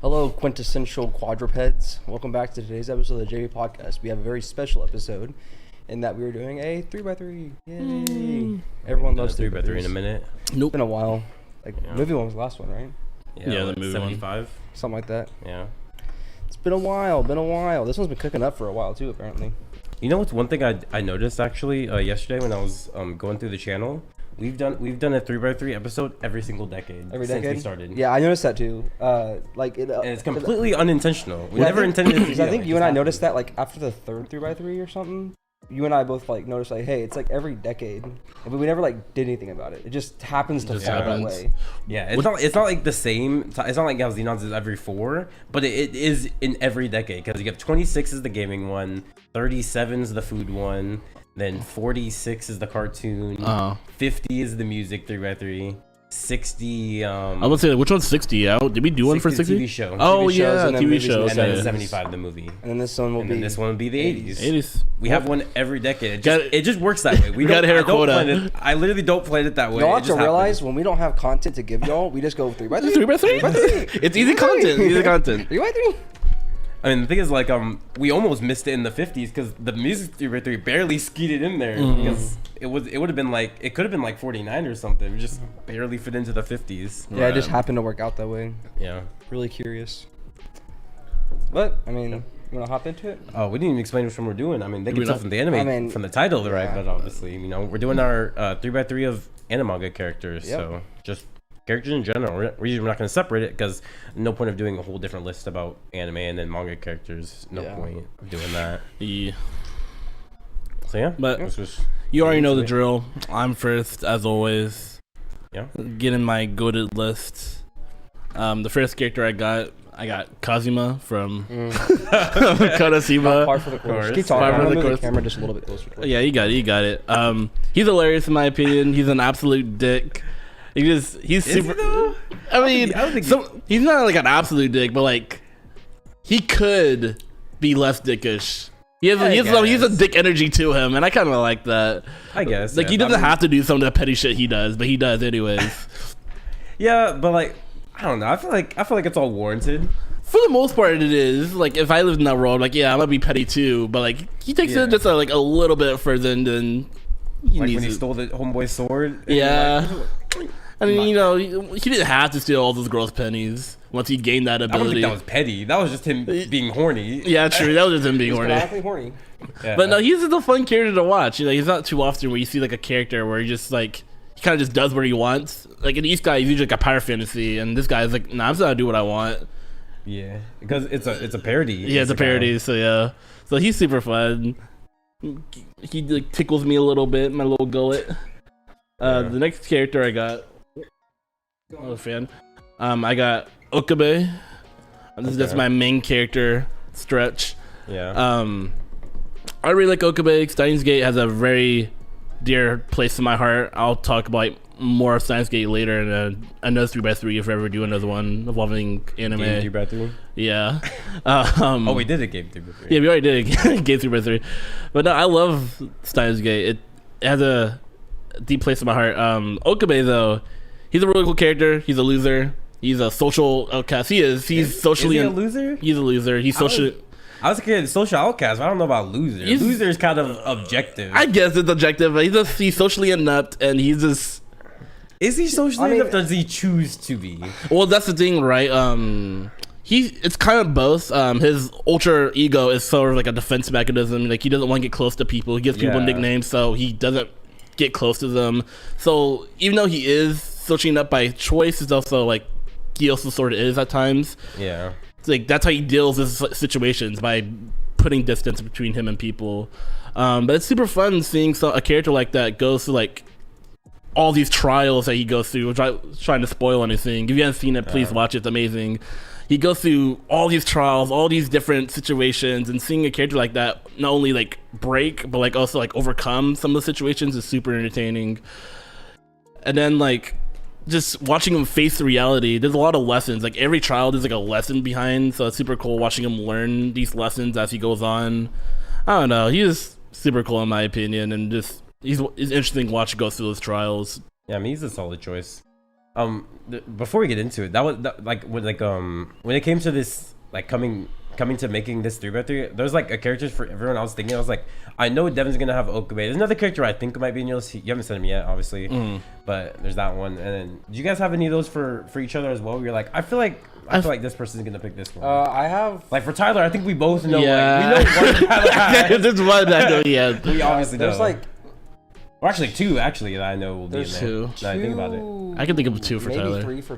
Hello, quintessential quadrupeds. Welcome back to today's episode of the JV Podcast. We have a very special episode in that we are doing a 3x3. Yay! Everyone loves 3x3 in a minute. Nope. It's been a while. Movie one was the last one, right? Yeah, the movie 75. One. Something like that. Yeah. It's been a while. This one's been cooking up for a while too, apparently. You know what's one thing I noticed actually yesterday when I was going through the channel? We've done a 3x3 episode every single decade since we started. Yeah, I noticed that too. And it's completely unintentional. We never intended it to be I think you and I noticed that after the third 3x3 or something. You and I both noticed hey, it's every decade, but we never did anything about it. It just happens to fall that way. Yeah, it's not like the same. It's not like how Xenon's is every 4, but it is in every decade because you have 26 is the gaming one, 37 is the food one. Then 46 is the cartoon. 50 is the music 3x3. 60. I would say which one's 60? Did we do one for 60? TV show. Oh TV shows, yeah, TV shows. And then 75 the movie. And then this one will be. This one will be the 80s. 80s. We have one every decade. It just works that way. We got to hit our quota. I literally don't plan it that way. Y'all have to realize when we don't have content to give y'all, we just go 3x3. 3x3. It's easy content. Easy content. 3x3. I mean, the thing is, we almost missed it in the 50s because the music 3x3 barely skeeted in there because it would have been it could have been 49 or something. It just barely fit into the 50s. Yeah, it just happened to work out that way. Yeah. Really curious. But, I mean, you want to hop into it? Oh, we didn't even explain which one we're doing. I mean, they can tell from the anime, from the title, right? But obviously, we're doing our 3x3 of anime manga characters. Yep. So, just characters in general. We're not going to separate it because no point of doing a whole different list about anime and then manga characters. No point of doing that. Yeah. So yeah, but you already know the drill. I'm first as always. Yeah. Getting my goated list. The first character I got Kazuma from Koro-sensei. Par for the course. Keep talking. I'm gonna move the camera just a little bit closer. Yeah, you got it. He's hilarious in my opinion. He's an absolute dick. He's super. I mean, he's not an absolute dick, but he could be less dickish. He has a dick energy to him, and I kind of like that. I guess he doesn't have to do some of the petty shit he does, but he does anyways. Yeah, but I don't know. I feel like it's all warranted. For the most part, it is. If I lived in that world, yeah, I'm gonna be petty too. But he takes it just a little bit further than he needs. When he stole the homeboy's sword. Yeah. I mean, he didn't have to steal all those girls' pennies once he gained that ability. I don't think that was petty. That was just him being horny. Yeah, true. That was just him being horny. Yeah. But no, he's just a fun character to watch. He's not too often where you see a character where he just he kind of just does what he wants. In East guy, he's usually a power fantasy, and this guy's nah, I'm just gonna do what I want. Yeah, because it's a parody. Yeah, it's a parody. So yeah, so he's super fun. He tickles me a little bit, my little gullet. The next character I got. I'm a fan. I got Okabe. That's my main character stretch. Yeah. I really like Okabe. Steins Gate has a very dear place in my heart. I'll talk about more of Steins Gate later in another 3x3 if we ever do another one involving anime. Game 3x3? Yeah. We did a Game 3x3. Yeah, we already did a Game 3x3. But no, I love Steins Gate. It has a deep place in my heart. Okabe though, he's a really cool character. He's a loser. He's a social outcast. He's socially. Is he a loser? He's a loser. He's social. I was a kid, social outcast. But I don't know about loser. Loser is kind of objective. I guess it's objective, but he's socially inept, and he's just. Is he socially inept, or does he choose to be? Well, that's the thing, right? It's kind of both. His ultra ego is sort of a defense mechanism. He doesn't want to get close to people. He gives people nicknames, so he doesn't get close to them. So even though he is socially inept by choice, it's also he also sort of is at times. Yeah. It's that's how he deals with situations, by putting distance between him and people. But it's super fun seeing a character like that go through all these trials that he goes through. Trying to spoil anything. If you haven't seen it, please watch it. It's amazing. He goes through all these trials, all these different situations, and seeing a character like that not only break, but also overcome some of the situations is super entertaining. And then just watching him face the reality, there's a lot of lessons. Every trial there's a lesson behind, so it's super cool watching him learn these lessons as he goes on. I don't know, he is super cool in my opinion, and just he's interesting to watch go through those trials. Yeah, I mean, he's a solid choice. Before we get into it, that was when it came to this like coming to making this 3x3, there's like a character for everyone. I was thinking, I was like, I know Devin's gonna have Okabe. There's another character I think might be in your list. You haven't said him yet, obviously, but there's that one. And then, do you guys have any of those for each other as well? Where you're like, I feel like this person's gonna pick this one. I have like for Tyler. I think we both know. Yeah. Like, we know one Tyler has. There's one I know. Yeah, we obviously there's know. like. Or actually two, that I know will be in there. Two. Now I think about it. I can think of two for maybe Tyler. Maybe 3 for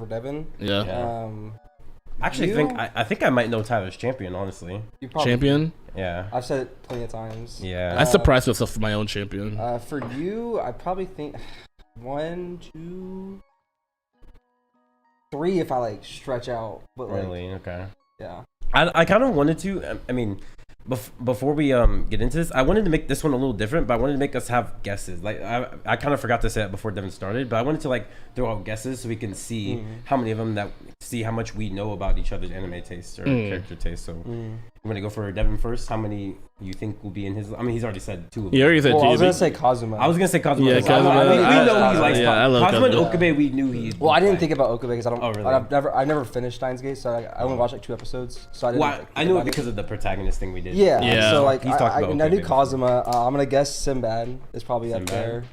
Deven. Yeah. Actually, I think I might know Tyler's champion. Honestly, You probably, Champion? yeah. I've said it plenty of times. Yeah. I surprised myself for my own champion. For you, I probably think 1, 2, 3 if I like stretch out. But like, Really? Okay. yeah. I kind of wanted to. I mean, before we get into this, I wanted to make this one a little different, but I wanted to make us have guesses. Like I kind of forgot to say that before Deven started, but I wanted to like throw out guesses so we can see how many of them see how much we know about each other's anime tastes or character tastes. So I'm gonna go for Deven first. How many you think will be in his? I mean, he's already said 2 of them. You already said Well, two. I was gonna say Kazuma. I was gonna say Kazuma. Yeah, as well. Kazuma. I mean, we know he likes I love Kazuma and Kazuma. Okabe. We knew he. Well, I didn't think about Okabe because I don't. Oh, really? I've never finished Steins Gate, so I only watched like 2 episodes. So I didn't. Well, I knew it because of the protagonist thing we did. Yeah. Yeah. So like He's talked about I knew Okabe Kazuma. I'm gonna guess Sinbad is probably up there.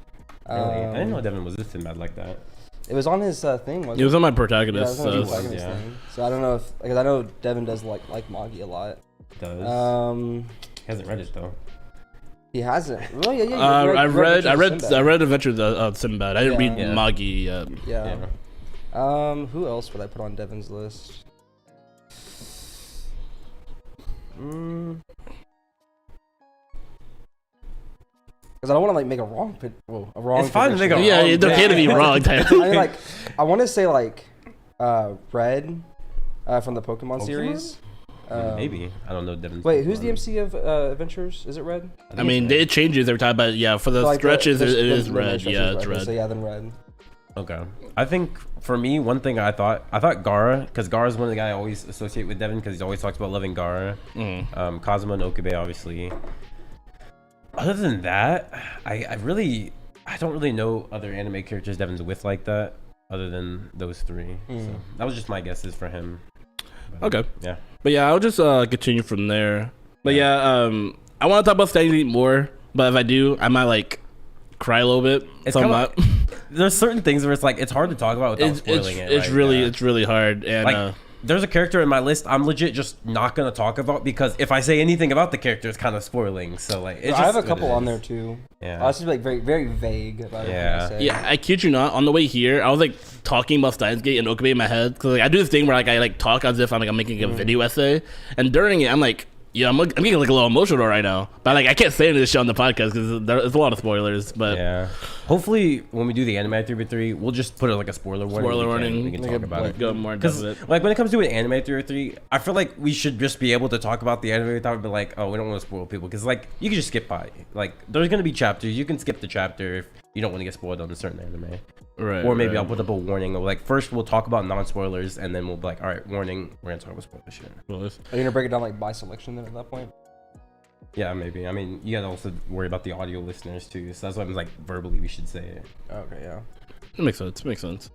Really? I didn't know Deven was this mad like that. It was on his thing, wasn't It was on my Yeah, it protagonist. was on his So. protagonist yeah. thing. So I don't know if because I know Deven does like Magi a lot. Does he hasn't read it though. He hasn't. Well, yeah. I read Sinbad. Adventures of Sinbad. I didn't read Yeah. Magi yet. Yeah. Who else would I put on Devin's list? Because I don't want to like make a wrong It's fine to make a prediction. Yeah, wrong it's okay to be wrong. I mean, like, I want to say like Red from the Pokemon series. Maybe I don't know Deven's. Wait, who's the MC of Adventures? Is it Red? I mean, it changes every time, but yeah, for the So, like, stretches, it is the red. stretches Yeah, is it's red. So yeah, then Red. Okay. I think for me, one thing I thought Gara, because Gara's one of the guys I always associate with Deven because he's always talks about loving Gara. Kazuma and Okabe, obviously. Other than that, I don't really know other anime characters Deven's with like that, other than those 3. So that was just my guesses for him. But, Okay. Yeah. But yeah, I'll just continue from there. But yeah, I want to talk about Steins Gate more, but if I do, I might like cry a little bit. It's so I'm kinda, not. there's certain things where it's like it's hard to talk about without spoiling it. It's right? really Yeah. it's really hard. And Like, there's a character in my list I'm legit just not gonna talk about because if I say anything about the character, it's kind of spoiling. So like, it's I have a just what couple it on is. there too. Yeah. I was just like very very vague about Yeah. it. yeah, I kid you not. On the way here, I was like talking about Steins Gate and Okabe in my head because like I do this thing where like I like talk as if I'm making a video essay, and during it I'm like, yeah, I'm getting like a little emotional right now. But like I can't say this shit on the podcast because there's a lot of spoilers. But yeah, hopefully when we do the anime 3x3, we'll just put it like a spoiler warning. Spoiler warning. We can talk about it. Go more Because into it. like when it comes to an anime 3x3, I feel like we should just be able to talk about the anime without be like, oh, we don't want to spoil people because like you can just skip by. Like there's gonna be chapters, you can skip the chapter if you don't want to get spoiled on a certain anime. Right. Or maybe right. I'll put up a warning of like first we'll talk about non-spoilers and then we'll be like, all right, warning, we're gonna talk about spoiler shit. Spoilers. Are you gonna break it down like by selection then at that point? Yeah, maybe. I mean, you gotta also worry about the audio listeners too. So that's why I'm like verbally we should say it. Okay, yeah. It makes sense. Makes sense.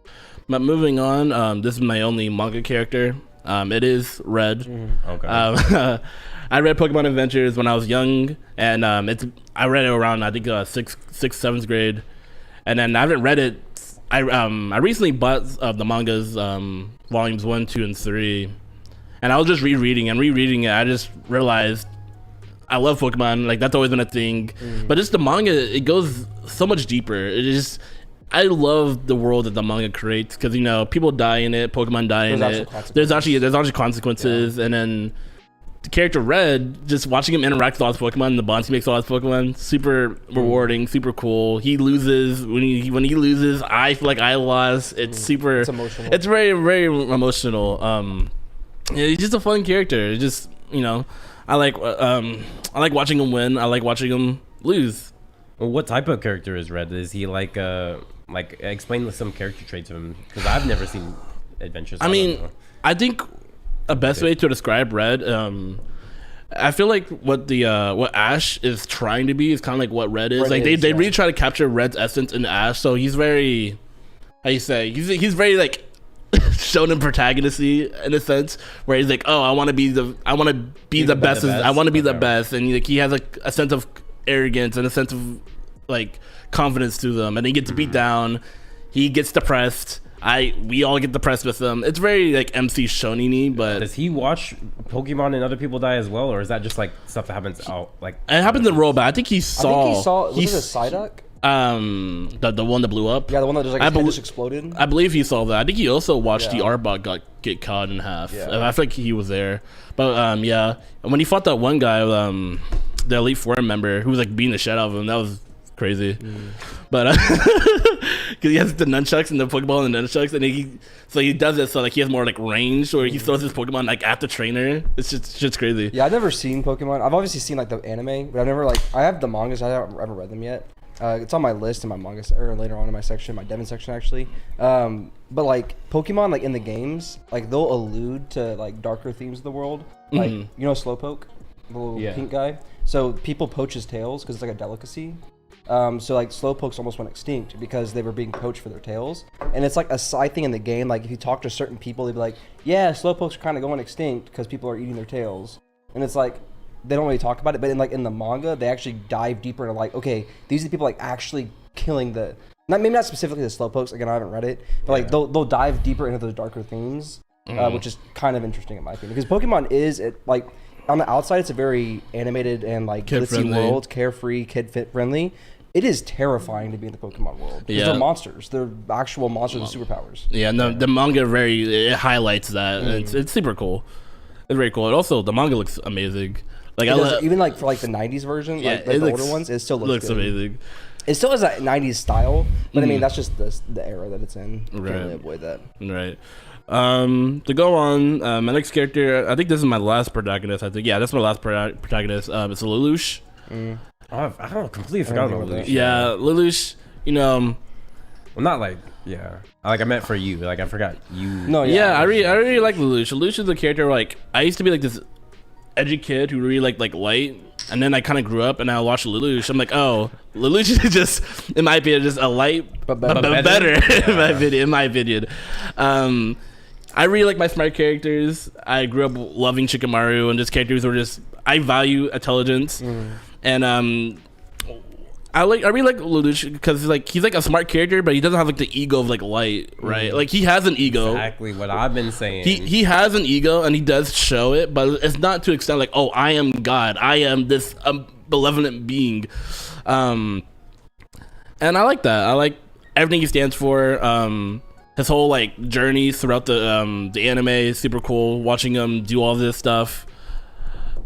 But moving on, this is my only manga character. It is Red. Okay. I read Pokemon Adventures when I was young, and I read it around I think sixth, seventh grade, and then I haven't read it. I recently bought the mangas volumes 1, 2, and 3, and I was just rereading it. I just realized I love Pokemon. Like that's always been a thing, but just the manga, it goes so much deeper. It is. I love the world that the manga creates because you know people die in it, Pokemon die in it. There's actually consequences, and then the character Red, just watching him interact with all his Pokemon, the bonds he makes with all his Pokemon, super rewarding, super cool. He loses when he loses. I feel like I lost. It's super. It's emotional. It's very very emotional. Yeah, he's just a fun character. It's just you know, I like watching him win. I like watching him lose. Well, what type of character is Red? Is he like explain some character traits of him? Because I've never seen Adventures. I mean, I think a best way to describe Red, I feel like what Ash is trying to be is kind of like what Red is. Red like is, they yeah. really try to capture Red's essence in Ash. So he's very how you say, he's very like shonen protagonist-y in a sense, where he's like, oh, I want to be the best. I want to be the best, and like he has like a sense of arrogance and a sense of like confidence to them, and he gets beat down. He gets depressed. We all get depressed with him. It's very like MC shonen-y, but does he watch Pokemon and other people die as well, or is that just like stuff that happens out like? It happens in roll, but I think he saw. Was it a Psyduck? The one that blew up. Yeah, the one that just like just exploded. I believe he saw that. I think he also watched the Arbok get cut in half. Yeah. I feel like he was there. But yeah, when he fought that one guy, the Elite Four member who was like beating the shit out of him, that was crazy. But because he has the nunchucks and the Pokeball and the nunchucks, and he does it so like he has more like range, or he throws his Pokemon like at the trainer. It's just crazy. Yeah, I've never seen Pokemon. I've obviously seen like the anime, but I've never like I have the mangas. I haven't read them yet. It's on my list in my manga, or later on in my section, my Deven section actually. But like Pokemon, like in the games, like they'll allude to like darker themes of the world. Like you know Slowpoke, the little pink guy. So people poach his tails because it's like a delicacy. So like Slowpokes almost went extinct because they were being poached for their tails. And it's like a side thing in the game. Like if you talk to certain people, they'd be like, yeah, Slowpokes are kind of going extinct because people are eating their tails. And it's like, they don't really talk about it, but in the manga, they actually dive deeper into like, okay, these are the people like actually killing maybe not specifically the Slowpokes. Again, I haven't read it, but like they'll dive deeper into those darker themes, which is kind of interesting in my opinion. Because Pokemon like on the outside, it's a very animated and like glitzy world, carefree, kid friendly. It is terrifying to be in the Pokemon world. Yeah, they're monsters. They're actual monsters with superpowers. Yeah, no, the manga it highlights that. It's super cool. It's very cool. And also, the manga looks amazing. Like even like for like the '90s version, like the older ones, it still looks good. Amazing. It still has that '90s style, but I mean that's just the era that it's in. You can't really avoid that. Right. To go on, my next character, I think this is my last protagonist. That's my last protagonist. It's Lelouch. I don't completely forgot about Lelouch. Yeah, Lelouch. You know, well, not like I meant for you. Like I forgot you. No, yeah. I really like Lelouch. Lelouch is a character like I used to be like this edgy kid who really liked like light, and then I kind of grew up and I watched Lelouch. I'm like, oh, Lelouch is just, in my opinion, just a light but better in my opinion. I really like my smart characters. I grew up loving Shikamaru, and just characters were just, I value intelligence, and I really like Lelouch because he's like a smart character, but he doesn't have like the ego of like light, right? Like he has an ego. Exactly what I've been saying. He has an ego and he does show it, but it's not to extent like, oh, I am God. I am this benevolent being, and I like that. I like everything he stands for. His whole like journey throughout the anime is super cool. Watching him do all this stuff.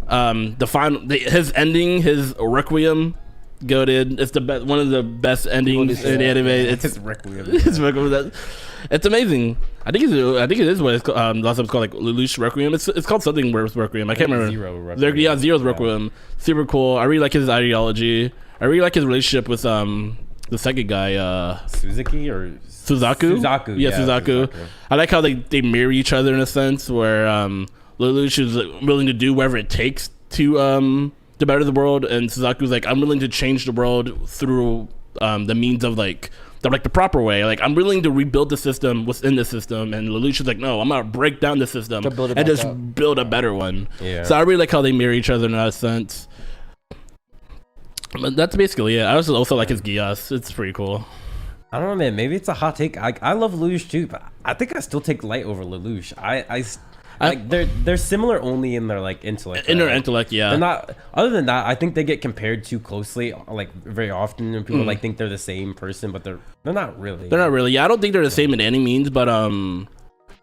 His ending, his Requiem. Goated. It's one of the best endings in anime. It's Requiem. It's amazing. I think it is what it's called. Last time it's called like Lelouch Requiem. It's called something with Requiem. I can't remember. Zero's Requiem. Super cool. I really like his ideology. I really like his relationship with the second guy. Suzaku. Yeah, Suzaku. I like how they mirror each other in a sense where Lelouch is willing to do whatever it takes to better the world, and Suzaku's like, I'm willing to change the world through the means of like the proper way. Like I'm willing to rebuild the system within the system, and Lelouch is like, no, I'm gonna break down the system and just build a better one. Yeah. So I really like how they mirror each other in that sense. But that's basically it. I also like his Gias. It's pretty cool. I don't know, man. Maybe it's a hot take. I love Lelouch too, but I think I still take light over Lelouch. Like they're similar only in their like intellect. In their intellect, yeah. They're not. Other than that, I think they get compared too closely, like very often, and people like think they're the same person, but they're not really. They're not really. Yeah, I don't think they're the same in any means, but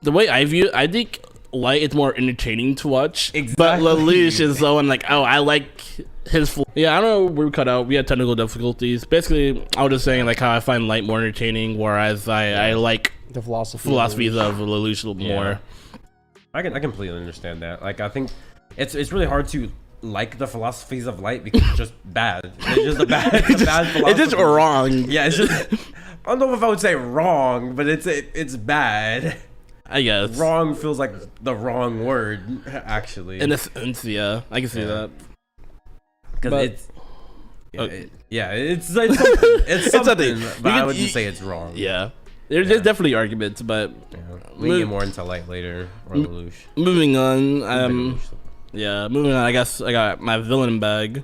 the way I view it, I think light is more entertaining to watch. Exactly. But Lelouch is so like, oh, I like his. Yeah, I don't know. We cut out. We had technical difficulties. Basically, I was just saying like how I find light more entertaining, whereas I like the philosophies of Lelouch a little more. I completely understand that. Like, I think it's really hard to like the philosophies of light because it's just bad. It's just a bad philosophy. It's just wrong. Yeah, it's just. I don't know if I would say wrong, but it's bad. I guess wrong feels like the wrong word, actually. In a sense, yeah, I can see that. Because it's something. It's something, but I wouldn't say it's wrong. Yeah. There's definitely arguments, but we get more into light later. Or Lelouch. Moving on, moving on. I guess I got my villain bag,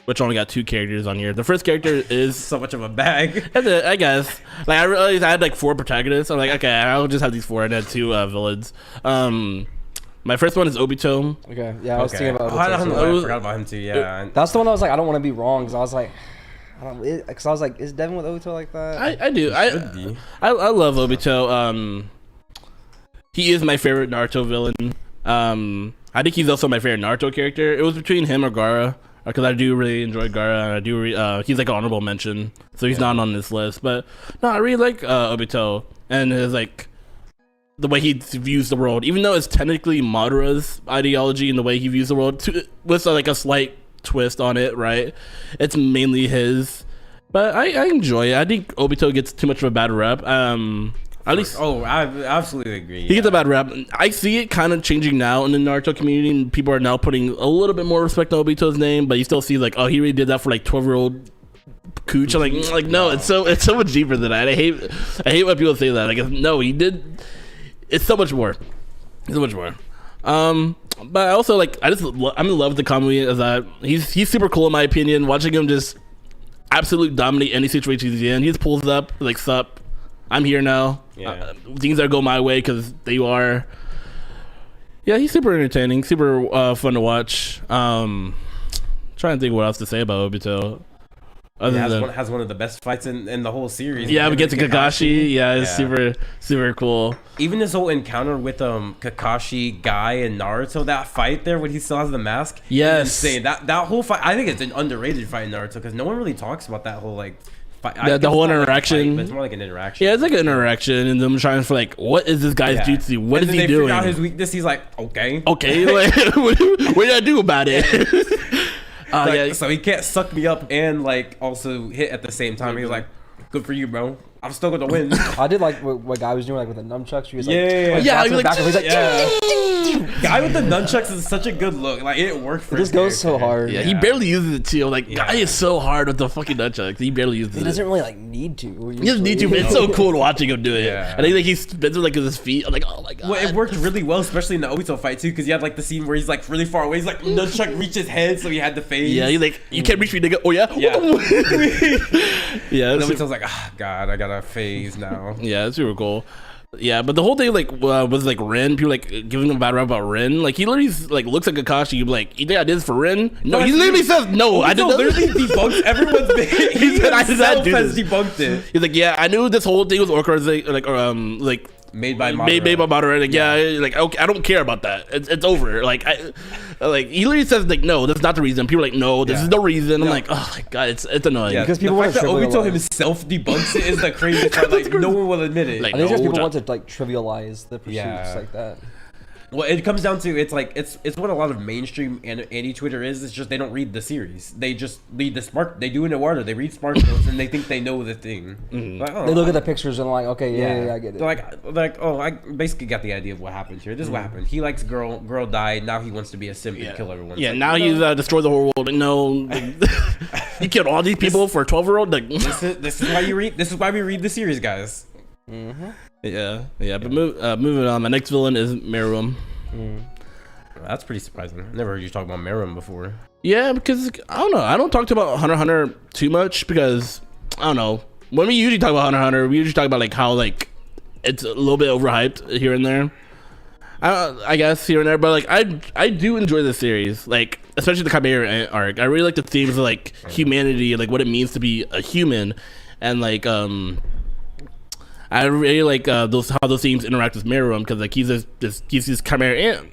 which only got 2 characters on here. The first character is so much of a bag. I guess like I realized I had like 4 protagonists. I'm like, okay, I'll just have these 4 and then 2 villains. My first one is Obito. Okay, yeah, I was thinking about Obito. I forgot about him too. Yeah, that's the one I was like, I don't want to be wrong because I was like. Because I was like, is Deven with Obito like that? I do. I love Obito. He is my favorite Naruto villain. I think he's also my favorite Naruto character. It was between him or Gaara, because I do really enjoy Gaara, and I do. He's like an honorable mention, so he's not on this list. But no, I really like Obito and his like the way he views the world, even though it's technically Madara's ideology and the way he views the world, with like a slight twist on it, right? It's mainly his, but I enjoy it. I think Obito gets too much of a bad rep. At least, I absolutely agree. He gets a bad rep. I see it kind of changing now in the Naruto community, and people are now putting a little bit more respect on Obito's name. But you still see like, oh, he really did that for like 12-year-old Cooch. I'm like no, it's so much deeper than that. I hate when people say that. Like, no, he did. It's so much more. So much more. But I also like I'm in love with the Kamui as that he's super cool in my opinion. Watching him just absolute dominate any situation he's in. He just pulls up like, sup, I'm here now. Yeah. Things that go my way because they are. Yeah, he's super entertaining, super fun to watch. Trying to think what else to say about Obito. Has one of the best fights in the whole series. Yeah, we get to Kakashi. Yeah, it's super cool. Even his whole encounter with Kakashi, Guy, and Naruto, that fight there when he still has the mask. Yes, insane. That whole fight, I think it's an underrated fight in Naruto because no one really talks about that whole like fight. The whole interaction. Fight, but it's more like an interaction. Yeah, it's like an interaction, and them trying to like, what is this guy's jutsu? What is he doing? Figure out his weakness. He's like, okay, like, what did I do about it? So he can't suck me up and like also hit at the same time. He's like, good for you, bro. I'm still gonna win. I did like what Guy was doing, like with the nunchucks. He was like, Guy with the nunchucks is such a good look. Like it worked for. This goes so hard. Yeah, he barely uses it too. Like Guy is so hard with the fucking nunchucks. He barely uses it. He doesn't really like need to. He doesn't need to, but it's so cool watching him do it. Yeah. And he spins it like with his feet. I'm like, oh my god. Well, it worked really well, especially in the Obito fight too, because you had like the scene where he's like really far away. He's like nunchuck reach his head, so he had the phase. Yeah, he's like, you can't reach me, nigga. Oh yeah. Yeah. And Obito's like, God, I got a phase now. Yeah, it's super cool. Yeah, but the whole thing like was like Rin. People like giving him a bad rap about Rin. Like he literally like looks at Kakashi. You like, you think I did this for Rin? No, he literally says no. I did not. Literally debunks everyone's. He said I did not do this. Debunked it. He's like, yeah, I knew this whole thing was like made by Madara. Made by Madara. Like, yeah, like okay, I don't care about that. It's over. Like he literally says like, no, that's not the reason. People are like, no, this is the reason. I'm like, oh my god, it's annoying. Yeah, because people want to Obito himself debunks it is the craziest part. Like no one will admit it. Like, I think people want to like trivialize the pursuits like that. Well, it comes down to it's what a lot of mainstream anti-Twitter is. It's just they don't read the series. They just read the smart. They do in a order. They read smart notes and they think they know the thing. Mm-hmm. Like, they look at the pictures and like, okay, yeah, I get it. They're like, oh, I basically got the idea of what happened here. This is what happened. He likes girl died. Now he wants to be a simp and kill everyone. Yeah, like, now he's destroyed the whole world. Like, no, you killed all these people for a 12-year-old. Like, this is why you read. This is why we read the series, guys. Mm-hmm. Yeah. But moving on. My next villain is Meruem. That's pretty surprising. I never heard you talk about Meruem before. Yeah, because I don't know. I don't talk about Hunter x Hunter too much because I don't know. When we usually talk about Hunter x Hunter, we usually talk about like how like it's a little bit overhyped here and there. I guess here and there, but like I do enjoy the series, like especially the Chimera arc. I really like the themes of like humanity, like what it means to be a human, and like I really like how those themes interact with Meruem because like he's this Chimera ant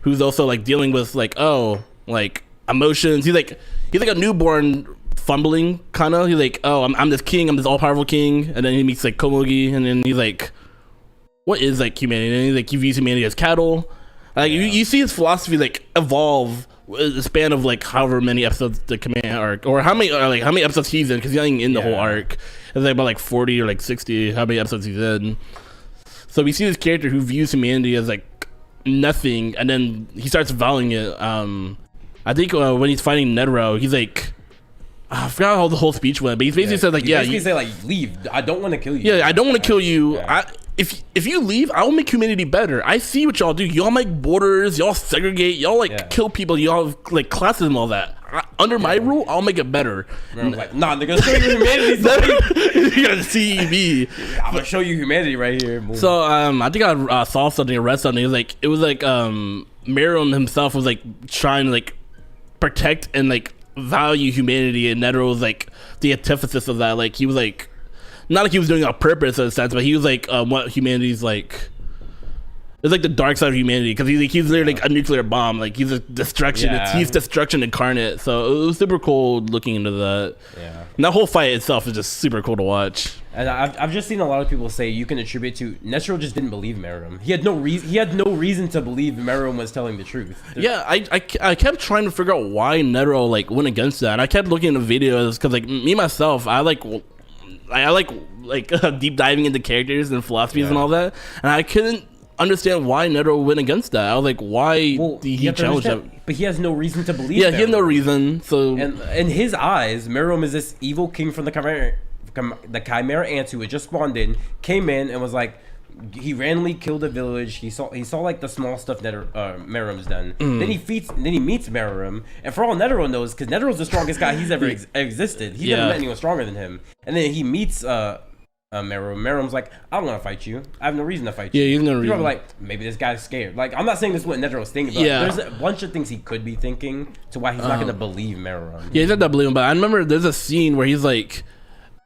who's also like dealing with like like emotions. He's like a newborn fumbling kind of. He's like, oh, I'm this king, I'm this all powerful king, and then he meets like Komugi, and then he's like, what is like humanity? And he's like, he views humanity as cattle. Like you see his philosophy like evolve the span of like however many episodes the command arc, or how many episodes he's in, because he's not even in the whole arc. It's like about like 40 or like 60 how many episodes he's in. So we see this character who views humanity as like nothing, and then he starts valuing it. I think when he's fighting Netero, he's like, I forgot how the whole speech went, but he basically said like, he say like, leave. I don't want to kill you. Yeah, I don't want to kill you. Yeah. If you leave, I will make humanity better. I see what y'all do. Y'all make borders. Y'all segregate. Y'all like kill people. Y'all have like classes and all that. Under my rule, I'll make it better. Like, nah, they're gonna show you humanity. You're gonna see me. I'm gonna show you humanity right here. Boom. So I think I saw something or read something. It was like Meruem himself was like trying to like protect and like value humanity, and Netero was like the antithesis of that. Like he was like, not like he was doing it on purpose in a sense, but he was like what humanity's like. It's like the dark side of humanity, because he's literally like a nuclear bomb. Like he's a destruction. He's destruction incarnate. So it was super cool looking into that. Yeah. And that whole fight itself is just super cool to watch. And I've just seen a lot of people say you can attribute to Netero just didn't believe Meruem. He had no reason to believe Meruem was telling the truth. I kept trying to figure out why Netero like went against that. And I kept looking into videos because like me myself, I like deep diving into characters and philosophies and all that, and I couldn't understand why Netero went against that. I was like, why did he challenge that? But he has no reason to believe. Yeah, he had no reason. So, and in his eyes, Meruem is this evil king from the Chimera ants who had just spawned in, came in and was like, he randomly killed a village. He saw like the small stuff that Meruem's done. Then he meets Meruem, and for all Netero knows, because Netero's the strongest guy he's ever existed. He's never met anyone stronger than him. And then he meets Meruem. Meruem's like, I don't want to fight you. I have no reason to fight you. Yeah, he's no reason. Probably like, maybe this guy's scared. Like, I'm not saying this is what Netero's thinking, but there's a bunch of things he could be thinking to why he's not going to believe Meruem. Yeah, he's not going to believe him, but I remember there's a scene where he's like,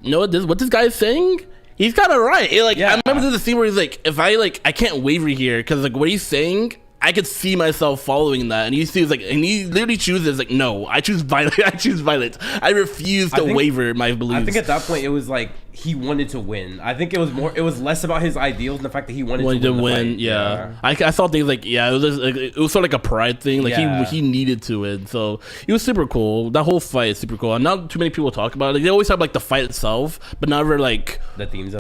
you know what this guy is saying? He's got it right. I remember there's a scene where he's like, if I can't waver here, because like what he's saying, I could see myself following that. And he sees like, and he literally chooses like, no, I choose violence. I refuse to waver my beliefs. I think at that point it was like he wanted to win. I think it was less about his ideals and the fact that he wanted to win. Yeah. I saw things like, it was sort of like a pride thing. Like he needed to win. So it was super cool. That whole fight is super cool. And not too many people talk about it. Like, they always talk about like the fight itself, but never like the themes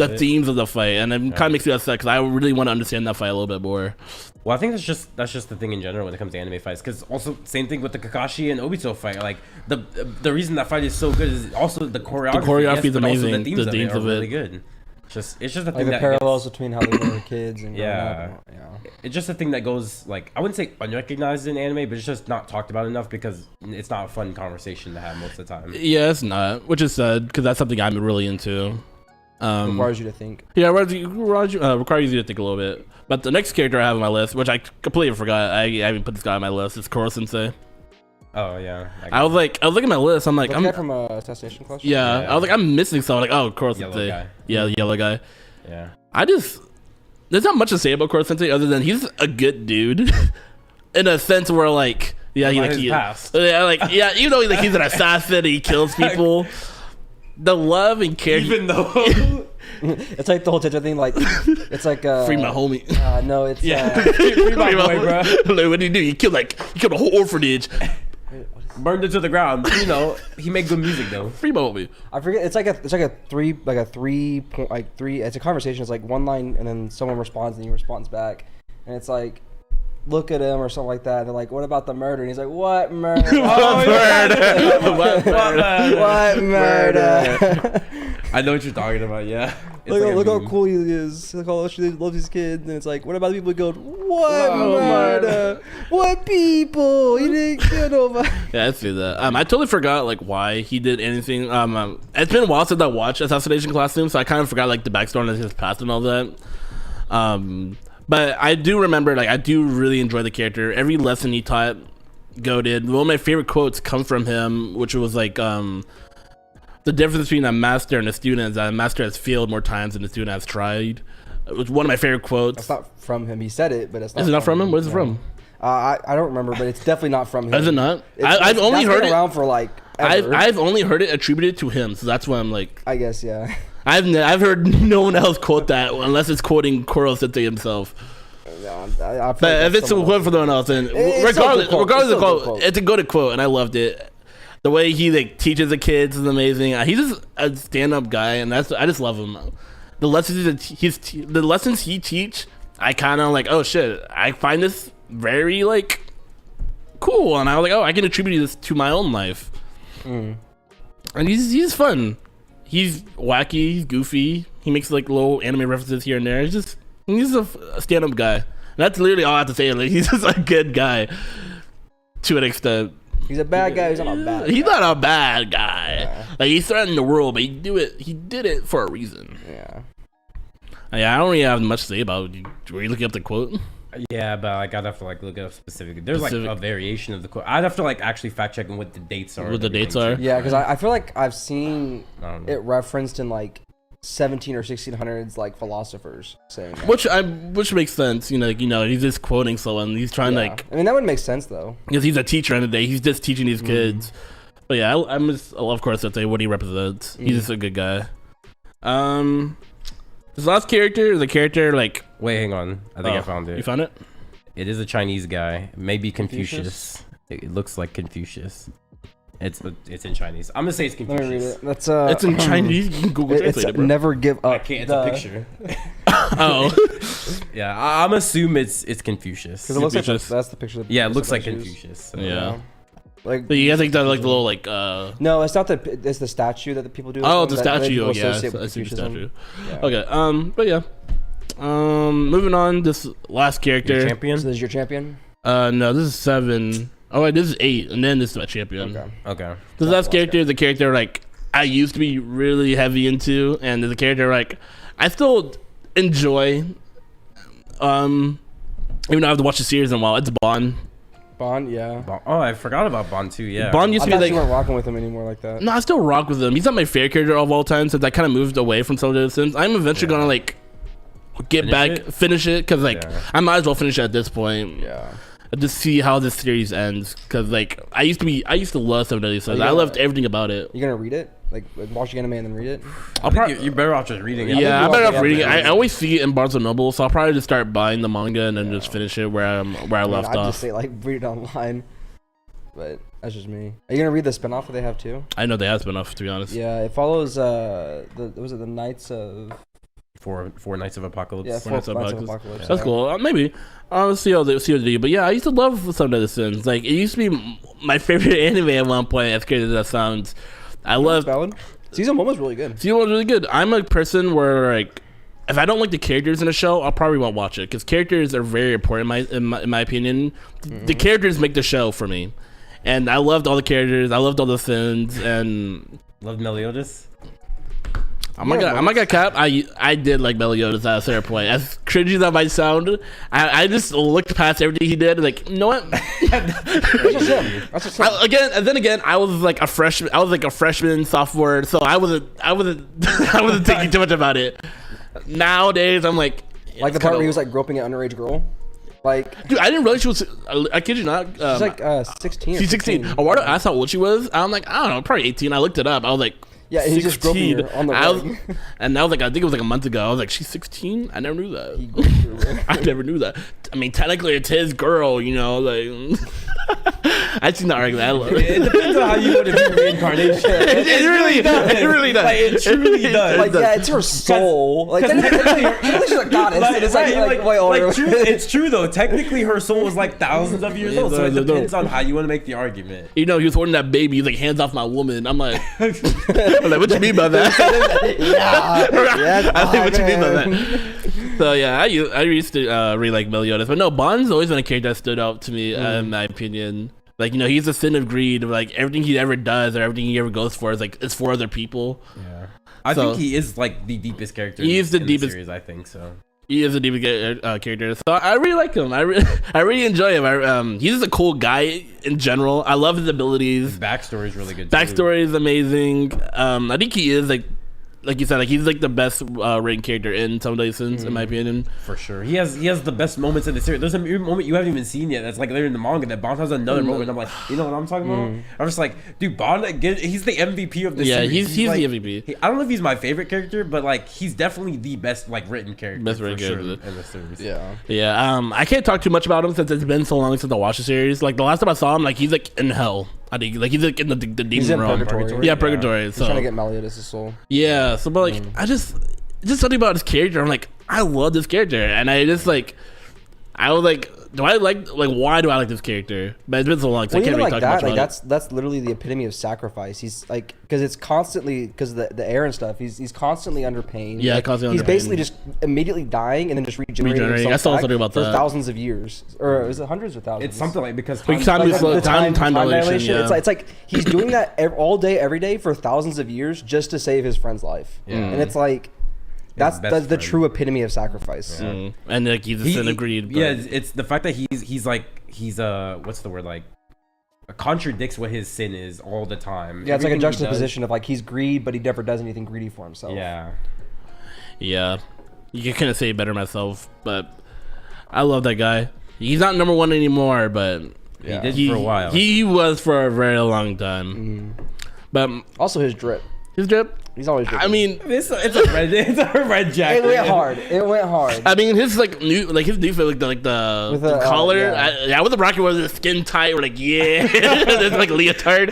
of the fight. And it kind of makes me upset because I really want to understand that fight a little bit more. Well, I think that's just the thing in general when it comes to anime fights. Because also same thing with the Kakashi and Obito fight. Like the reason that fight is so good is also the choreography. The choreography is amazing. The themes of it are really good. It's just a thing the parallels between how they were kids and it's just a thing that goes like, I wouldn't say unrecognized in anime, but it's just not talked about enough because it's not a fun conversation to have most of the time. Yeah, it's not, which is sad because that's something I'm really into. Requires you to think. Yeah, requires you to think a little bit. But the next character I have on my list, which I completely forgot, I haven't put this guy on my list, is Koro-sensei. Oh yeah. I was looking at my list. I'm like, I'm from Assassination Class. Yeah, I was like, I'm missing someone. Like, oh, Koro-sensei. Yeah, the yellow guy. Yeah. There's not much to say about Koro-sensei other than he's a good dude, in a sense where like, even though he's an assassin and he kills people. The love and care. Even though it's like the whole Tetra thing. Like it's like free my homie. No, it's free my boy, bro. Like, what did he do? He killed a whole orphanage. Burned it to the ground. You know, he made good music though. Free my homie. I forget. It's a three. It's a conversation. It's like one line, and then someone responds, and he responds back, and it's like, look at him or something like that. And they're like, what about the murder? And he's like, what murder? What murder? I know what you're talking about, yeah. Look how cool he is. Look how much he loves his kids. And it's like, what about the people who go, what murder? What people? You didn't kill nobody. Yeah, I see that. I totally forgot like why he did anything. It's been a while since I watched Assassination Classroom, so I kind of forgot like the backstory of his past and all that. But I do remember, like, I do really enjoy the character. Every lesson he taught, Go did. One of my favorite quotes come from him, which was like, the difference between a master and a student is that a master has failed more times than a student has tried. It was one of my favorite quotes. That's not from him. He said it, but it's not. Is it not from him? What is it from? I don't remember, but it's definitely not from him. Is it not? I've only heard it around for like ever. I've only heard it attributed to him, so that's why I'm like. I guess, yeah. I've heard no one else quote that unless it's quoting Koro-sensei himself. But if it's a quote from someone else, then regardless of quote, it's a good quote, and I loved it. The way he like teaches the kids is amazing. He's just a stand-up guy, and I just love him. The lessons he teach, I kind of like. Oh shit! I find this very like cool, and I was like, oh, I can attribute this to my own life. And he's fun. He's wacky, he's goofy. He makes like little anime references here and there. He's a stand-up guy. And that's literally all I have to say. Like, he's just a good guy to an extent. He's a bad guy. He's not a bad guy. He's not a bad guy. Yeah. Like, he's threatening the world, but he did it for a reason. Yeah. Yeah, I don't really have much to say about it. Were you looking up the quote? Yeah, but like I'd have to like look it up specifically. There's like a variation of the quote. I'd have to like actually fact check what the dates are. What the dates are? Yeah, because I feel like I've seen it referenced in like 17 or 1600s like philosophers saying that. Which makes sense. He's just quoting someone. He's trying to like. I mean, that would make sense though. Because he's a teacher in the day. He's just teaching these kids. But yeah, I'm just of course that's what he represents. He's just a good guy. This last character is a character like. Wait, hang on. I think I found it. You found it? It is a Chinese guy. Maybe Confucius. It looks like Confucius. It's in Chinese. I'm gonna say it's Confucius. Let me read it. That's it's in Chinese. You can Google Translate it, bro. Never give up. I can't. It's a picture. Yeah, I'm assuming it's Confucius. Because it looks like that's the picture. Yeah, it looks like Confucius. So. Yeah. Like, so you guys think that like the little like No, it's not it's the statue that the people do. Oh, it's the statue. Oh, yeah, I see the statue. Yeah. Okay. But yeah. Moving on. This last character. Your champion. So this is your champion. No, this is 7. Oh wait, this is 8, and then this is my champion. Okay. This last character is the character like I used to be really heavy into, and the character like I still enjoy. Even though I have to watch the series in a while, it's Bond. Bond, yeah. Oh, I forgot about Bond too. Yeah. Bond used to be like. You weren't rocking with him anymore like that. No, I still rock with him. He's not my favorite character of all time since I kind of moved away from some of the Sims. I'm eventually gonna like finish it because like I might as well finish it at this point. Yeah. Just see how this series ends because like I used to love some of these Sims. I loved everything about it. You gonna read it? Like watch the anime and then read it? You're better off just reading it. Yeah, I'm better off reading it. I always see it in Barnes & Noble, so I'll probably just start buying the manga and then just finish it where I left off. I'd just say like read it online, but that's just me. Are you gonna read the spinoff that they have too? I know they have spinoff, to be honest. Yeah, it follows the Knights of Four Knights of Apocalypse. Yeah, Four Knights of Apocalypse. That's cool. Maybe I'll see what they do. But yeah, I used to love some of the Sins. Like it used to be my favorite anime at one point. As crazy as that sounds, I loved. Season 1 was really good. Season 1 was really good. I'm a person where like if I don't like the characters in a show, I probably won't watch it because characters are very important in my opinion. The characters make the show for me, and I loved all the characters. I loved all the Sins and loved Meliodas. I'm not gonna cap. I did like Meliodas at a certain point. As cringy as that might sound, I just looked past everything he did. Like, you know what? That's just him. Again, I was like a freshman. I was like a freshman, sophomore. So I wasn't thinking too much about it. Nowadays, I'm like the part where he was like groping an underage girl. Like, dude, I didn't realize she was. I kid you not. She's like 16. She's 16. Eduardo asked how old she was. I'm like, I don't know, probably 18. I looked it up. I was like. Yeah, and he just groping her on the leg. And I was like, I think it was like a month ago. I was like, she's 16? I never knew that. I never knew that. I mean, technically it's his girl, you know, like. I see not regular. I love it. It depends on how you want to view reincarnation. It really does. It really does. Like, it truly does. Like, yeah, it's her soul. Like, she's a goddess. It's true though. Technically, her soul was like thousands of years old. So it depends on how you want to make the argument. You know, he was holding that baby. He's like, hands off my woman. I'm like, what you mean by that? I think what you mean by that. So yeah, I used to really like Meliodas, but no, Bond's always been a character that stood out to me in my opinion. Like, you know, he's a sin of greed. Like everything he ever does or everything he ever goes for is like it's for other people. Yeah, I think he is like the deepest character. He is the deepest series, I think so. He is a deepest character. So I really like him. I really enjoy him. He's just a cool guy in general. I love his abilities. His backstory is really good. Backstory is amazing. I think he is like you said, like he's like the best rated character in some of these Sins, in my opinion. For sure, he has the best moments in the series. There's a moment you haven't even seen yet. That's like later in the manga that Bond has another moment. I'm like, you know what I'm talking about? I'm just like, dude, Bond, he's the MVP of the series. Yeah, he's like, the MVP. I don't know if he's my favorite character, but like he's definitely the best like written character. Best written character in the series. Yeah. I can't talk too much about him since it's been so long since I watched the series. Like the last time I saw him, like he's like in hell. I think like he's like in the demon realm. Purgatory. Yeah, purgatory. He's so trying to get Meliodas' soul. Yeah, so but like I just something about his character. I'm like, I love this character, and I was like, why do I like this character? But it's been so long, so I can't really talk much about it. That's literally the epitome of sacrifice. He's like, because it's constantly, because the air and stuff, he's constantly under pain. Yeah, like, constantly he's under basically pain. just immediately dying and then just regenerating I saw something about for that. thousands of years, or is it hundreds or thousands? It's something like, because time dilation. Yeah. It's like he's doing that all day, every day for thousands of years just to save his friend's life. Yeah. And it's like, that's the true epitome of sacrifice. Yeah. And like he's agreed. Yeah, it's the fact that he's what's the word, like, contradicts what his sin is all the time. Yeah, it's like a juxtaposition of like he's greed, but he never does anything greedy for himself. Yeah. You couldn't say it better myself, but I love that guy. He's not number one anymore, but he did for a while. He was for a very long time. But also his drip. He's always dripping. I mean, it's a red jacket. It went hard. I mean, his new fit, like the collar. I with the rocket was the skin tight. We're like, it's like leotard.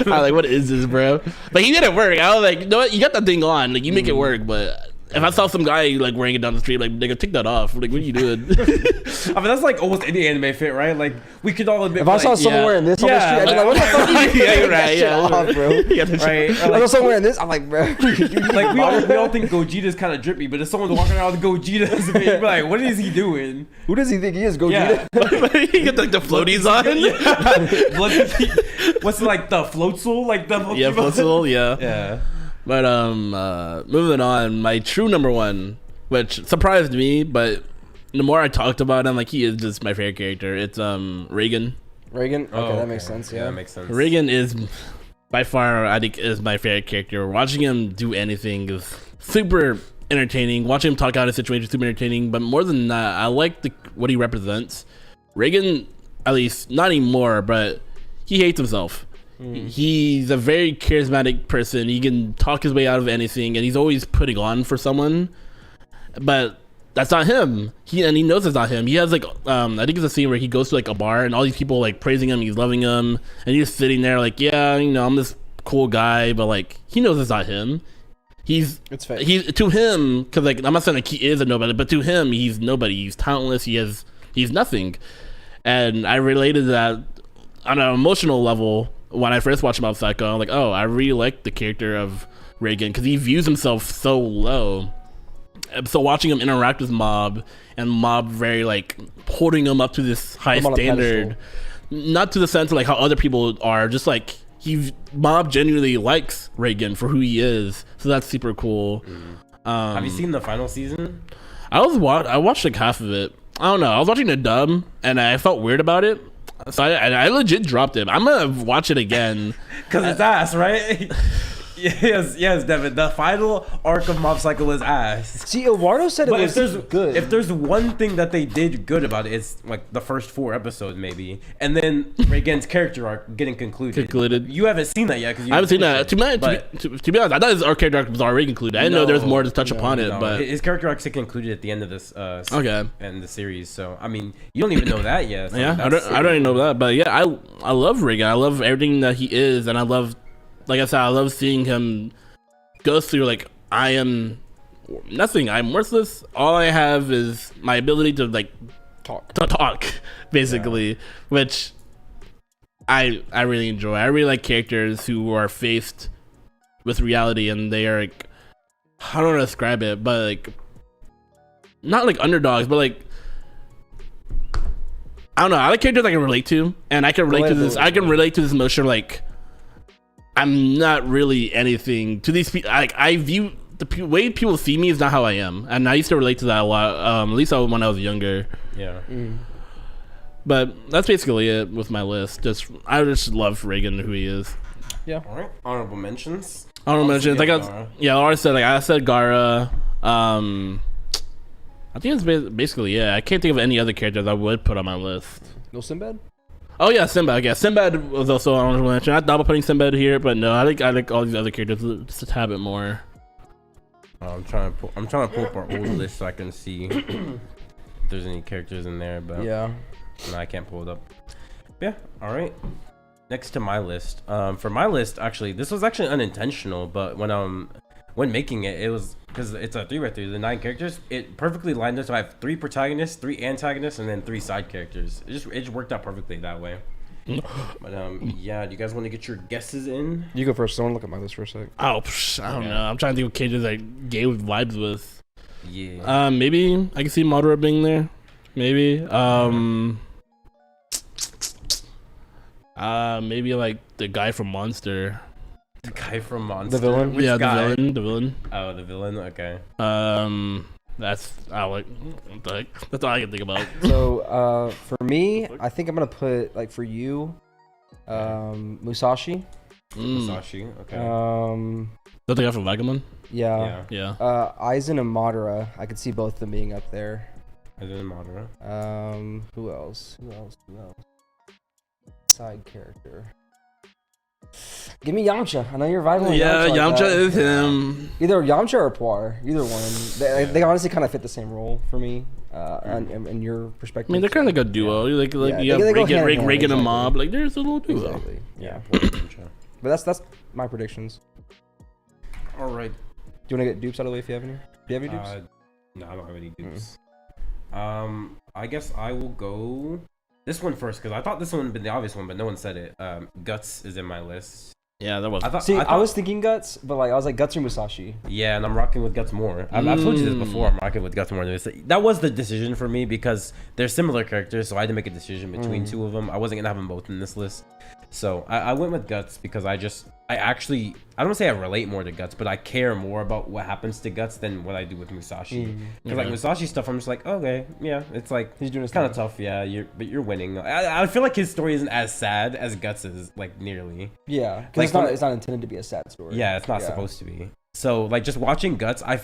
I'm like, what is this, bro? But he did it work. I was like, you know what? You got that thing on. Like, you make it work, but. If I saw some guy like wearing it down the street, like, nigga, take that off. Like, what are you doing? I mean, that's like almost any anime fit, right? Like, we could all admit. If I saw someone wearing this on the street, I'd be like, what the fuck are you doing? Yeah, you're right. Off, bro. Right. If I saw someone wearing this, I'm like, bro. Like, we all think Gogeta's kind of drippy, but if someone's walking around with Gogeta's, you'd be like, what is he doing? Who does he think he is, Gogeta? Yeah. He got like the floaties on. What's like the floatzel? Like the floatzel, yeah. But moving on, my true number one, which surprised me, but the more I talked about him, like, he is just my favorite character. It's Reigen. Reigen? Okay, that makes sense. Yeah, that makes sense. Reigen is by far, I think, is my favorite character. Watching him do anything is super entertaining. Watching him talk out of situations is super entertaining. But more than that, I like what he represents. Reigen, at least not anymore, but he hates himself. He's a very charismatic person. He can talk his way out of anything, and he's always putting on for someone. But that's not him. He knows it's not him. He has like I think it's a scene where he goes to like a bar, and all these people like praising him. He's loving him, and he's sitting there like, yeah, I'm this cool guy, but like he knows it's not him. It's fake. He's to him, because like I'm not saying like he is a nobody, but to him he's nobody. He's talentless. He's nothing, and I related that on an emotional level. When I first watched Mob Psycho, I'm like, oh, I really like the character of Reigen because he views himself so low. So watching him interact with Mob, and Mob very like holding him up to this high standard, not to the sense of like how other people are, just like Mob genuinely likes Reigen for who he is. So that's super cool. Have you seen the final season? I watched like half of it. I don't know. I was watching the dub, and I felt weird about it. So I legit dropped it. I'm gonna watch it again because it's ass, right? yes, Deven. The final arc of Mob Psycho is ass. See, Eduardo said it was good. If there's one thing that they did good about it, it's like the first 4 episodes, maybe, and then Reigen's character arc getting concluded. You haven't seen that yet because I haven't seen that. To be honest, I thought his character arc was already concluded. I didn't know there was more to touch upon it. But his character arc is concluded at the end of this. And the series. So I mean, you don't even know that yet. So yeah, I don't even know that. But yeah, I love Reigen. I love everything that he is, and I love. Like I said, I love seeing him go through like, I am nothing. I'm worthless. All I have is my ability to like talk basically, which I really enjoy. I really like characters who are faced with reality and they are like, I don't know how to describe it, but like not like underdogs, but like I don't know. I like characters I can relate to, and I can relate to this. I can relate to this emotion like. I'm not really anything to these people. I view the way people see me is not how I am, and I used to relate to that a lot. At least when I was younger. Yeah. But that's basically it with my list. I just love Reigen, who he is. Yeah. All right. Honorable mentions. Like I said, like I said, Gara. I think it's basically I can't think of any other characters I would put on my list. No Sinbad. Oh yeah, Sinbad. Yeah, Sinbad was also an honorable mention. I thought about putting Sinbad here, but no, I like all these other characters just a tad bit more. I'm trying to pull up our old list so I can see if there's any characters in there, but no, I can't pull it up. Yeah, all right. Next to my list, for my list, actually, this was actually unintentional, but when when making it, it was because it's a 3x3, the 9 characters. It perfectly lined up. So I have 3 protagonists, 3 antagonists, and then 3 side characters. It just worked out perfectly that way. But yeah, do you guys want to get your guesses in? You go first. I want to look at my list for a sec. Oh, I don't know. I'm trying to think of characters that Gabe vibes with. Yeah. Maybe I can see Madara being there. Maybe. Maybe like the guy from Monster. The guy from Monster. The villain. Which guy? The villain. Oh, the villain. Okay. That's what the heck? That's all I can think about. So for me, I think I'm gonna put like for you, Musashi. Musashi. Okay. Don't think I from Vagabond. Yeah. Aizen and Madara. I could see both of them being up there. Aizen and Madara. Who else? Side character. Give me Yamcha. I know you're vibing with Yamcha. Yeah, Yamcha is him. Either Yamcha or Poir. Either one. They honestly kind of fit the same role for me. In your perspective. I mean, they're kind of like a duo. You have Reigen and Mob. Like, there's a little duo. Exactly. Yeah. But that's my predictions. All right. Do you want to get dupes out of the way if you have any? Do you have any dupes? No, I don't have any dupes. I guess I will go this one first because I thought this one would have been the obvious one, but no one said it. Guts is in my list. Yeah, that was. I was thinking Guts, but like I was like Guts or Musashi. Yeah, and I'm rocking with Guts more. I've told you this before. I'm rocking with Guts more. That was the decision for me because they're similar characters, so I had to make a decision between 2 of them. I wasn't gonna have them both in this list, so I went with Guts because I don't want to say I relate more to Guts, but I care more about what happens to Guts than what I do with Musashi. Because like Musashi stuff, I'm just like, okay, yeah, it's like he's doing kind of tough, yeah. But you're winning. I feel like his story isn't as sad as Guts is, like nearly. Yeah, because like, it's not intended to be a sad story. Yeah, it's not supposed to be. So like just watching Guts, I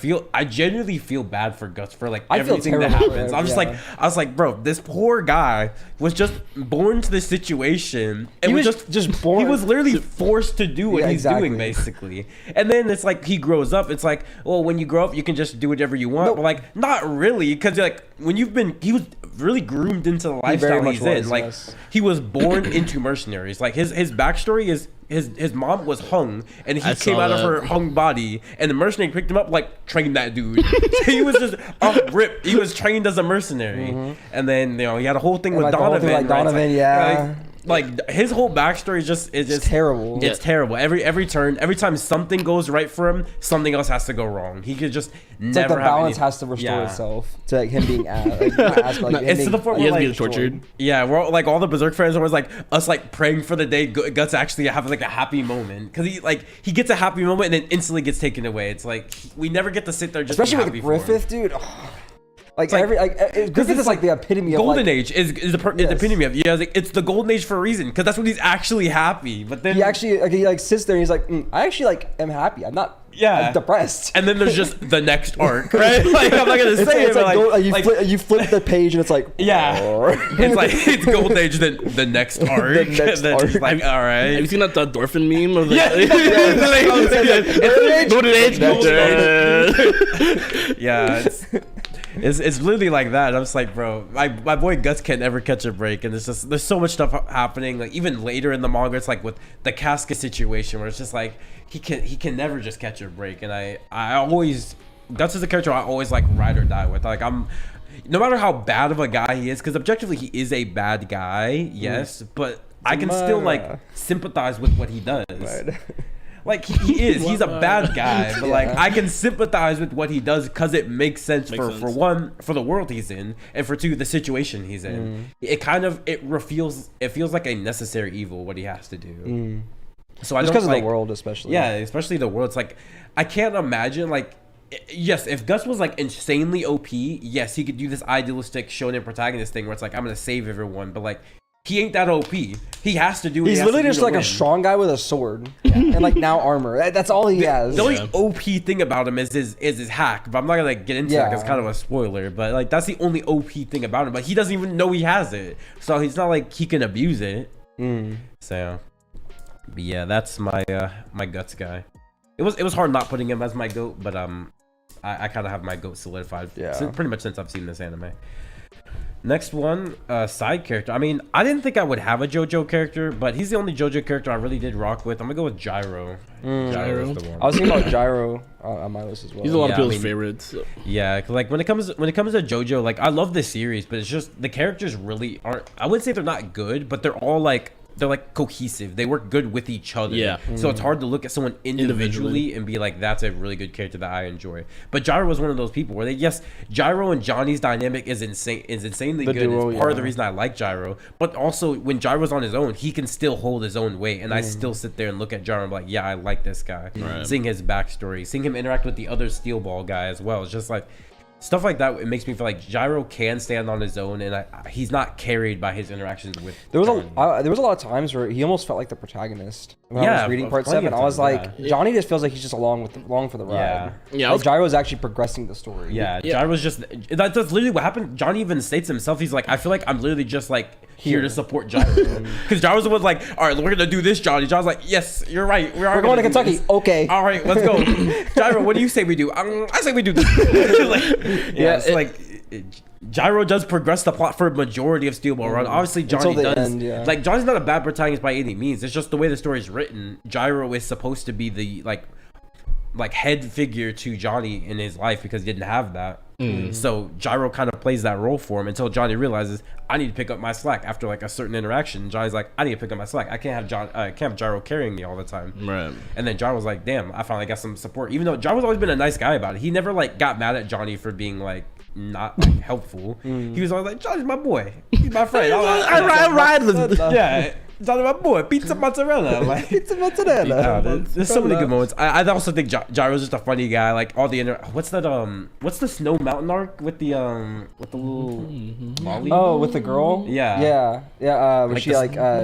genuinely feel bad for Guts for like everything that happens. I was like, bro, this poor guy was just born to this situation and was just born. He was literally forced to do what he's doing basically. And then it's like he grows up. It's like, well, when you grow up, you can just do whatever you want. But like, not really, because like when he was really groomed into the lifestyle he's in. Like he was born into mercenaries. Like his backstory is. His mom was hung, and he came out of her hung body, and the mercenary picked him up, like trained that dude. He was just up rip. He was trained as a mercenary, and then he had a whole thing with Donovan. Like Donovan, yeah. Like his whole backstory is just terrible. It's terrible. Every turn, every time something goes right for him, something else has to go wrong. He could just never. Like the balance has to restore itself to like him being it's to the point where he has tortured. Yeah, we're all, like all the Berserk fans are always like us like praying for the day Guts actually have like a happy moment because he gets a happy moment and then instantly gets taken away. It's like we never get to sit there just especially with Griffith, dude. Like Griffith is like the epitome of golden age is the epitome of it's the golden age for a reason because that's when he's actually happy. But then he sits there and he's like, I actually am happy. I'm not. I'm depressed. And then there's just the next arc, right? Like I'm not gonna say you flip the page and it's like it's like it's golden age then the next arc. Like all right. Have you seen that Dorfin meme of It's literally like that. I'm just like, bro, my boy Guts can't ever catch a break, and there's so much stuff happening. Like even later in the manga, it's like with the casket situation where it's just like he can never just catch a break. And I always Guts is a character I always like ride or die with. Like no matter how bad of a guy he is, because objectively he is a bad guy, yes, but I can still like sympathize with what he does. Like he is, he's a bad guy, but like I can sympathize with what he does because it makes sense for one, for the world he's in, and for 2, the situation he's in. It feels like a necessary evil what he has to do. So I don't because of the world, especially. Yeah, especially the world. It's like I can't imagine like. Yes, if Guts was like insanely OP, yes, he could do this idealistic shonen protagonist thing where it's like I'm gonna save everyone, but like. He ain't that OP. He has to do. He's literally just like a strong guy with a sword and like now armor. That's all he has. The only OP thing about him is his hack. But I'm not gonna like get into that because it's kind of a spoiler. But like that's the only OP thing about him. But he doesn't even know he has it. So he's not like he can abuse it. So, but yeah, that's my my Guts guy. It was hard not putting him as my GOAT, but I kind of have my GOAT solidified. Pretty much since I've seen this anime. Next one, side character. I mean, I didn't think I would have a JoJo character, but he's the only JoJo character I really did rock with. I'm gonna go with Gyro. Gyro's the one. I was thinking about Gyro on my list as well. He's a lot of people's favorites. So. Yeah, cause like when it comes to JoJo, like I love this series, but it's just the characters really aren't. I wouldn't say they're not good, but they're all like. They're like cohesive. They work good with each other. Yeah. So it's hard to look at someone individually and be like, that's a really good character that I enjoy. But Gyro was one of those people where Gyro and Johnny's dynamic is insanely good. Duo, it's part of the reason I like Gyro. But also when Gyro's on his own, he can still hold his own weight. And I still sit there and look at Gyro and be like, yeah, I like this guy. Right. Seeing his backstory, seeing him interact with the other Steel Ball guy as well. It's just like stuff like that. It makes me feel like Gyro can stand on his own, and he's not carried by his interactions with. There was a lot of times where he almost felt like the protagonist. When I was reading part 7, I was like, Johnny just feels like he's just along for the ride. Yeah. Like Gyro's actually progressing the story. Yeah. Gyro's just that's literally what happened. Johnny even states himself. He's like, I feel like I'm literally just like here to support Gyro, because Gyro's the one like, all right, we're gonna do this, Johnny. John's like, yes, you're right. We're going to Kentucky. Okay. All right, let's go. Gyro, what do you say we do? I say we do this. It's like Gyro does progress the plot for a majority of Steel Ball Run. Obviously, Johnny does. Like Johnny's not a bad protagonist by any means. It's just the way the story is written. Gyro is supposed to be the like head figure to Johnny in his life because he didn't have that. So Gyro kind of plays that role for him until Johnny realizes I need to pick up my slack after like a certain interaction. Johnny's like, I need to pick up my slack. I can't have Gyro carrying me all the time. Right. And then Gyro was like, damn, I finally got some support. Even though Gyro's always been a nice guy about it. He never like got mad at Johnny for being like not like helpful. He was always like, Johnny's my boy. He's my friend. I ride with him. Yeah. Johnny, my boy, pizza mozzarella. Like, pizza mozzarella. There's so many good moments. I also think Gyro's just a funny guy. Like all the what's the Snow Mountain arc with the little lolly? Oh, with the girl? Yeah. Where like she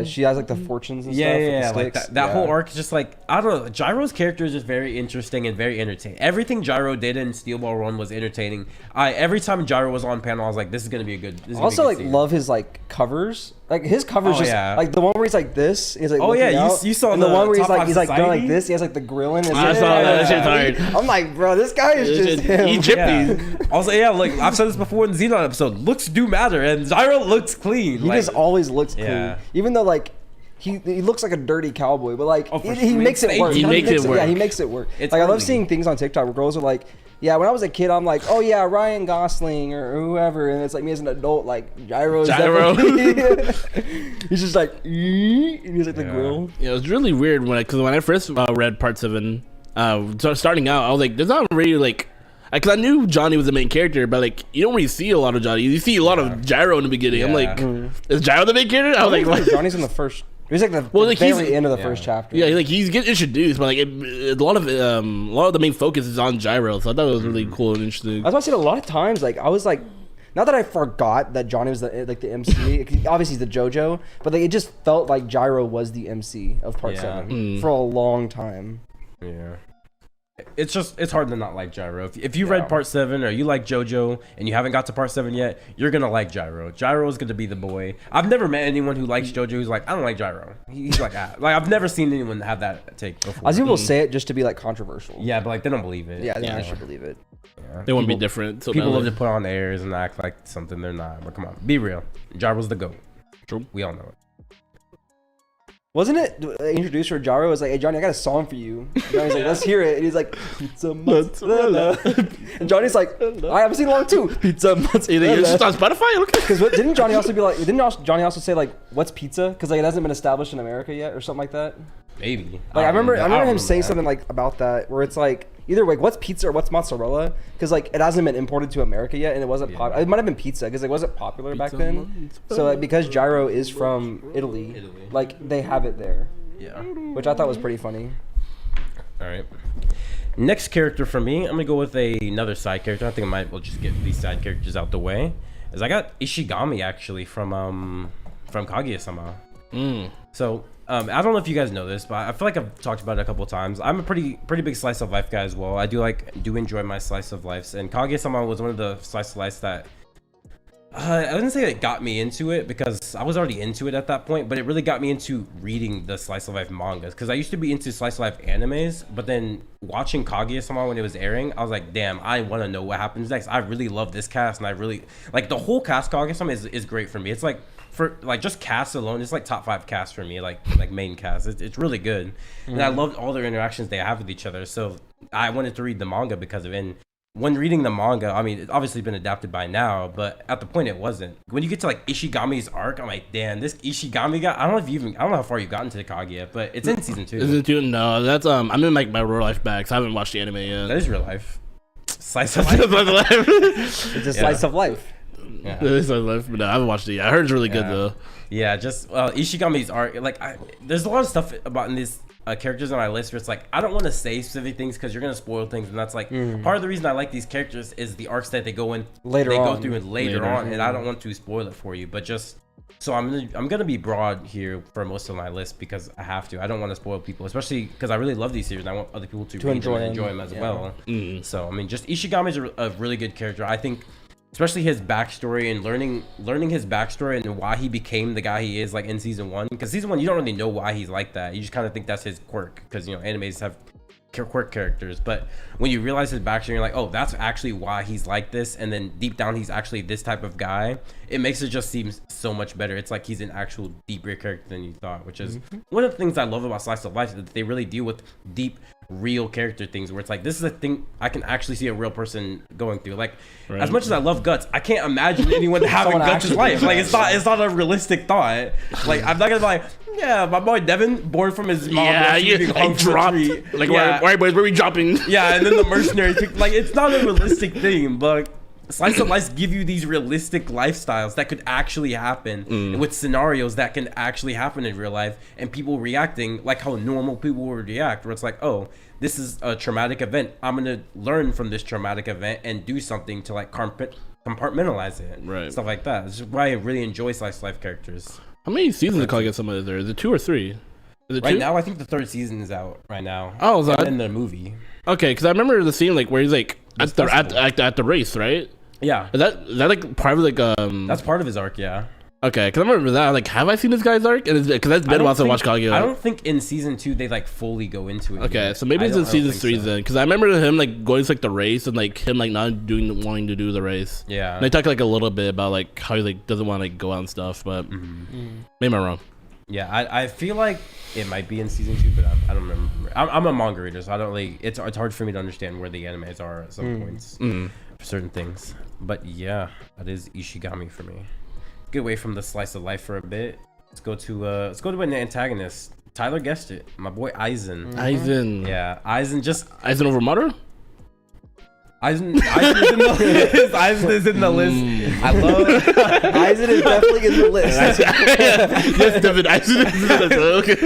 she has like the fortunes and stuff. Yeah. Like that whole arc is just like, I don't know. Gyro's character is just very interesting and very entertaining. Everything Gyro did in Steel Ball Run was entertaining. Every time Gyro was on panel, I was like, this is gonna be a good. I also like love his like covers. Like his covers like the one where he's like this, he's like you saw the one where he's like going like this, he has like the grill in his I saw that shit's hard. I'm like, bro, this guy is just him. Egyptian. Also, like I've said this before in the Xenon episode, looks do matter, and Gyro looks clean. He just always looks clean. Even though like he looks like a dirty cowboy, but like he makes it work. He makes it work. Yeah, he makes it work. Like I love seeing things on TikTok where girls are like, yeah, when I was a kid, I'm like, oh yeah, Ryan Gosling or whoever, and it's like me as an adult, like Gyro. He's just like, and he's like the grill. Yeah, it was really weird because when I first read Part 7, starting out, I was like, there's not really like, because I knew Johnny was the main character, but like you don't really see a lot of Johnny. You see a lot of Gyro in the beginning. Yeah. I'm like, is Gyro the main character? I was like, what? Johnny's in the first. He's like the very end of the first chapter. Yeah, like he's getting introduced, but like a lot of the main focus is on Gyro. So I thought it was really cool and interesting. I was saying a lot of times, like I was like, not that I forgot that Johnny was the MC. Obviously he's the JoJo, but like it just felt like Gyro was the MC of Part 7 for a long time. Yeah. It's hard to not like Gyro. If you read Part 7 or you like JoJo and you haven't got to Part 7 yet, you're gonna like Gyro. Gyro is gonna be the boy. I've never met anyone who likes JoJo who's like, I don't like Gyro. He's like, like I've never seen anyone have that take before. I see people say it just to be like controversial. Yeah, but like they don't believe it. Yeah, they actually believe it. Yeah. They want to be different. So people love to put on airs and act like something they're not. But come on, be real. Gyro's the GOAT. True. We all know it. Wasn't it introduced for Gyro? Was like, hey Johnny, I got a song for you. And Johnny's like, let's hear it. And he's like, pizza mozzarella. And Johnny's like, I haven't seen along too. Pizza mozzarella. It's just on Spotify. Okay. Because didn't Johnny also be like? Didn't Johnny also say like, what's pizza? Because like it hasn't been established in America yet, or something like that. Maybe. Like I remember him saying something like about that, where it's like either like what's pizza or what's mozzarella? Because like it hasn't been imported to America yet, and it wasn't popular. It might have been pizza because it wasn't popular back then. So like because Gyro is from Italy, like they have it there. Yeah. Which I thought was pretty funny. All right. Next character for me, I'm gonna go with another side character. I think I might well just get these side characters out the way. Is I got Ishigami actually from Kaguya-sama. So I don't know if you guys know this, but I feel like I've talked about it a couple of times. I'm a pretty big slice of life guy as well. I do enjoy my slice of lives, and Kaguya-sama was one of the slice of life that I wouldn't say it got me into it because I was already into it at that point, but it really got me into reading the slice of life mangas because I used to be into slice of life animes, but then watching Kaguya-sama when it was airing, I was like, damn, I want to know what happens next. I really love this cast, and I really like the whole cast. Kaguya-sama is great for me. It's like for like just cast alone, it's like top 5 cast for me, like main cast. It's really good, and I loved all their interactions they have with each other. So I wanted to read the manga because of it. When reading the manga, I mean, it's obviously been adapted by now, but at the point it wasn't. When you get to like Ishigami's arc, I'm like, damn, this Ishigami guy. I don't know how far you've gotten to the Kaguya, but it's in season 2. Season 2? No, that's I'm in like my real life bag, so I haven't watched the anime yet. That is real life. Slice of life. It's a slice of life. Yeah. It is slice of life, but no, I haven't watched it yet. I heard it's really good though. Yeah, just Ishigami's arc. Like, there's a lot of stuff about in this. Characters on my list where it's like I don't want to say specific things because you're gonna spoil things, and that's like part of the reason I like these characters is the arcs that they go in later on, and I don't want to spoil it for you, but just so I'm gonna be broad here for most of my list because I have to. I don't want to spoil people, especially because I really love these series and I want other people to enjoy them as well. So I mean, just Ishigami's a really good character. I think. Especially his backstory and learning his backstory and why he became the guy he is, like in season 1. Because season 1, you don't really know why he's like that. You just kind of think that's his quirk because animes have quirk characters. But when you realize his backstory, you're like, oh, that's actually why he's like this. And then deep down, he's actually this type of guy. It makes it just seem so much better. It's like he's an actual deeper character than you thought, which is one of the things I love about slice of life is that they really deal with deep, real character things where it's like this is a thing I can actually see a real person going through. Like as much as I love Guts, I can't imagine anyone having Guts' life. Like it's not a realistic thought. Like I'm not gonna be like, yeah, my boy Deven born from his mom. Yeah, you dropped. Like why boys, where we dropping? Yeah, and then the mercenary like it's not a realistic thing, but slice of life give you these realistic lifestyles that could actually happen with scenarios that can actually happen in real life and people reacting like how normal people would react, where it's like, oh, this is a traumatic event. I'm going to learn from this traumatic event and do something to like compartmentalize it. Right. Stuff like that. This is why I really enjoy slice of life characters. How many seasons of Kaguya-sama is there? Is it 2 or 3? Is it right 2? now, I think the 3rd season is out right now. Oh, is that? In the movie. Okay, because I remember the scene like where he's like at the race, right? Yeah. Is that like part of like That's part of his arc, yeah. Okay, because I remember that. Like, have I seen this guy's arc? Because that's been a while since I watched Kaguya. I don't think in season 2 they like fully go into it. Okay, so maybe it's in season 3 then. Because I remember him like going to like the race and like him like not wanting to do the race. Yeah. And they talked like a little bit about like how he like doesn't want to like, go out and stuff, but maybe I'm wrong. Yeah, I feel like it might be in season 2, but I don't remember. I'm a manga reader, so I don't really. It's hard for me to understand where the animes are at some points for certain things. But yeah, that is Ishigami for me. Get away from the slice of life for a bit. Let's go to an antagonist. Tyler guessed it. My boy Aizen. Aizen. Yeah, Aizen over Madara? Aizen is in the list. I love Aizen is definitely in the list. Yes, Deven. Aizen is in the list. Okay.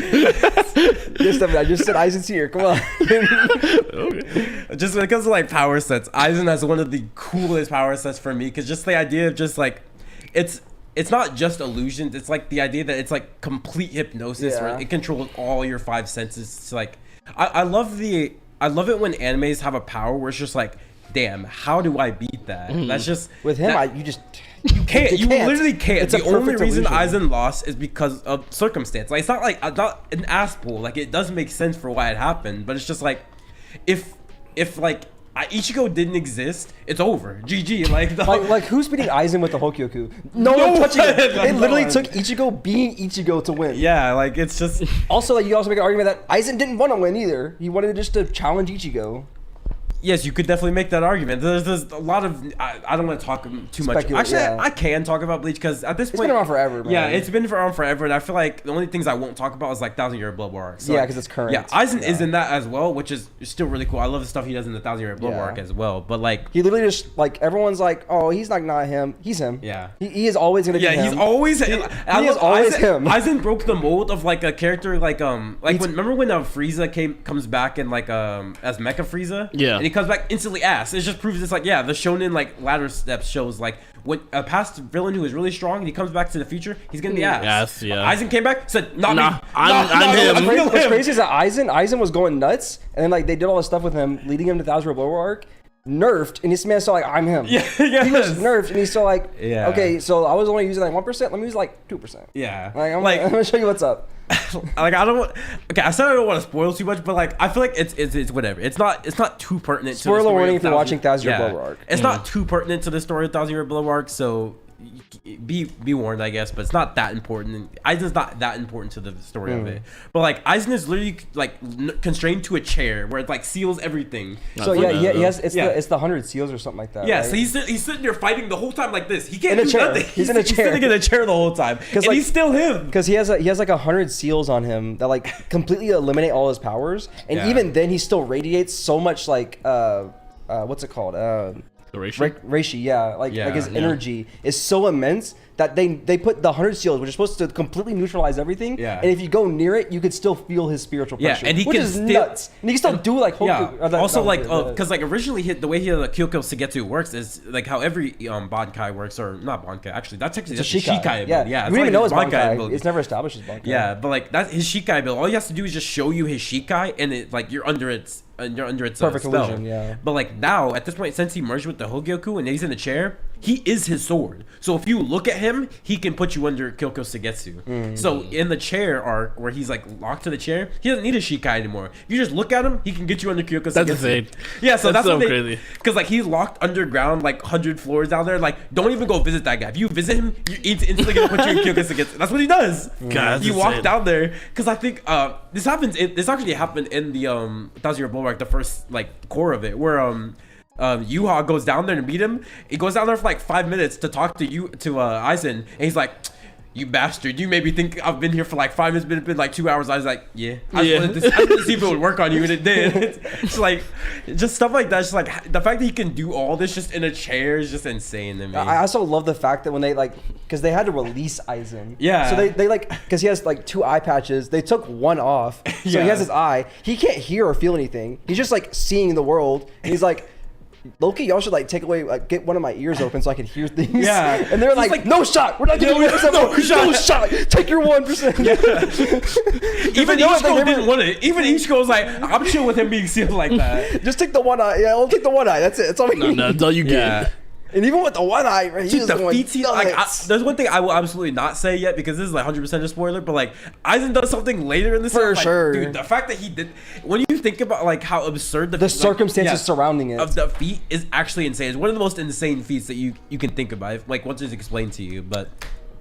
Yes, Deven. I just said Aizen's here. Come on. Okay. Just when it comes to like power sets, Aizen has one of the coolest power sets for me because just the idea of just like it's not just illusions. It's like the idea that it's like complete hypnosis where it controls all your 5 senses. It's like I love it when animes have a power where it's just like, damn, how do I beat that? That's just with him. You can't. You literally can't. It's the only reason illusion. Aizen lost is because of circumstance. Like it's not like not an ass pull. Like it does make sense for why it happened, but it's just like if like Ichigo didn't exist, it's over. GG. Like who's beating Aizen with the Hokyoku? No one touching it. It literally took Ichigo being Ichigo to win. Yeah, like it's just. Also, like you also make an argument that Aizen didn't want to win either. He wanted just to challenge Ichigo. Yes, you could definitely make that argument. There's a lot of I don't want to talk too much. Actually, I can talk about Bleach because at this point it's been around forever. Man. Yeah, it's been around forever, and I feel like the only things I won't talk about is like 1,000-Year Blood War arc. So yeah, because it's current. Yeah, Aizen is in that as well, which is still really cool. I love the stuff he does in the 1,000-Year Blood War arc as well. But like he literally just like everyone's like, oh, he's not him. He's him. Yeah, he is always gonna be him. Yeah, he's always he is always him. Aizen broke the mold of like a character like remember when Frieza comes back in like as Mecha Frieza? Yeah, and he comes back instantly ass. It just proves it's like, yeah, the shonen like ladder steps shows like when a past villain who is really strong and he comes back to the future, he's gonna be ass. Yes, yeah. Aizen came back, said, not me. I'm him. What's crazy is that Aizen was going nuts, and then like they did all this stuff with him, leading him to 1,000-Year Blood War arc. nerfed, and this man's still like, I'm him. Yeah, he was nerfed, and he's still like, yeah. Okay, so I was only using like 1%. Let me use like 2%. Yeah, like I'm gonna show you what's up. Like I don't. Okay, I said I don't want to spoil too much, but like I feel like it's whatever. It's not too pertinent. Spoiler to the story warning if you're watching 1,000 Year Blow arc. It's not too pertinent to the story of 1,000 Year Blow arc, so be warned, I guess. But it's not that important. Aizen's not that important to the story of it. But like Aizen is literally like constrained to a chair where it like seals everything. So yeah, he has it's the 100 seals or something like that. Yeah, right? so he's sitting there fighting the whole time like this. He can't in a do chair. nothing. He's in a chair. He's sitting in a chair the whole time, and like, he's still him. Because he has like 100 seals on him that like completely eliminate all his powers, and even then he still radiates so much like what's it called? Reishi, like his energy is so immense that they put the 100 seals, which is supposed to completely neutralize everything. Yeah. And if you go near it, you could still feel his spiritual pressure. And he which can is still, nuts. And he can still do like also like because like originally the way Kyokusetsu works is like how every Bankai works, or not Bankai, actually that's actually just Shikai ability. Yeah, we don't even know his Bankai. It's never established his Bankai. Yeah, but like that's his Shikai ability. All he has to do is just show you his Shikai, and it like you're under its perfect spell. illusion. Yeah. But like now at this point, since he merged with the Hogyoku and he's in the chair, he is his sword. So if you look at him, he can put you under Kyokusetsu. So in the chair arc where he's like locked to the chair, he doesn't need a Shikai anymore. If you just look at him, he can get you under Kyokusetsu. That's insane. Yeah, so that's so crazy. Because like he's locked underground, like 100 floors down there. Like don't even go visit that guy. If you visit him, he's instantly gonna put you in Kyokusetsu. That's what he does. God, you walk down there because I think this actually happened in the 1,000 Year Blow arc, the first like core of it, where Yuha goes down there to meet him. He goes down there for like 5 minutes to talk to Aizen, and he's like, "You bastard! You made me think I've been here for like 5 minutes, been like 2 hours." I was like, "Yeah, I just wanted to see if it would work on you," and it did. It's like just stuff like that. Just like the fact that he can do all this just in a chair is just insane to me. I also love the fact that when they because they had to release Aizen. Yeah. So they because he has like 2 eye patches. They took one off, so he has his eye. He can't hear or feel anything. He's just like seeing the world, and he's like, Loki, y'all should like take away, like, get one of my ears open so I can hear things. Yeah. And they're like, no shot. We're not giving you 1%. No shot. Take your 1%. Yeah. Even Ichigo didn't want it. Even Ichigo was like, I'm chill with him being sealed like that. Just take the one eye. Yeah, I'll take the one eye. That's it. That's all we need. No, that's all you get. Yeah. And even with the one eye, right, he's going nuts. There's one thing I will absolutely not say yet because this is like 100% a spoiler, but like Aizen does something later in the series. For sure. Dude, the fact that he did, when you think about like how absurd the circumstances surrounding it of the feat is actually insane. It's one of the most insane feats that you can think about, like once it's explained to you. But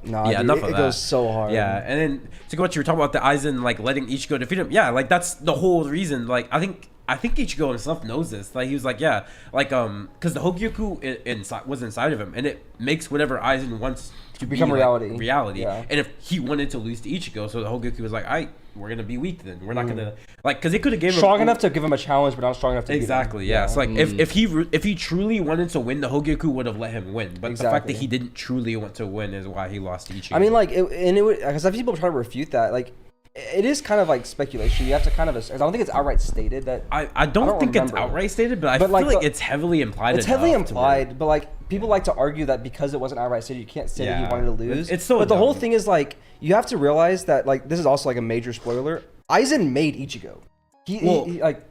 nah, yeah, dude, it goes so hard. Yeah, and then to go what you were talking about, the Aizen like letting Ichigo defeat him. Yeah, like that's the whole reason. Like I think Ichigo himself knows this. Like he was like, yeah, like because the Hogyoku was inside of him, and it makes whatever Aizen wants to become reality. Yeah. And if he wanted to lose to Ichigo, so the Hogyoku was like, we're gonna be weak then. We're not gonna like because it could have given strong enough to give him a challenge, but not strong enough to exactly. Yeah. So like if he truly wanted to win, the Hogyoku would have let him win. But the fact that he didn't truly want to win is why he lost to Ichigo. I mean, like, because I've seen people try to refute that, like. It is kind of like speculation. You have to kind of. I don't think it's outright stated that. I don't think it's outright stated, but I feel like it's heavily implied. It's heavily implied, but like people like to argue that because it wasn't outright stated, you can't say that he wanted to lose. It's so. But the whole thing is like you have to realize that like this is also like a major spoiler. Aizen made Ichigo. He like.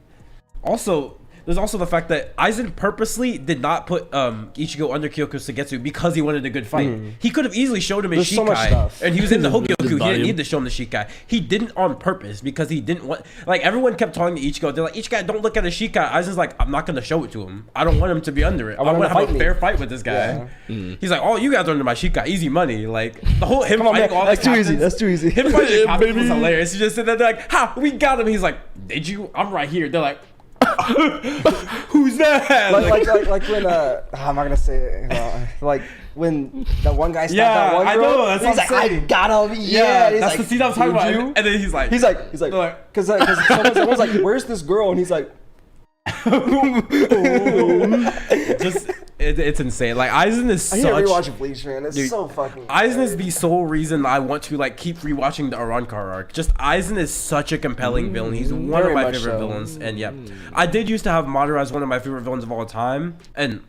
Also, there's also the fact that Aizen purposely did not put Ichigo under Kyokusetsu because he wanted a good fight. He could have easily showed him his Shikai, so much stuff. And he was in the Hogyoku. He didn't need to show him the Shikai. He didn't on purpose because he didn't want. Like everyone kept telling Ichigo, they're like, Ichigo, don't look at his Shikai. Aizen's like, I'm not gonna show it to him. I don't want him to be under it. I want to have a fair fight with this guy. Yeah. He's like, oh, you guys are under my Shikai, easy money. Like the whole him fighting all that's too easy. That's too ezy. Him fighting the captains was hilarious. He just said that they're like, ha, we got him. He's like, did you? I'm right here. They're like. Who's that? Like when I'm not gonna say it. Like when that one guy stabbed that one girl. I know. That's he's like, I got him. Yeah. That's like, the scene I was talking about. And then he's like, because someone's like, where's this girl? And he's like. Just it's insane. Like Aizen is such. I need to rewatch Bleach, man. It's so fucking. Aizen is the sole reason I want to like keep rewatching the Arankar arc. Just Aizen is such a compelling villain. He's one of my favorite villains. And yeah, I did used to have Madara as one of my favorite villains of all time. And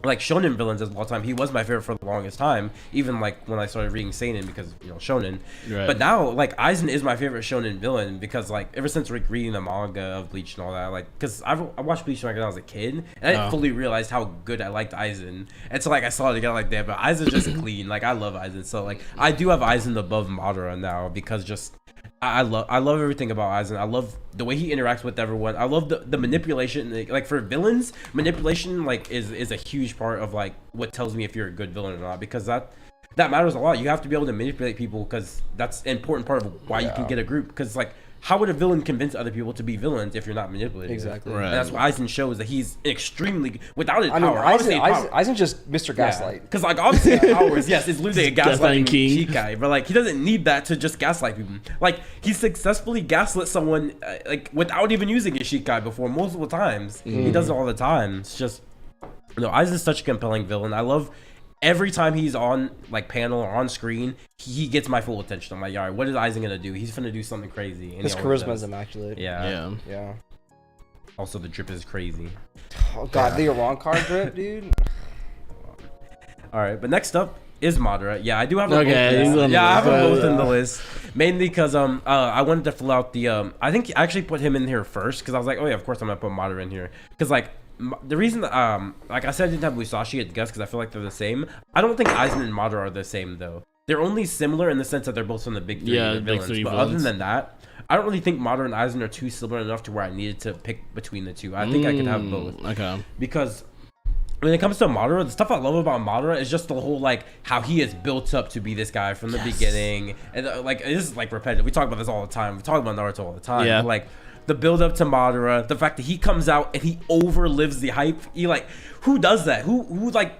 like shonen villains of all time, he was my favorite for the longest time. Even like when I started reading seinen because shonen. Right. But now like Aizen is my favorite shonen villain because like ever since like reading the manga of Bleach and all that, like because I watched Bleach when I was a kid and I didn't fully realize how good I liked Aizen. And so like I saw it again like that, but Aizen's just clean. Like I love Aizen, so like I do have Aizen above Madara now because just. I love everything about Aizen. I love the way he interacts with everyone. I love the manipulation. Like for villains, manipulation like is a huge part of like what tells me if you're a good villain or not, because that matters a lot. You have to be able to manipulate people because that's an important part of why you can get a group. Because like how would a villain convince other people to be villains if you're not manipulating? Exactly. Right. And that's what Aizen shows, that he's extremely without his power. Aizen just Mr. Gaslight. Because like obviously his powers, yes, it's literally a gaslighting Shikai, but like he doesn't need that to just gaslight people. Like he successfully gaslit someone like without even using a Shikai before multiple times. He does it all the time. It's just Aizen's such a compelling villain. I love. Every time he's on like panel or on screen, he gets my full attention. I'm like, all right, what is Aizen gonna do? He's gonna do something crazy. And his charisma is immaculate. Yeah. Also, the drip is crazy. Oh god, the Iran card drip, dude. All right, but next up is Madara. Yeah, I do have them both. I have them both in the list. Mainly because I wanted to fill out the I think I actually put him in here first because I was like, oh yeah, of course I'm gonna put Madara in here because like. The reason like I said I didn't have Musashi at guess because I feel like they're the same. I don't think Aizen and Madara are the same though. They're only similar in the sense that they're both from the big three villains. But other than that, I don't really think Madara and Aizen are too similar enough to where I needed to pick between the two. I think I could have both. Okay. Because when it comes to Madara, the stuff I love about Madara is just the whole like how he is built up to be this guy from the beginning, and like this is like repetitive. We talk about this all the time. We talk about Naruto all the time. Yeah. But, like. The build up to Madara, the fact that he comes out and he overlives the hype. He like, who does that? Who like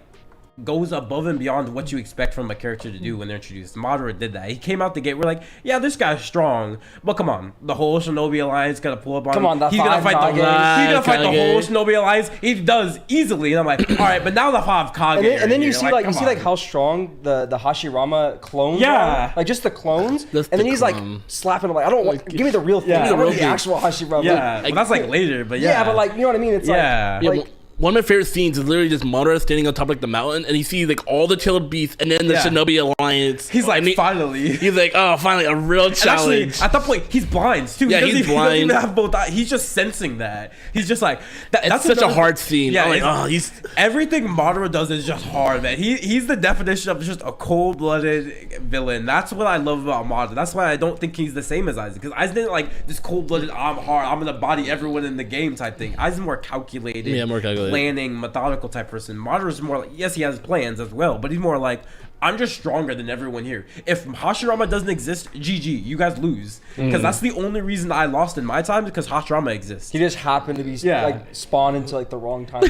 goes above and beyond what you expect from a character to do when they're introduced? Madara did that. He came out the gate. We're like, yeah, this guy's strong, but come on, the whole Shinobi Alliance gotta pull up on him. He's gonna fight the whole Shinobi Alliance. He does easily, and I'm like, all right, but now the 5 Kage. And then you see like how strong the Hashirama clones are. Like just the clones, and then he's like slapping him like, I don't want. Give me the real thing. I want the actual Hashirama. Yeah, but that's like later. But yeah, but like you know what I mean? It's like. One of my favorite scenes is literally just Madara standing on top of like the mountain, and you see like all the tailed beasts, and then the Shinobi Alliance. He's like, finally. He's like, oh, finally, a real challenge. Actually, at that point, he's blind too. Yeah, he's blind. He doesn't even have both eyes. He's just sensing that. He's just like, that's such a hard scene. Yeah, like, everything Madara does is just hard, man. He's the definition of just a cold-blooded villain. That's what I love about Madara. That's why I don't think he's the same as Aizen, because Aizen didn't like this cold-blooded, I'm hard, I'm gonna body everyone in the game type thing. Aizen's more calculated. Yeah, more calculated. Planning, methodical type person. Madara's more like, yes, he has plans as well, but he's more like, I'm just stronger than everyone here. If Hashirama doesn't exist, GG, you guys lose. Because that's the only reason I lost in my time, because Hashirama exists. He just happened to be like spawned into like the wrong time.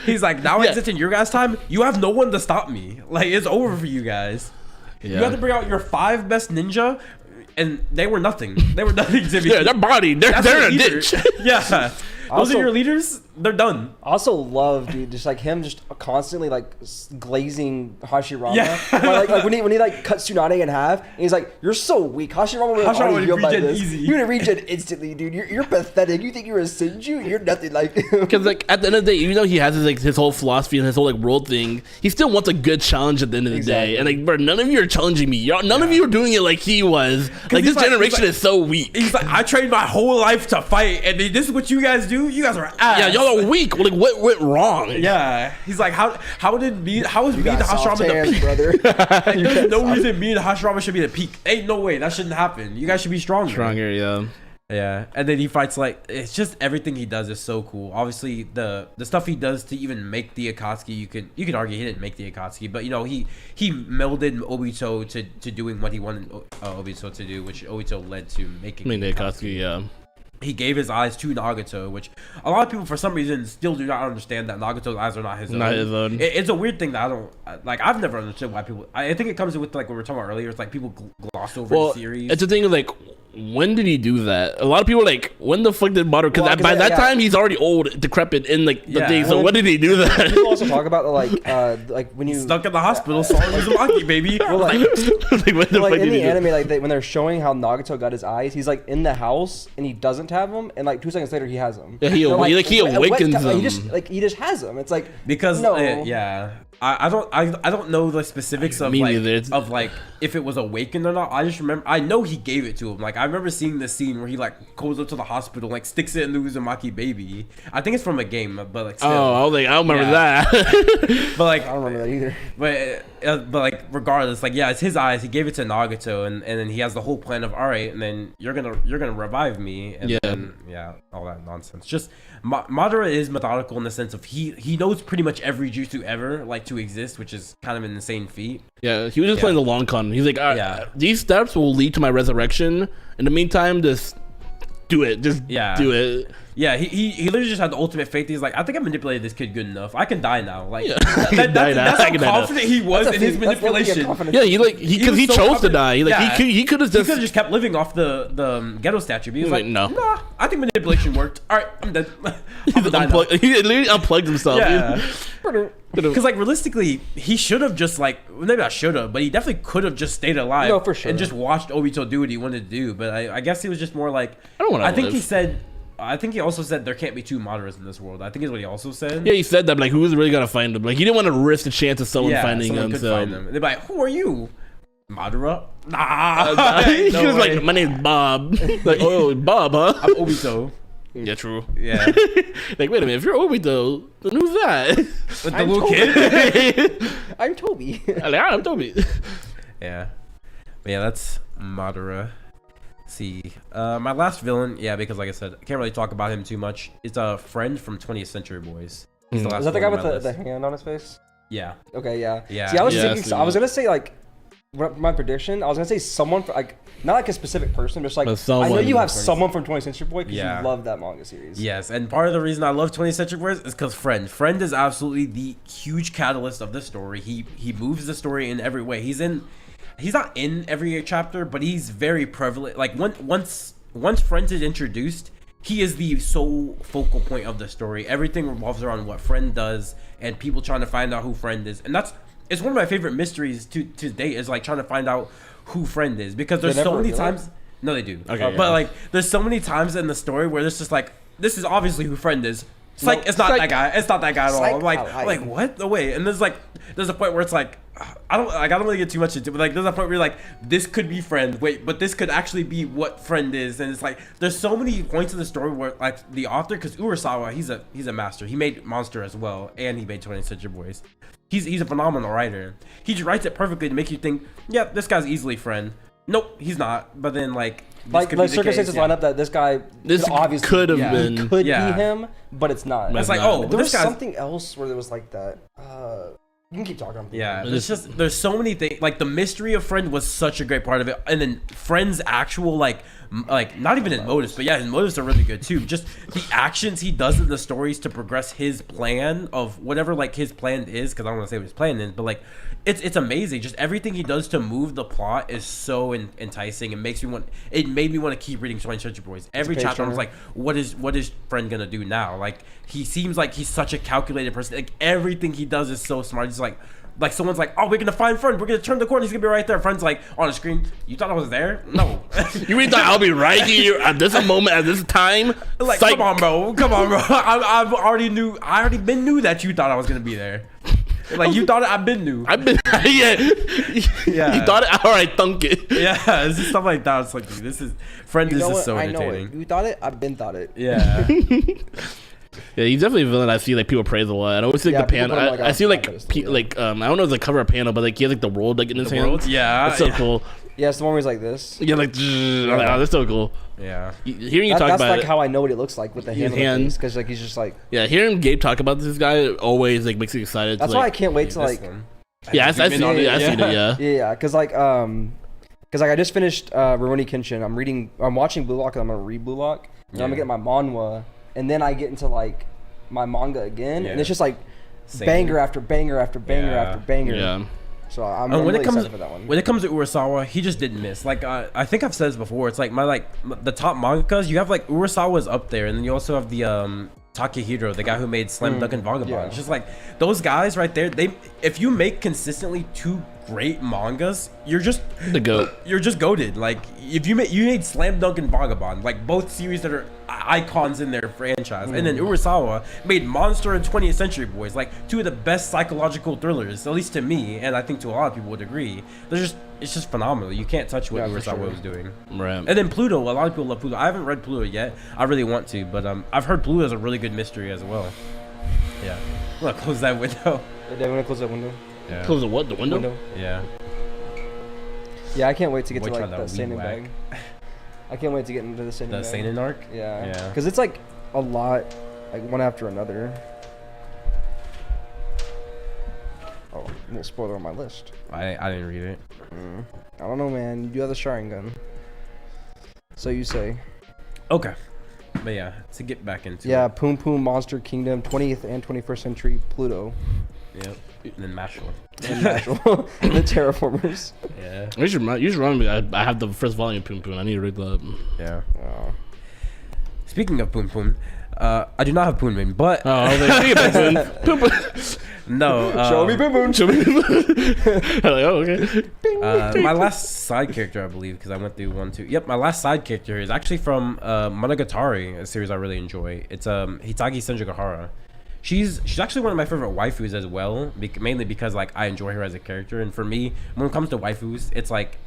He's like, now I exist in your guys' time. You have no one to stop me. Like, it's over for you guys. You have to bring out your 5 best ninja. And they were nothing. They were nothing to me. Yeah, they're bodied. They're in a ditch. Yeah. Those are your leaders. They're done. I also love, dude, just like him just constantly like glazing Hashirama. Yeah. like when he like cuts Tsunade in half, and he's like, "You're so weak." Hashirama would regen easy. You're gonna regen instantly, dude. You're pathetic. You think you're a Senju? You're nothing like him. Because like at the end of the day, even though he has his whole philosophy and his whole like world thing, he still wants a good challenge at the end of the day. And like, bro, none of you are challenging me. None of you are doing it like he was. Like this generation is so weak. He's like, I trained my whole life to fight, and this is what you guys do. You guys are ass. Yeah, y'all are weak. Like, what went wrong? Yeah, he's like, how is me and Hashirama the peak, brother? There's no reason me and Hashirama should be the peak. Ain't no way that shouldn't happen. You guys should be stronger. Yeah. And then he fights like, it's just everything he does is so cool. Obviously, the stuff he does to even make the Akatsuki, you could argue he didn't make the Akatsuki, but he melded Obito to doing what he wanted Obito to do, which Obito led to making the Akatsuki. Yeah. He gave his eyes to Nagato, which a lot of people, for some reason, still do not understand that Nagato's eyes are not his own. It's a weird thing that I don't like. I've never understood why people. I think it comes with like what we were talking about earlier. It's like people gloss over the series. It's a thing of like when did he do that? A lot of people are like, when the fuck did Madara? Because by that time he's already old, decrepit in like the day. So when did he do that? People also talk about like when you stuck in the hospital, solving Uzumaki, baby. Well, like in the anime, like when they're showing how Nagato got his eyes, he's like in the house and he doesn't have them, and like 2 seconds later he has them. Yeah, he awakens them. He just has them. It's like because I don't know the specifics of like if it was awakened or not. I just remember I know he gave it to him. Like I remember seeing the scene where he like goes up to the hospital, like sticks it in the Uzumaki baby. I think it's from a game, but like still. I remember that. But like I don't remember that either. But like regardless, like it's his eyes. He gave it to Nagato, and then he has the whole plan of all right, and then you're gonna revive me, and then all that nonsense. Just Madara is methodical in the sense of he knows pretty much every jutsu ever like to exist, which is kind of an insane feat. Yeah, he was just playing the long con. He's like, these steps will lead to my resurrection. In the meantime, just do it. Just do it. Yeah, he literally just had the ultimate faith. He's like, I think I manipulated this kid good enough. I can die now. Like that's how confident he was in his manipulation. Yeah, he chose to die. He could have just kept living off the ghetto statue. But he was like, nah, I think manipulation worked. All right, I'm dead. He literally unplugged himself. Yeah. Because like realistically, he should have just like maybe not should have, but he definitely could have just stayed alive. No, for sure. And just watched Obito do what he wanted to do. But I guess he was just more like I think he also said there can't be 2 Madaras in this world. I think is what he also said. Yeah, he said that. Like, who's really gonna find him? Like, he didn't want to risk the chance of someone finding him. Find him. They're like, who are you? Madara? Nah. He was like, my name's Bob. Like, oh, Bob, huh? I'm Obito. Yeah, true. Yeah. Like, wait a minute. If you're Obito, then who's that? With the little kid? I'm Toby. I'm Toby. Yeah. But yeah, that's Madara. See, my last villain, because like I said, I can't really talk about him too much. It's a friend from 20th Century Boys. Is that the guy with the hand on his face? Yeah. Okay, yeah. See, I was thinking, I was gonna say like, my prediction, I was gonna say someone for, like, not like a specific person, but just like I know you have someone from 20th Century Boy because you love that manga series. Yes, and part of the reason I love 20th Century Boys is because Friend is absolutely the huge catalyst of the story. He moves the story in every way. He's not in every chapter, but he's very prevalent. Like once Friend is introduced, he is the sole focal point of the story. Everything revolves around what Friend does and people trying to find out who Friend is. And it's one of my favorite mysteries to date, is like trying to find out who Friend is, because there's so many times. No, they do. Okay, but like there's so many times in the story where it's just like, this is obviously who Friend is. It's like it's not that guy. It's not that guy at all. I'm like what? No way. And there's a point where it's like, I don't really get too much into it, but like there's a point where you're like, this could be Friend. Wait, but this could actually be what Friend is. And it's like there's so many points in the story where like the author, because Urasawa, he's a master. He made Monster as well, and he made 20th Century Boys. He's a phenomenal writer. He just writes it perfectly to make you think, yeah, this guy's easily Friend. Nope, he's not. But then like circumstances line up that this guy obviously could have been be him, but it's not. It's like, oh, there was something else where there was like that. You can keep talking. Yeah, there's so many things. Like the mystery of Friend was such a great part of it, and then Friend's actual like not even his motives, but his motives are really good too. Just the actions he does in the stories to progress his plan of whatever like his plan is, because I don't want to say what his plan is, but like it's amazing. Just everything he does to move the plot is so enticing. It made me want to keep reading 20th Century Boys. Every chapter I was like, what is Friend gonna do now? Like he seems like he's such a calculated person. Like everything he does is so smart. He's like someone's like, oh, we're gonna find Friend, we're gonna turn the corner, he's gonna be right there. Friend's like on the screen, you thought I was there? No. You really thought I'll be right here at this moment, at this time? Like, come on bro. I already knew that you thought I was gonna be there. Like you thought I've been new. Yeah. You thought it. All right, thunk it. Yeah, it's just stuff like that. It's like, this is Friend. This is so entertaining. I know it. You thought it. I've been thought it. Yeah. Yeah, he's definitely a villain I see like people praise a lot. I always see like the panel. I see like I don't know if it's a cover a panel, but like he has like the world like in his hands. Yeah, it's so cool. Yeah, it's the one where he's like this. Yeah, like oh, that's so cool. Yeah, hearing you talk about that's like how I know what it looks like with the hands, because like he's just like hearing Gabe talk about this guy always like makes me excited. That's why I can't wait to like. Yeah, I seen it. Yeah, because like I just finished Rurouni Kenshin. I'm watching Blue Lock, and I'm gonna read Blue Lock, and I'm gonna get my manhwa, and then I get into like my manga again, and it's just like banger after banger after banger after banger. Yeah. So I'm really excited for that one. When it comes to Urasawa, he just didn't miss. Like I think I've said this before. It's like the top mangakas. You have like Urasawa's up there, and then you also have the Takehiro, the guy who made Slam Dunk and Vagabond. Yeah. It's just like those guys right there. If you make consistently 2 great mangas, you're just the GOAT. You're just goated. Like if you made Slam Dunk and Vagabond, like both series that are icons in their franchise, and then Urasawa made Monster and 20th Century Boys, like 2 of the best psychological thrillers, at least to me, and I think to a lot of people would agree. It's just phenomenal. You can't touch what Urasawa was doing. Right. And then Pluto, a lot of people love Pluto. I haven't read Pluto yet. I really want to, but I've heard Pluto is a really good mystery as well. Yeah. I'm gonna close that window. They're gonna close that window. Yeah. Close the what? The window? Yeah. Yeah, I can't wait to get to Boy, like try the that seinen weed bag. I can't wait to get into the seinen The bag. seinen arc. Yeah. Because it's like a lot, like one after another. Oh, a little spoiler on my list. I didn't read it. I don't know, man. You do have the Sharingan. So you say. Okay. But yeah, to get back into Yeah, it. Poom Poom Monster Kingdom, 20th and 21st Century Pluto. Yep. And then Mashal. And Natural. And the Terraformers. Yeah. You should remind me. I have the first volume of Poom Poom. I need to read that. Yeah. Oh. Speaking of Poom Poom, I do not have Poom Poom, but Poom Poom. no. Show me Poom Poom. Show me. Like, oh, okay. My last side character, I believe, because I went through 1, 2. Yep, my last side character is actually from Monogatari, a series I really enjoy. It's Hitagi Senjougahara. She's actually one of my favorite waifus as well, mainly because like I enjoy her as a character. And for me, when it comes to waifus, it's like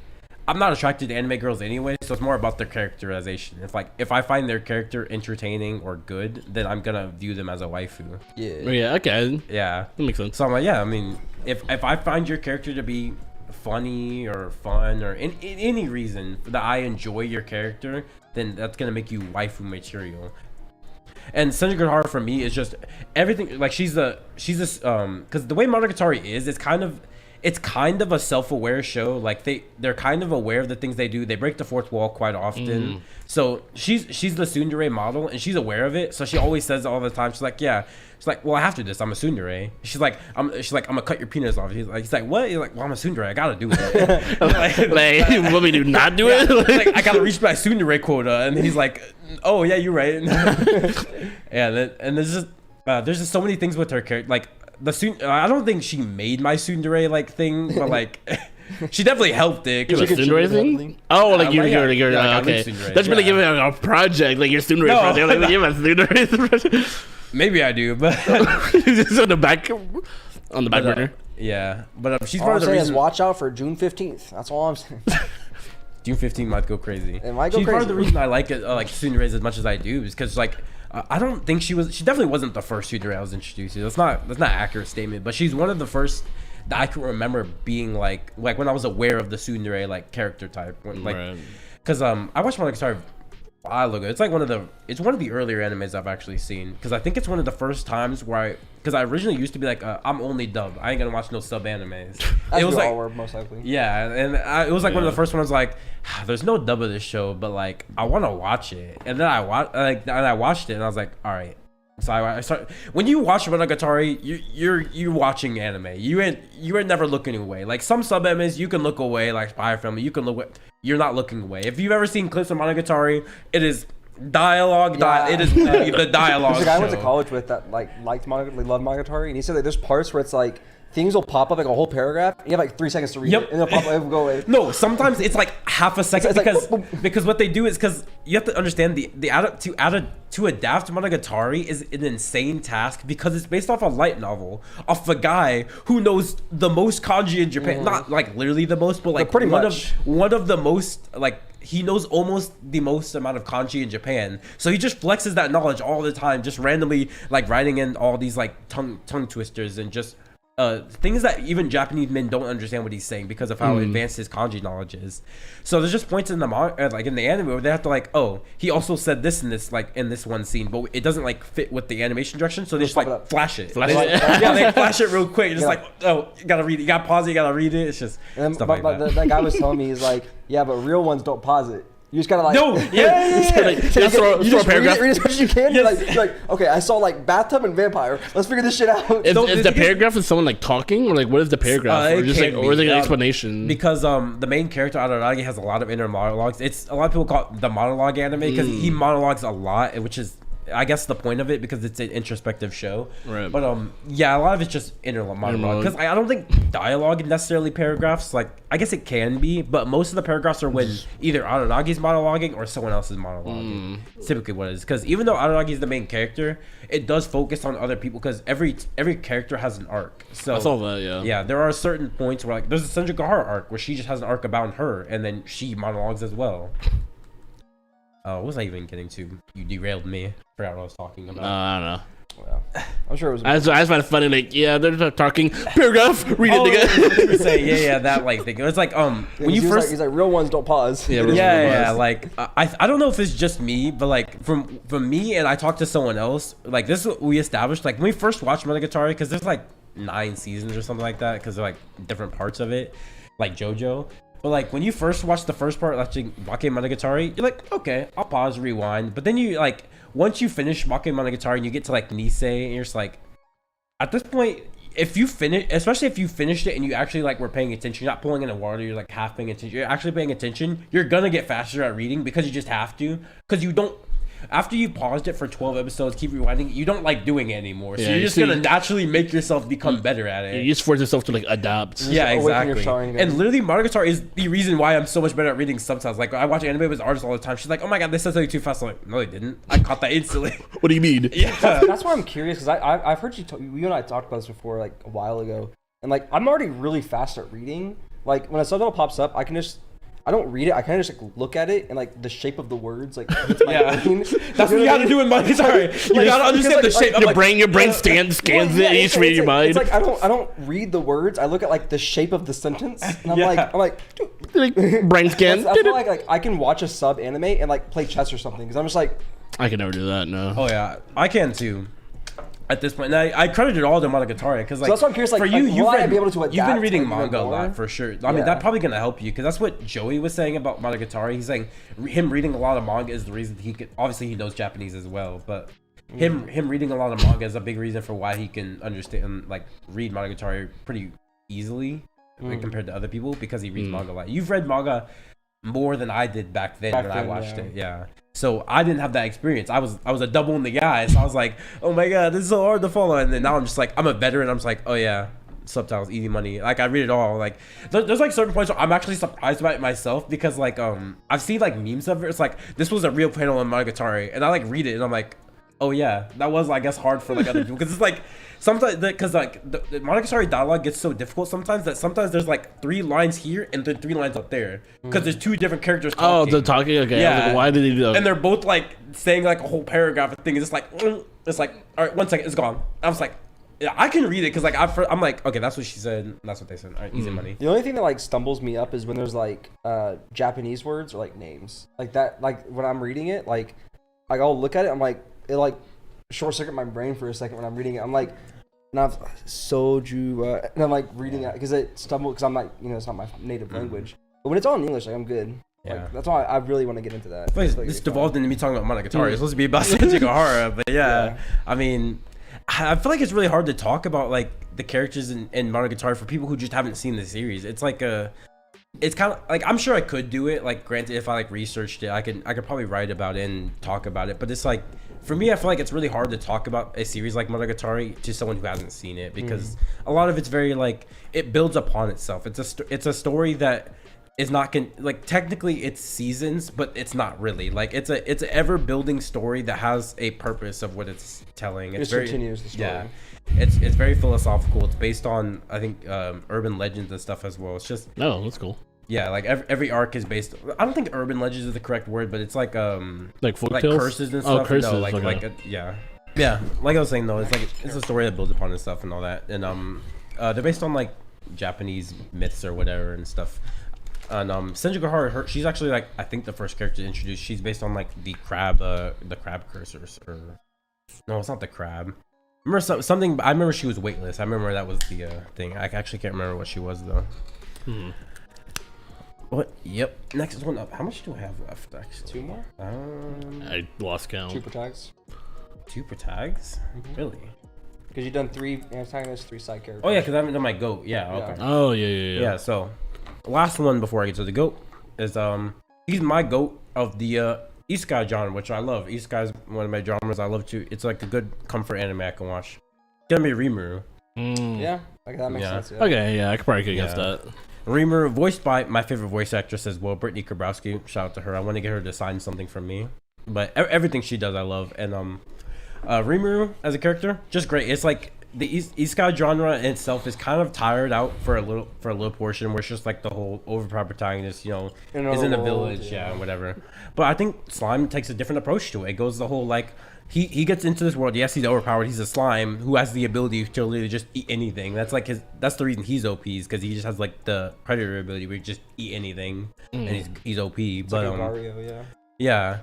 I'm not attracted to anime girls anyway, so it's more about their characterization. If I find their character entertaining or good, then I'm gonna view them as a waifu. Yeah. Yeah. Okay. Yeah, That makes sense. so I'm like, yeah, I mean, if I find your character to be funny or fun or in any reason that I enjoy your character, then that's gonna make you waifu material. And Senjougahara for me is just everything. Like she's this because the way Monogatari is, it's kind of a self-aware show. Like they're kind of aware of the things they do. They break the fourth wall quite often. So she's the tsundere model, and she's aware of it. So she always says it all the time. She's like, yeah. She's like, well, I have to do this. I'm a tsundere. She's like, I'm gonna cut your penis off. He's like, what? He's like, well, I'm a tsundere. I gotta do it. Like, you want me to not do it? Like, I gotta reach my tsundere quota. And he's like, oh yeah, you're right. Yeah, and there's just so many things with her character. Like I don't think she made my tsundere like thing, but like. She definitely helped it. Like tsundere thing? Oh, like you're okay. That's really giving a project, like your tsundere project. Like give a tsundere project. Maybe I do, but just on the back burner. Yeah, but she's All part I'm of the saying is reason. watch out for June 15th. That's all I'm saying. June 15 might go crazy. It might go She's part of crazy. the reason I like it, like tsunderes as much as I do, is because like I don't think she definitely wasn't the first tsundere I was introduced to. That's not an accurate statement, but she's one of the first that I can remember being like when I was aware of the tsundere like character type, because I watched Monogatari a while ago. It's like one of the earlier animes I've actually seen, because I think it's one of the first times where because I originally used to be like I'm only dub. I ain't gonna watch no sub animes. It was like most likely. Yeah, and it was like one of the first ones like there's no dub of this show, but like I want to watch it, and then I watched it and I was like, all right. So I start when you watch Monogatari, you're watching anime. You ain't never looking away. Like some sub animes, you can look away. Like Spy Family, you can look. You're not looking away. If you've ever seen clips of Monogatari, it is dialogue. Yeah. It is the dialogue. There's a guy I went to show. college with that liked loved Monogatari, and he said that there's parts where it's like things will pop up like a whole paragraph. And you have like 3 seconds to read it, and it'll pop up and go away. No, sometimes it's like half a second It's like, because what they do is because you have to understand to adapt Monogatari is an insane task because it's based off a light novel of a guy who knows the most kanji in Japan. Not like literally the most, but like pretty much one of the most like. He knows almost the most amount of kanji in Japan, so he just flexes that knowledge all the time, just randomly like writing in all these like tongue twisters and just things that even Japanese men don't understand what he's saying because of how advanced his kanji knowledge is. So there's just points in the like in the anime where they have to like, oh, he also said this in this like in this one scene, but it doesn't like fit with the animation direction, so they just like flash it. Yeah, they flash it real quick. It's just like, oh, you gotta read it, you gotta pause it, you gotta read it. It's just And stuff then, like that. That guy was telling me, he's like, yeah, but real ones don't pause it. You just gotta like throw a paragraph. Read as much as you can. Yes. You're like, okay, I saw like bathtub and vampire. Let's figure this shit out. Is the paragraph is someone like talking, or like what is the paragraph, or just like, or is it an explanation? Because the main character Araragi has a lot of inner monologues. It's a lot of people call it the monologue anime because he monologues a lot, which is, I guess, the point of it because it's an introspective show. Right. But a lot of it's just inner monologue because I don't think dialogue necessarily paragraphs. Like, I guess it can be, but most of the paragraphs are when either Araragi's monologuing or someone else is monologuing. It's typically what it is. Because even though Araragi is the main character, it does focus on other people because every character has an arc. So I saw that. Yeah. Yeah, there are certain points where like there's a Senjougahara arc where she just has an arc about her, and then she monologues as well. What was I even getting to? You derailed me. Forgot what I was talking about. I don't know. Well, I'm sure it was. I just find it funny. Like, yeah, they're talking paragraph. Read it again. That like thing. It's like when you first. He's like real ones don't pause. Yeah. Like I don't know if it's just me, but like from me and I talked to someone else. Like this is what we established. Like when we first watched Monogatari, because there's like 9 seasons or something like that. Because they're like different parts of it, like JoJo. But like when you first watch the first part, like Wake Monogatari, you're like, okay, I'll pause, rewind. But then you like once you finish Wake Monogatari and you get to like Nisei, and you're just like, at this point, if you finish, especially if you finished it and you actually like were paying attention, you're not pulling in the water, you're like half paying attention, you're actually paying attention, you're gonna get faster at reading because you just have to, because you don't. After you paused it for 12 episodes, keep rewinding, you don't like doing it anymore. So you're just going to naturally make yourself become better at it. You just force yourself to like adapt. Yeah, exactly. And literally, Monogatari is the reason why I'm so much better at reading subtitles. Like, I watch anime with artists all the time. She's like, oh my God, this says something too fast. I'm like, no, they didn't. I caught that instantly. What do you mean? Yeah. That's why I'm curious, because I've heard you and I talked about this before, like a while ago. And like, I'm already really fast at reading. Like, when a subtitle pops up, I don't read it. I kind of just like look at it and like the shape of the words like hits my brain. That's what you got to do in Monogatari. You got to understand the shape. Your brain scans it and you just read your mind. It's like I don't read the words. I look at like the shape of the sentence and I'm like brain scan. That's why like I can watch a sub anime and like play chess or something because I'm just like I can never do that. No. Oh yeah, I can too. At this point, and I credit it all to Monogatari because like so that's why I'm curious, like, for you, you've been reading manga a lot for sure. I mean, that's probably gonna help you because that's what Joey was saying about Monogatari. He's saying him reading a lot of manga is the reason he could. Obviously, he knows Japanese as well, but him reading a lot of manga is a big reason for why he can understand like read Monogatari pretty easily like, compared to other people because he reads manga a lot. You've read manga more than I did back then when I watched it. Yeah. So I didn't have that experience. I was a double in the guy. So I was like, oh my God, this is so hard to follow. And then now I'm just like, I'm a veteran. I'm just like, oh yeah, subtitles, easy money. Like I read it all. Like there's like certain points where I'm actually surprised by it myself because like I've seen like memes of it. It's like this was a real panel in Monogatari, and I like read it and I'm like, oh yeah, that was I guess hard for like other people because it's like sometimes because like the Monogatari dialogue gets so difficult sometimes that sometimes there's like 3 lines here and then 3 lines up there because there's 2 different characters talking. Oh, they're talking. Okay. Yeah. Like, why did they do that? And they're both like saying like a whole paragraph of thing. It's like all right, 1 second, it's gone. I was like, yeah, I can read it because like I'm like, okay, that's what she said. And that's what they said. All right, easy money. The only thing that like stumbles me up is when there's like Japanese words or like names like that. Like when I'm reading it, like I'll look at it. I'm like it like short circuit my brain for a second when I'm reading it. I'm like, not soju, and I'm like reading it because it stumbled because I'm like, it's not my native language. But when it's all in English, like I'm good. Yeah. Like, that's why I really want to get into that. This devolved into me talking about Monogatari. It's supposed to be about Senjougahara, but yeah, I mean, I feel like it's really hard to talk about like the characters in Monogatari for people who just haven't seen the series. It's like it's kind of like I'm sure I could do it. Like, granted, if I like researched it, I could probably write about it and talk about it. But it's like for me, I feel like it's really hard to talk about a series like Monogatari to someone who hasn't seen it because a lot of it's very like it builds upon itself. It's a story that is not like technically it's seasons, but it's not really like it's an ever building story that has a purpose of what it's telling. It continues the story. Yeah, it's very philosophical. It's based on I think urban legends and stuff as well. It's just that's cool. Yeah, like every arc is based. I don't think urban legends is the correct word, but it's like folk like tales? curses and stuff. Curses, no, like yeah. Like I was saying though, it's like it's a story that builds upon and stuff and all that. And they're based on like Japanese myths or whatever and stuff. And Senjougahara, she's actually like I think the first character introduced. She's based on like the crab cursors or no, it's not the crab. Remember something? I remember she was weightless. I remember that was the thing. I actually can't remember what she was though. What? Yep. Next one up. How much do I have left? Actually, 2 more. I lost count. 2 tags. 2 tags? Really? Because you've done 3 antagonists, 3 side characters. Oh yeah, because I haven't done my goat. Yeah. Okay. Oh yeah. Yeah. So, last one before I get to the goat is he's my goat of the isekai genre, which I love. Isekai is one of my genres I love too. It's like a good comfort anime I can watch. It's gonna be Rimiru. Yeah, like that makes sense. Yeah. Okay, yeah, I could probably guess that. Rimiru, voiced by my favorite voice actress as well, Brittany Kabrowski. Shout out to her. I want to get her to sign something from me. But everything she does, I love. And Rimiru as a character, just great. It's like the isekai genre in itself is kind of tired out for a little portion, where it's just like the whole overpowered protagonist, is in a village, and whatever. But I think Slime takes a different approach to it. It goes the whole like he gets into this world. Yes, he's overpowered. He's a slime who has the ability to literally just eat anything. That's like that's the reason he's OP, is because he just has like the predator ability where he just eat anything, and he's OP. It's but like Mario, yeah.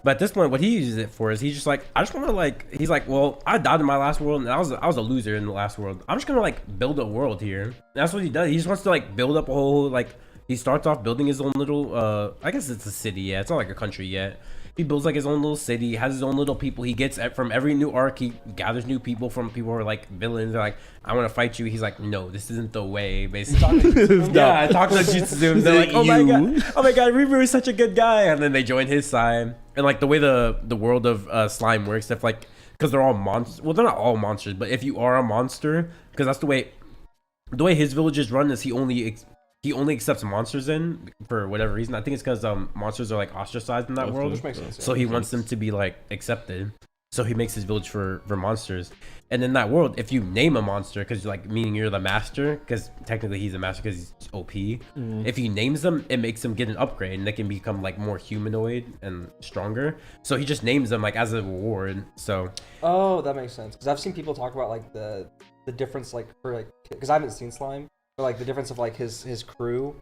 But at this point, what he uses it for is he's just like, I just want to like, he's like, well, I died in my last world and I was a loser in the last world. I'm just gonna like build a world here. And that's what he does. He just wants to like build up a whole like. He starts off building his own little, I guess it's a city. Yeah, it's not like a country yet. He builds like his own little city, has his own little people. He gets from every new arc, he gathers new people from people who are like villains. They're like, I want to fight you. He's like, no, this isn't the way, basically. Yeah, I talk to Jutsu. They're like, oh my god, Rimiru is such a good guy. And then they join his side. And like the way the world of slime works, if like, because they're all monsters. Well, they're not all monsters, but if you are a monster, because that's the way his villages run, is he only accepts monsters in for whatever reason. I think it's because monsters are like ostracized in that world. Which makes sense, yeah. So he wants them to be like accepted. So he makes his village for monsters. And in that world, if you name a monster, because like meaning you're the master, because technically he's a master because he's OP. If he names them, it makes them get an upgrade and they can become like more humanoid and stronger. So he just names them like as a reward. So that makes sense, because I've seen people talk about like the difference, like for like, because I haven't seen Slime. But like the difference of like his crew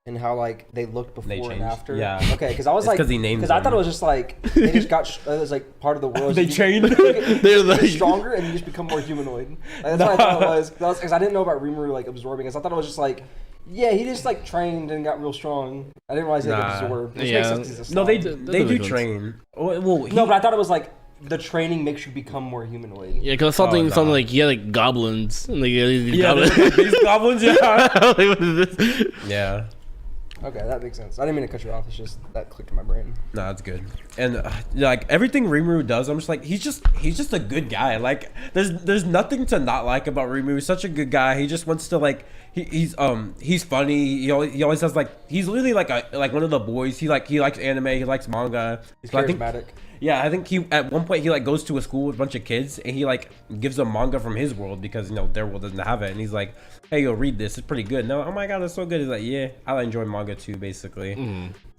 and how like they looked before and after. Yeah. Okay, because I was like, because I thought it was just like they just got it was like part of the world. They trained. They're like stronger and you just become more humanoid. Like, that's what I thought it was. Because I didn't know about Rimiru like absorbing. Because I thought it was just like, yeah, he just like trained and got real strong. I didn't realize he like absorbed. Which makes sense, he's a slime. No, they do train. Well, no, but I thought it was like, the training makes you become more humanoid. Yeah, because something like like goblins. And these goblins. Yeah. What is this? Yeah. Okay, that makes sense. I didn't mean to cut you off. It's just that clicked in my brain. No, that's good. And like everything Rimuru does, I'm just like, he's just a good guy. Like there's nothing to not like about Rimuru. He's such a good guy. He just wants to like he's funny. He always has like, he's literally like one of the boys. He likes anime. He likes manga. He's charismatic. I think he at one point he like goes to a school with a bunch of kids and he like gives them manga from his world because their world doesn't have it, and he's like, hey, yo, read this, it's pretty good. No, oh my god, it's so good. He's like, yeah, I enjoy manga too, basically.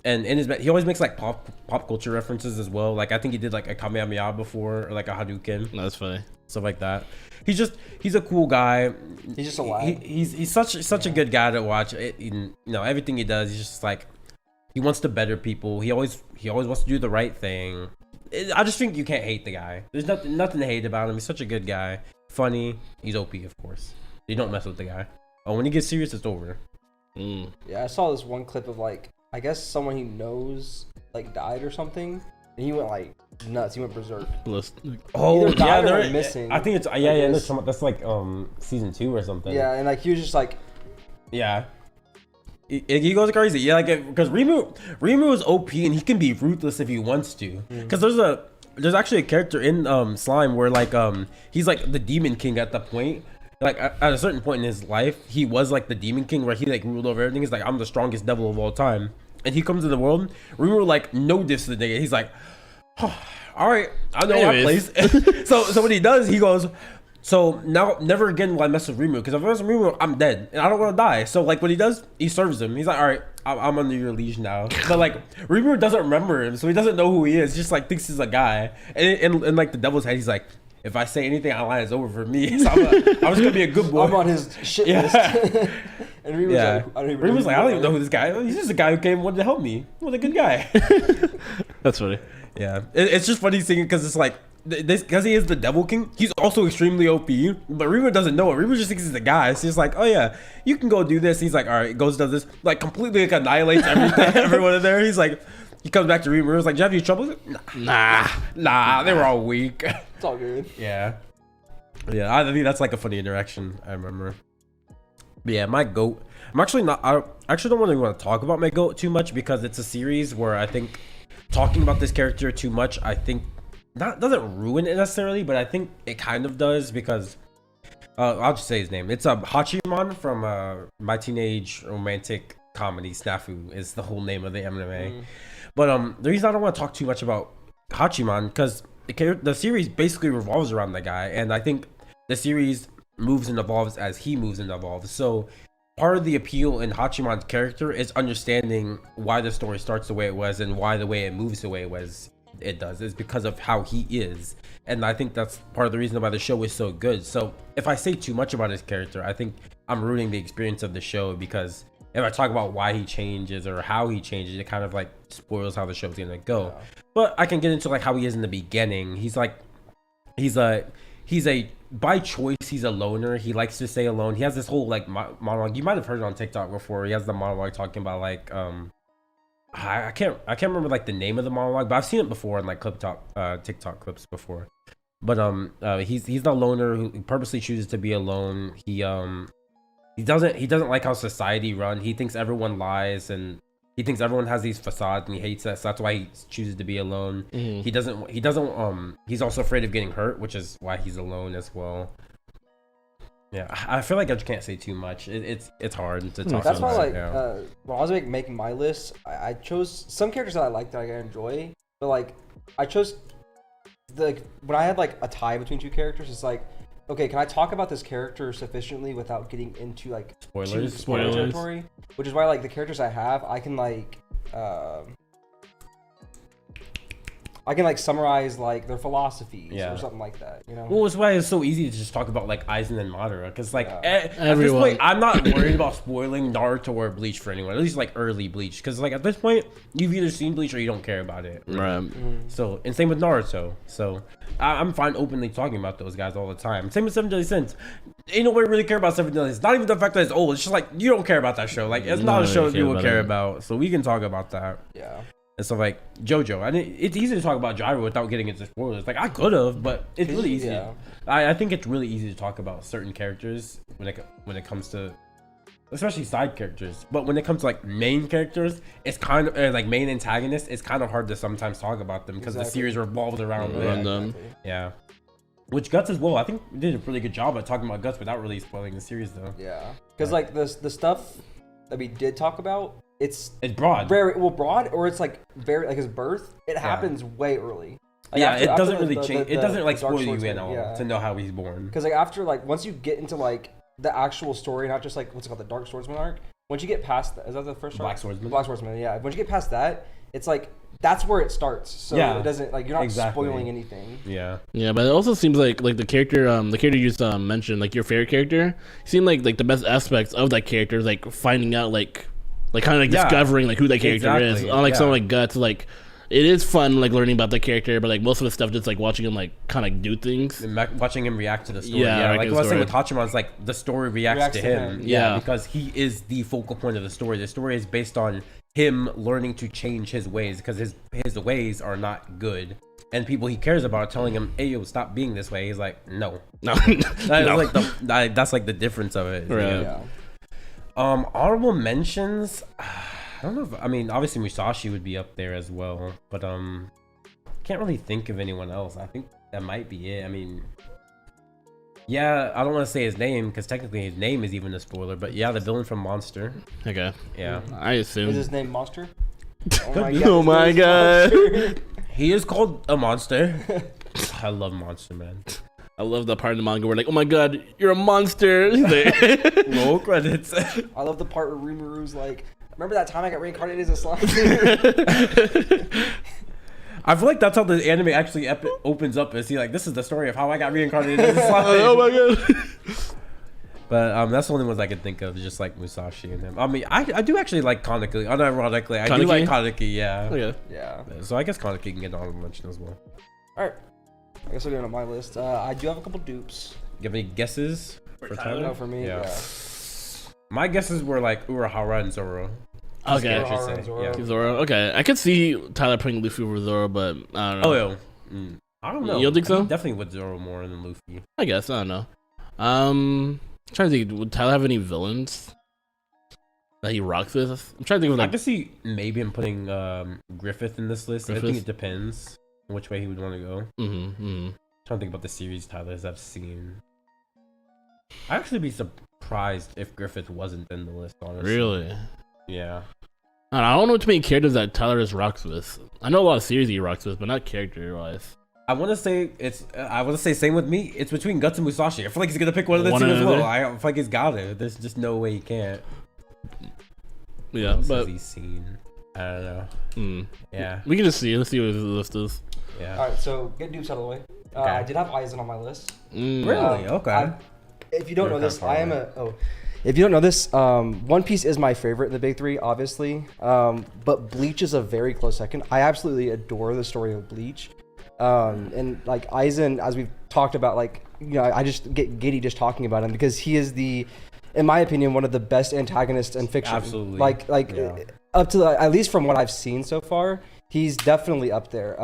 And in his he always makes like pop culture references as well. Like I think he did like a Kamehameha before, or like a Hadouken. That's funny. Stuff like that. He's a cool guy. He's just alive. He's such a good guy to watch. Everything he does, he's just like, he wants to better people. He always wants to do the right thing. I just think you can't hate the guy. There's nothing to hate about him. He's such a good guy. Funny. He's OP, of course. You don't mess with the guy. Oh, when he gets serious, it's over. Yeah, I saw this one clip of like, I guess someone he knows like died or something, and he went like nuts. He went berserk. Oh yeah, they're missing. I think it's that's like season 2 or something. Yeah, and like he was just like, yeah. He goes crazy, yeah, like because Rimiru is OP and he can be ruthless if he wants to. Because there's actually a character in Slime where like he's like the demon king at the point. Like at a certain point in his life, he was like the demon king where he like ruled over everything. He's like, I'm the strongest devil of all time, and he comes to the world. Rimiru like no diss to the nigga. He's like, oh, all right, I know my place. so what he does, he goes, so now never again will I mess with Rimiru, because if I mess with Rimiru, I'm dead and I don't want to die. So like what he does, he serves him. He's like, all right, I'm under your liege now. But like Rimiru doesn't remember him, so he doesn't know who he is. He just like thinks he's a guy. And in like the devil's head, he's like, if I say anything out of line, it's over for me. So I'm just gonna be a good boy. I'm on his shit list. And Rimu's like, I don't even know who this guy is. He's just a guy who came and wanted to help me. What a good guy. That's funny. Yeah, it's just funny seeing it because it's like because he is the Devil King, he's also extremely OP. But Rima doesn't know it. Rima just thinks he's the guy. So he's like, oh yeah, you can go do this. He's like, all right, goes does this, like completely like annihilates everything, everyone in there. He's like, he comes back to Rima. He's like, do you have any trouble? Like, nah, they were all weak. It's all good. Yeah, I think that's like a funny interaction. I remember. But yeah, my GOAT. I'm actually not. I actually don't really want to talk about my GOAT too much because it's a series where I think talking about this character too much, I think doesn't ruin it necessarily, but I think it kind of does because I'll just say his name. It's Hachiman from My Teenage Romantic Comedy Snafu is the whole name of the anime. But the reason I don't want to talk too much about Hachiman because the series basically revolves around the guy, and I think the series moves and evolves as he moves and evolves. So part of the appeal in Hachiman's character is understanding why the story starts the way it was and why the way it moves the way it does is because of how he is. And I think that's part of the reason why the show is so good. So if I say too much about his character, I think I'm ruining the experience of the show, because if I talk about why he changes or how he changes, it kind of like spoils how the show's gonna go. Yeah. But I can get into like how he is in the beginning. He's a by choice, he's a loner. He likes to stay alone. He has this whole like monologue. You might have heard it on TikTok before. He has the monologue talking about like I can't remember like the name of the monologue, but I've seen it before in like TikTok clips before. But he's the loner who purposely chooses to be alone. He doesn't like how society run. He thinks everyone lies and he thinks everyone has these facades and he hates that. So that's why he chooses to be alone. Mm-hmm. He's also afraid of getting hurt, which is why he's alone as well. Yeah, I feel like I just can't say too much. It's hard to talk about. That's why, like, when I was making my list, I chose some characters that I like that I enjoy. But like, I chose when I had like a tie between two characters, it's like, okay, can I talk about this character sufficiently without getting into like spoiler territory? Which is why like the characters I have, I can summarize like their philosophies or something like that, you know? Well, it's why it's so easy to just talk about like Aizen and Madara, because like at this point, I'm not worried about spoiling Naruto or Bleach for anyone, at least like early Bleach, because like at this point, you've either seen Bleach or you don't care about it. Right. Mm-hmm. So, and same with Naruto. So, I'm fine openly talking about those guys all the time. Same with Seven Deadly Sins. Ain't nobody really care about Seven Deadly Sins. Not even the fact that it's old. It's just like you don't care about that show. Like it's not a show that people care about. So we can talk about that. Yeah. And so like JoJo, it's easy to talk about Gyro without getting into spoilers. Like I could have, but it's really easy. Yeah. I think it's really easy to talk about certain characters when it comes to, especially side characters. But when it comes to like main characters, it's kind of like main antagonists. It's kind of hard to sometimes talk about them because the series revolves around them. Exactly. Yeah. Which Guts as well. I think we did a pretty good job at talking about Guts without really spoiling the series though. Yeah. Because like the stuff that we did talk about, it's broad. Very broad, or it's like very like his birth. It happens way early. Like it doesn't really change. It doesn't like spoil you in all to know how he's born. Because like after like once you get into like the actual story, not just like what's it called, the Dark Swordsman arc. Once you get past that, is that the first Black Swordsman? Black Swordsman. Yeah. Once you get past that, it's like that's where it starts. So it doesn't like you're not spoiling anything. Yeah. Yeah, but it also seems like the character you just mentioned, like your favorite character, seemed like the best aspects of that character is like finding out like kind of like discovering like who that character is. Unlike someone like Guts, like it is fun like learning about the character, but like most of the stuff just like watching him like kind of do things, and watching him react to the story. Like what I was saying with Hachiman, is like the story reacts to him. Because he is the focal point of the story. The story is based on him learning to change his ways, because his ways are not good, and people he cares about are telling him, "Hey, yo, stop being this way." He's like, "No." That's like the difference of it. Right. Yeah. Honorable mentions. I don't know if, I mean, obviously Musashi would be up there as well, but can't really think of anyone else. I think that might be it. I mean, yeah, I don't want to say his name because technically his name is even a spoiler, but yeah, the villain from Monster. Okay. Yeah. I assume. Is his name Monster? Oh my god. He is called a monster. I love Monster, man. I love the part in the manga where like, oh my god, you're a monster. Roll credits. I love the part where Rimiru's like, remember that time I got reincarnated as a slime? I feel like that's how the anime actually opens up. Is he like, this is the story of how I got reincarnated as a slime? Oh my god. But that's the only ones I can think of, just like Musashi and him. I mean, I do actually like Kaneki. Unironically, I do like Kaneki. Yeah. Okay. Yeah. So I guess Kaneki can get an honorable mention as well. All right. I guess I'll get it on my list. I do have a couple dupes. You have any guesses for Tyler? No, for me, yeah. My guesses were like Urahara and Zoro. Okay. Yeah. Zoro. Okay, I could see Tyler putting Luffy over Zoro, but I don't know. Oh, yeah. I don't know. You don't think so? Definitely with Zoro more than Luffy. I guess. I don't know. I'm trying to think. Would Tyler have any villains that he rocks with? I'm trying to think of I could see maybe him putting Griffith in this list. I think it depends on which way he would want to go. Trying to think about the series Tyler's I've seen. I'd actually be surprised if Griffith wasn't in the list, honestly. Really? Yeah. I don't know too many characters that Tyler just rocks with. I know a lot of series he rocks with, but not character-wise. I want to say same with me. It's between Guts and Musashi. I feel like he's gonna pick one of the two as well. I feel like he's got it. There's just no way he can't. Yeah, but he's seen. I don't know. Yeah. We can just see. Let's see what his list is. Yeah. All right. So get dupes out of the way. Okay. I did have Aizen on my list. Really? Okay. If you don't know this, If you don't know this, One Piece is my favorite in the big three, obviously. But Bleach is a very close second. I absolutely adore the story of Bleach. And like Aizen, as we've talked about, like, you know, I just get giddy just talking about him because he is in my opinion, one of the best antagonists in fiction. Absolutely. Up to at least from what I've seen so far, he's definitely up there.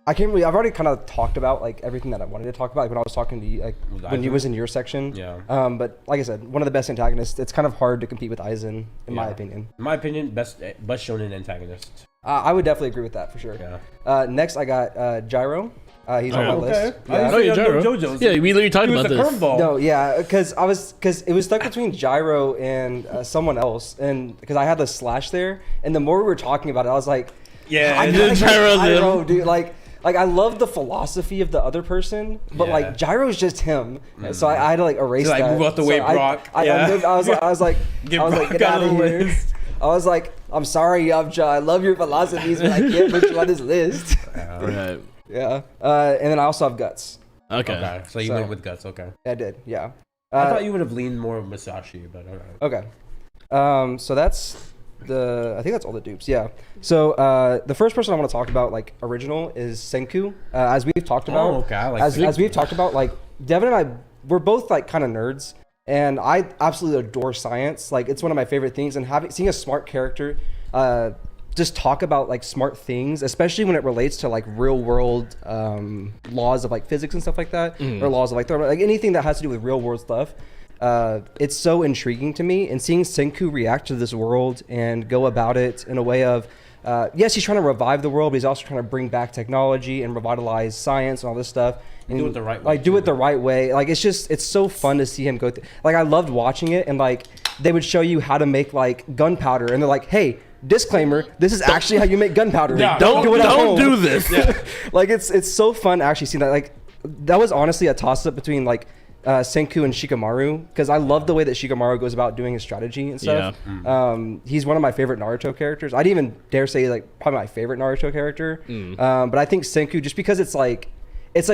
I've already kind of talked about like everything that I wanted to talk about when I was talking to you, like when you was in your section. Yeah. But like I said, one of the best antagonists. It's kind of hard to compete with Aizen, in my opinion. In my opinion, best shonen antagonist. I would definitely agree with that for sure. Yeah. Next, I got Gyro. He's on my list. Yeah. Oh, yeah, Gyro. Yeah, we literally talked about this. Curveball. No, yeah, because it was stuck between Gyro and someone else, and because I had the slash there, and the more we were talking about it, I was like, I gotta Gyro, dude, like I love the philosophy of the other person, but like Gyro's just him. So I had to like erase that. Move out the way, Brock. I was like, get out of here. I was like, I'm sorry, Yamcha. I love your philosophies, but I can't put you on this list. Right. Yeah. And then I also have Guts. Okay. So you went with Guts. Okay. I did. Yeah. I thought you would have leaned more of Musashi, but all right. Okay. So that's I think that's all the dupes. Yeah. So the first person I want to talk about, like original, is Senku. As we've talked about. Oh, okay. As we've talked about, like Deven and I, we're both like kind of nerds. And I absolutely adore science. Like, it's one of my favorite things. And seeing a smart character just talk about like smart things, especially when it relates to like real world laws of like physics and stuff like that, or laws of like anything that has to do with real world stuff. It's so intriguing to me. And seeing Senku react to this world and go about it in a way of, yes, he's trying to revive the world, but he's also trying to bring back technology and revitalize science and all this stuff. And do it the right way. Like, do it the right way. Like, it's so fun to see him go through. Like, I loved watching it, and like, they would show you how to make like gunpowder, and they're like, hey, disclaimer, this is actually how you make gunpowder. Yeah, don't do this. Yeah. Like, it's so fun actually seeing that. Like, that was honestly a toss-up between like Senku and Shikamaru, because I love the way that Shikamaru goes about doing his strategy and stuff. Yeah. He's one of my favorite Naruto characters. I'd even dare say like probably my favorite Naruto character. But I think Senku, just because it's like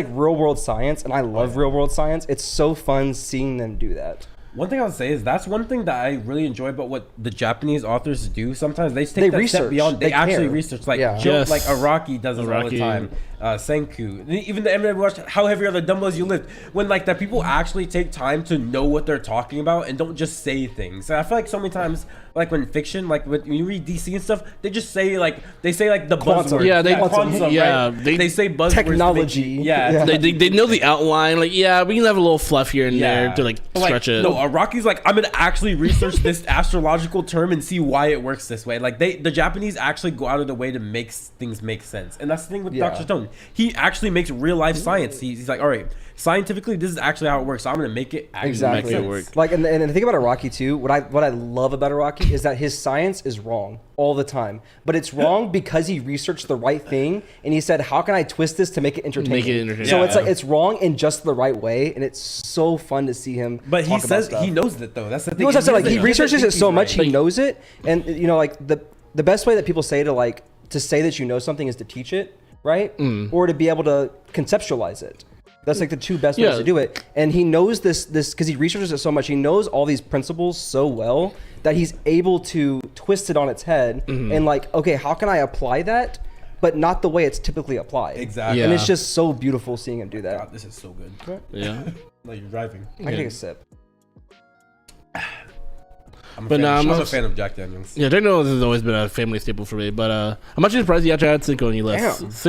real world science, and I love real world science. It's so fun seeing them do that. One thing I would say is that's one thing that I really enjoy about what the Japanese authors do. Sometimes they take that step beyond. They actually research, like like Araki does it all the time. Senku, even the anime watched How Heavy Are the Dumbbells You Lift. When like that, people actually take time to know what they're talking about and don't just say things. And I feel like so many times, like when fiction, like when you read DC and stuff, they just say like the buzzwords. Yeah, they say buzzwords. Technology. They know the outline. Like, yeah, we can have a little fluff here and there to like stretch it. No, Araki's like, I'm gonna actually research this astrological term and see why it works this way. Like the Japanese actually go out of the way to make things make sense, and that's the thing with Dr. Stone. He actually makes real life science. He's like, all right, scientifically, this is actually how it works. So I'm gonna make it actually make it work. Like, and the thing about Araki too, what I love about Araki is that his science is wrong all the time, but it's wrong because he researched the right thing and he said, how can I twist this to make it entertaining? So it's like it's wrong in just the right way, and it's so fun to see him. But he says he knows it though. That's the thing. He researches it so much, he knows it, and you know, like the best way that people say to say that you know something is to teach it, right? Or to be able to conceptualize it. That's like the two best ways to do it. And he knows this because he researches it so much. He knows all these principles so well that he's able to twist it on its head and like, okay, how can I apply that but not the way it's typically applied. Exactly. And it's just so beautiful seeing him do that. God, this is so good. Yeah. Like you're driving. I can take a sip. I'm a fan of Jack Daniels. Yeah, Jack Daniels has always been a family staple for me, but I'm actually surprised you actually had Senku on your list.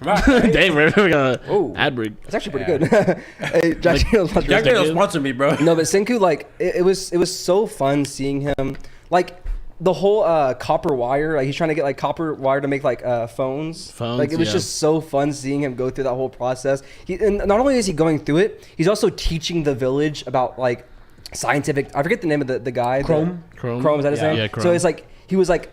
Damn, we're gonna ad break. It's actually pretty good. Hey, Jack Daniels sponsored me, bro. No, but Senku, like, it was so fun seeing him, like, the whole copper wire, like he's trying to get like copper wire to make like phones. Like it was just so fun seeing him go through that whole process. And not only is he going through it, he's also teaching the village about like scientific. I forget the name of the guy. Chrome, is that his name? Yeah, Chrome. So it's like he was like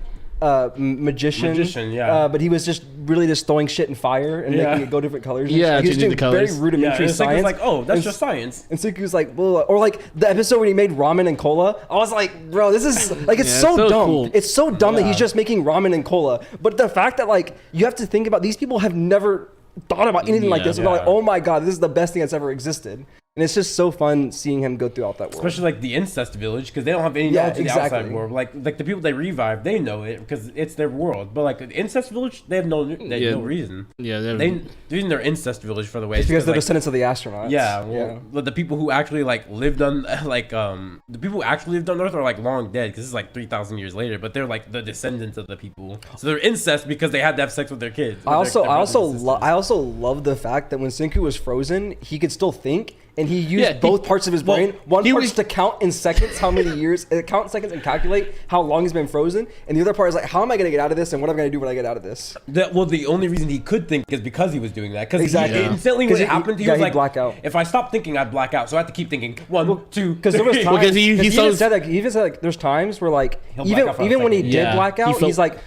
magician, but he was just really just throwing shit in fire and making it go different colors. Yeah, he was doing very rudimentary science. Like, oh, that's just science. And Senku's like, well, or like the episode when he made ramen and cola. I was like, bro, this is like it's so dumb. Cool. It's so dumb that he's just making ramen and cola. But the fact that like you have to think about these people have never thought about anything like this. They're like, oh my god, this is the best thing that's ever existed. And it's just so fun seeing him go through all that world. Especially like the incest village, because they don't have any knowledge of the outside world. Like the people they revive, they know it because it's their world. But like the incest village, they have no reason. Yeah, they're using their incest village for the way. It's because they're descendants of the astronauts. Yeah, the people who actually like lived on the people who actually lived on Earth are like long dead because it's like 3,000 years later. But they're like the descendants of the people, so they're incest because they had to have sex with their kids. I also love the fact that when Senku was frozen, he could still think. And he used both parts of his brain. One part is to count in seconds how many years, count seconds and calculate how long he's been frozen. And the other part is like, how am I going to get out of this? And what am I going to do when I get out of this? The only reason he could think is because he was doing that. Because instantly when it happened, he was like, black out. If I stop thinking, I'd black out. So I have to keep thinking. One, two, because there was times. Because he even said like, there's times where like, even when he did black out, he's like,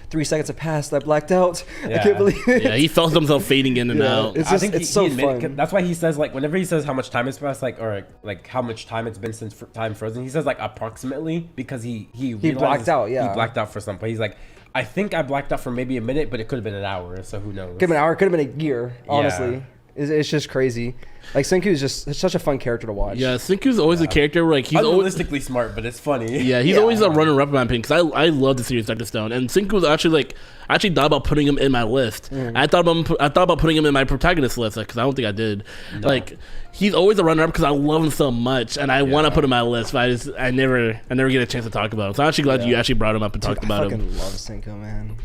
3 seconds have passed. I blacked out. I can't believe it. Yeah, he felt himself fading in and out. It's so fun. That's why he says like, whenever he says how much time has passed, like how much time it's been since time frozen. He says like approximately because he blacked out. He blacked out for some. But he's like, I think I blacked out for maybe a minute, but it could have been an hour. So who knows? Could have been an hour. Could have been a year. Honestly, it's just crazy. Like Senku is just such a fun character to watch. Yeah, Senku's always a character where like he's realistically smart, but it's funny. Yeah, he's always a runner-up in my opinion because I love the series Dr. Stone, and Senku was actually like I actually thought about putting him in my list. I thought about putting him in my protagonist list because I don't think I did. No. Like he's always a runner-up because I love him so much, and I want to put him on my list, but I never get a chance to talk about him. So I'm actually glad you actually brought him up and talked about him. I fucking love Senku, man.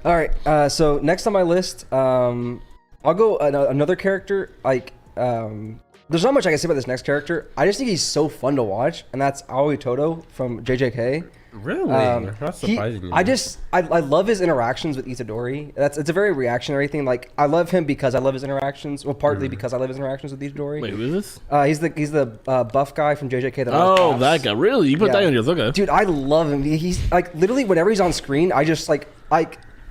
All right, so next on my list, I'll go another character like. There's not much I can say about this next character. I just think he's so fun to watch, and that's Aoi Todo from JJK. Really? That's surprising. I love his interactions with Itadori. It's a very reactionary thing. Like I love him because I love his interactions. Well, partly because I love his interactions with Itadori. Wait, who is this? He's the buff guy from JJK. That guy. Really? You put that on your list? Okay. Dude, I love him. He's like literally whenever he's on screen, I just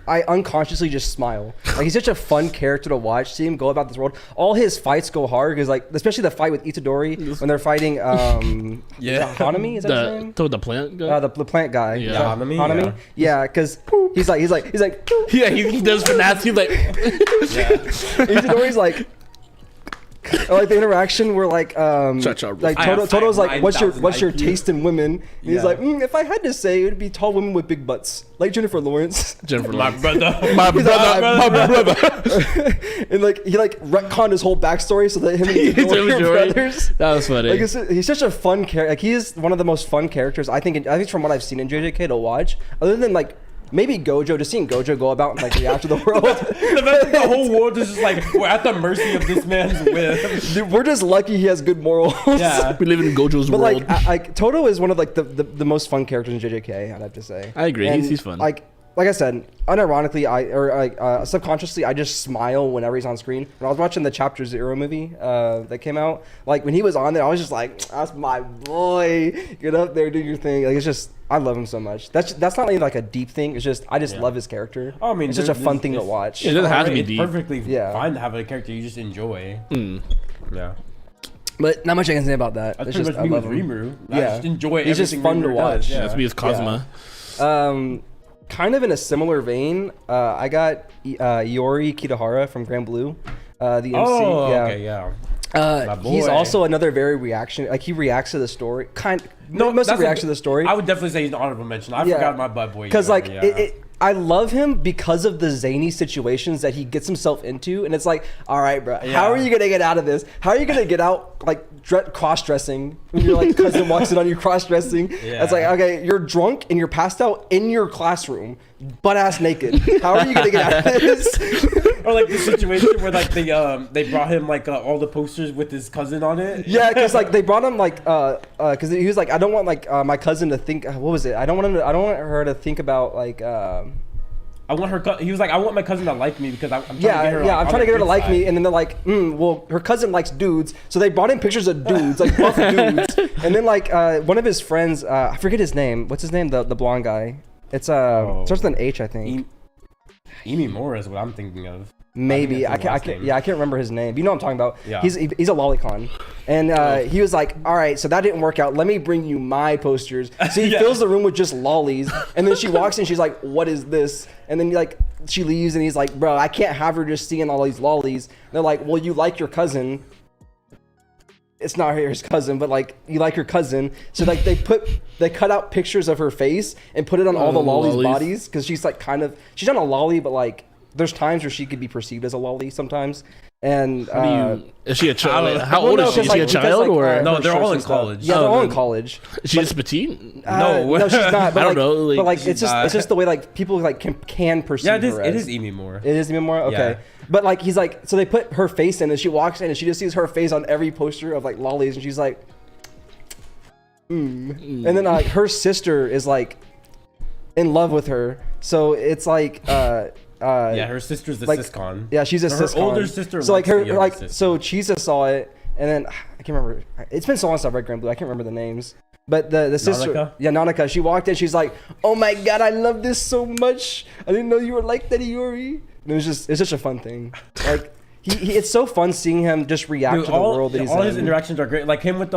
I unconsciously just smile. Like he's such a fun character to watch. See him go about this world. All his fights go hard because like especially the fight with Itadori when they're fighting. Hanami is that his name? The plant guy. The plant guy. Yeah, Hanami. Hanami. Yeah, because he's like. Yeah, he does finesse. He's like. Itadori's like. Or like the interaction where like Todo's like what's your taste in women? And he's like if I had to say it would be tall women with big butts like Jennifer Lawrence. My brother. And like he like retconned his whole backstory so that him and Itadori are brothers. That was funny. Like he's such a fun character. Like he is one of the most fun characters I think from what I've seen in JJK to watch. Other than like. Maybe Gojo, just seeing Gojo go about and like react to the world. The whole world is just like, we're at the mercy of this man's whim. Dude, we're just lucky he has good morals. Yeah, we live in Gojo's world. But like Todo is one of like the most fun characters in JJK, I'd have to say. I agree, he's fun. Like I said, unironically, subconsciously, I just smile whenever he's on screen. When I was watching the Chapter Zero movie that came out, like when he was on there, I was just like, that's my boy. Get up there, do your thing. Like it's just. I love him so much. That's not even like a deep thing. It's just I just love his character. Oh, I mean, it's such a fun thing to watch. It doesn't have to be deep. It's perfectly fine to have a character you just enjoy. Yeah. But not much I can say about that. That's pretty much me with Rimiru. I just enjoy. He's just fun to watch. Yeah. That's me with Kazuma. Kind of in a similar vein, I got Iori Kitahara from Grand Blue. The MC. Okay, yeah. He's also another very reaction. Like he reacts to the story. Mostly reacts to the story. I would definitely say he's an honorable mention. I forgot my bud boy. Because like I love him because of the zany situations that he gets himself into, and it's like, all right, bro, how are you gonna get out of this? How are you gonna get out like cross-dressing when your like cousin walks in on you cross-dressing? It's like, okay, you're drunk and you're passed out in your classroom, butt-ass naked. How are you gonna get out of this? Or like the situation where like they brought him like all the posters with his cousin on it. Yeah, because like they brought him like because he was like, I don't want like my cousin to think, what was it? I don't want her to think about like. I want her. He was like, I want my cousin to like me because I'm trying to get her. I'm trying to get her to like me, and then they're like, well, her cousin likes dudes, so they brought in pictures of dudes, like buff dudes, and then like one of his friends, I forget his name. What's his name? The blonde guy. It's starts with an H, I think. Imimura is what I'm thinking of. Maybe I can't remember his name. You know what I'm talking about? Yeah. He's a lolicon, and he was like, all right, so that didn't work out. Let me bring you my posters. So he fills the room with just lollies, and then she walks in. She's like, what is this? And then like she leaves, and he's like, bro, I can't have her just seeing all these lollies. And they're like, well, you like your cousin. It's not his cousin, but like you like your cousin. So like they cut out pictures of her face and put it on all the lollies' bodies because she's like she's not a lolly, but like. There's times where she could be perceived as a lolly sometimes. And is she a child? How old is she? Is she a child or no? They're all in college. Yeah, they're all in college. She's petite. No, she's not. But I don't know. Like, but like it's just the way like people like can perceive her. It is Imimura. It is Imimura. Okay, but like he's like so they put her face in and she walks in and she just sees her face on every poster of like lollies and she's like, and then her sister is like in love with her. So it's like her sister's the siscon. Yeah, she's a siscon. Her older sister. So like so Chisa saw it, and then I can't remember. It's been so long since I've read Grand Blue. I can't remember the names. But the sister, Nanaka, she walked in. She's like, "Oh my god, I love this so much. I didn't know you were like that, Iori." And it's such a fun thing. Like it's so fun seeing him just react to the world that he's in. All his interactions are great. Like him with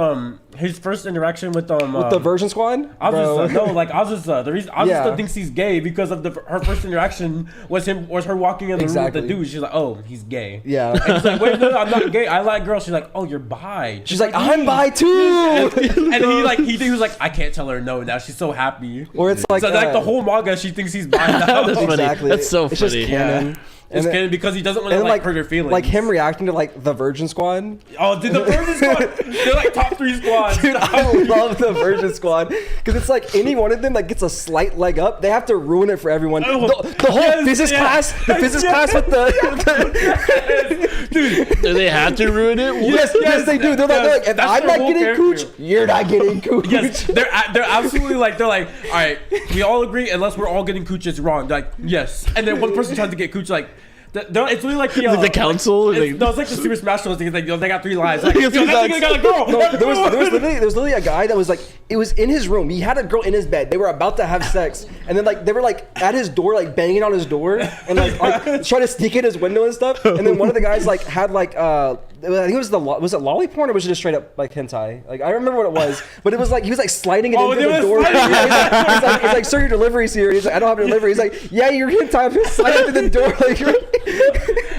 his first interaction with the Version Squad. The reason Azusa thinks he's gay because of her first interaction was her walking in the room with the dude. She's like, oh, he's gay. Yeah. And he's like, wait, no, I'm not gay. I like girls. She's like, oh, you're bi. She's like, I'm bi too. And he was like, I can't tell her no now. She's so happy. Or it's like the whole manga, she thinks he's bi now. That's funny. That's so funny. It's just canon. Yeah. It's canon because he doesn't want to hurt her feelings. Like him reacting to like the Virgin Squad. Oh, dude, the Virgin Squad. They're like top 3 squads. Dude, I love the Virgin Squad because it's like any one of them that gets a slight leg up, they have to ruin it for everyone. The whole physics class, class with the dude. Do they have to ruin it? Yes, they do. They're like, if I'm not getting cooch, you're not getting cooch. Yes, they're absolutely like all right, we all agree unless we're all getting cooch, it's wrong. Like yes, and then one person tries to get cooch like. It's really like the council. It's like the Super Smash Bros. Thing. Like, they got 3 lives. Like, that's got a girl. No, there was literally a guy that was like, it was in his room. He had a girl in his bed. They were about to have sex, and then like they were like at his door, like banging on his door, and like trying to sneak in his window and stuff. And then one of the guys like had like I think it was it lolly porn or was it just straight up like hentai? Like I remember what it was, but it was like he was like sliding it into the door. He's like, sir, your delivery's here. He's like, I don't have a delivery. He's like, yeah, your hentai. I'm just sliding through the door. Like.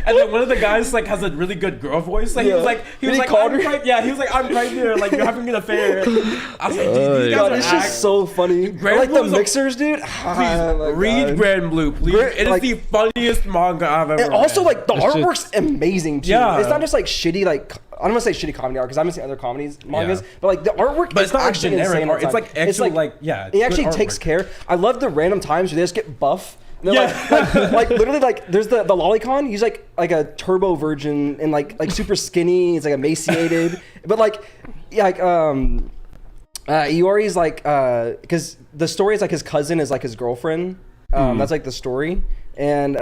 And then one of the guys like has a really good girl voice. Like he was like, he was like, I'm right there. Like you're having an affair. I was like, these guys it's just so funny. Like the mixers, dude. Please read Grand Blue, please. It is the funniest manga I've ever read. And also like the artwork's amazing too. Yeah. It's not just like shitty like. I don't want to say shitty comedy art because I haven't seen other mangas, but like the artwork is actually generic insane. It's like actually like it actually takes care. I love the random times where they just get buff. Like literally like there's the lolicon. He's like a turbo virgin and like super skinny. He's like emaciated, but like Iori's like because the story is like his cousin is like his girlfriend. That's like the story, and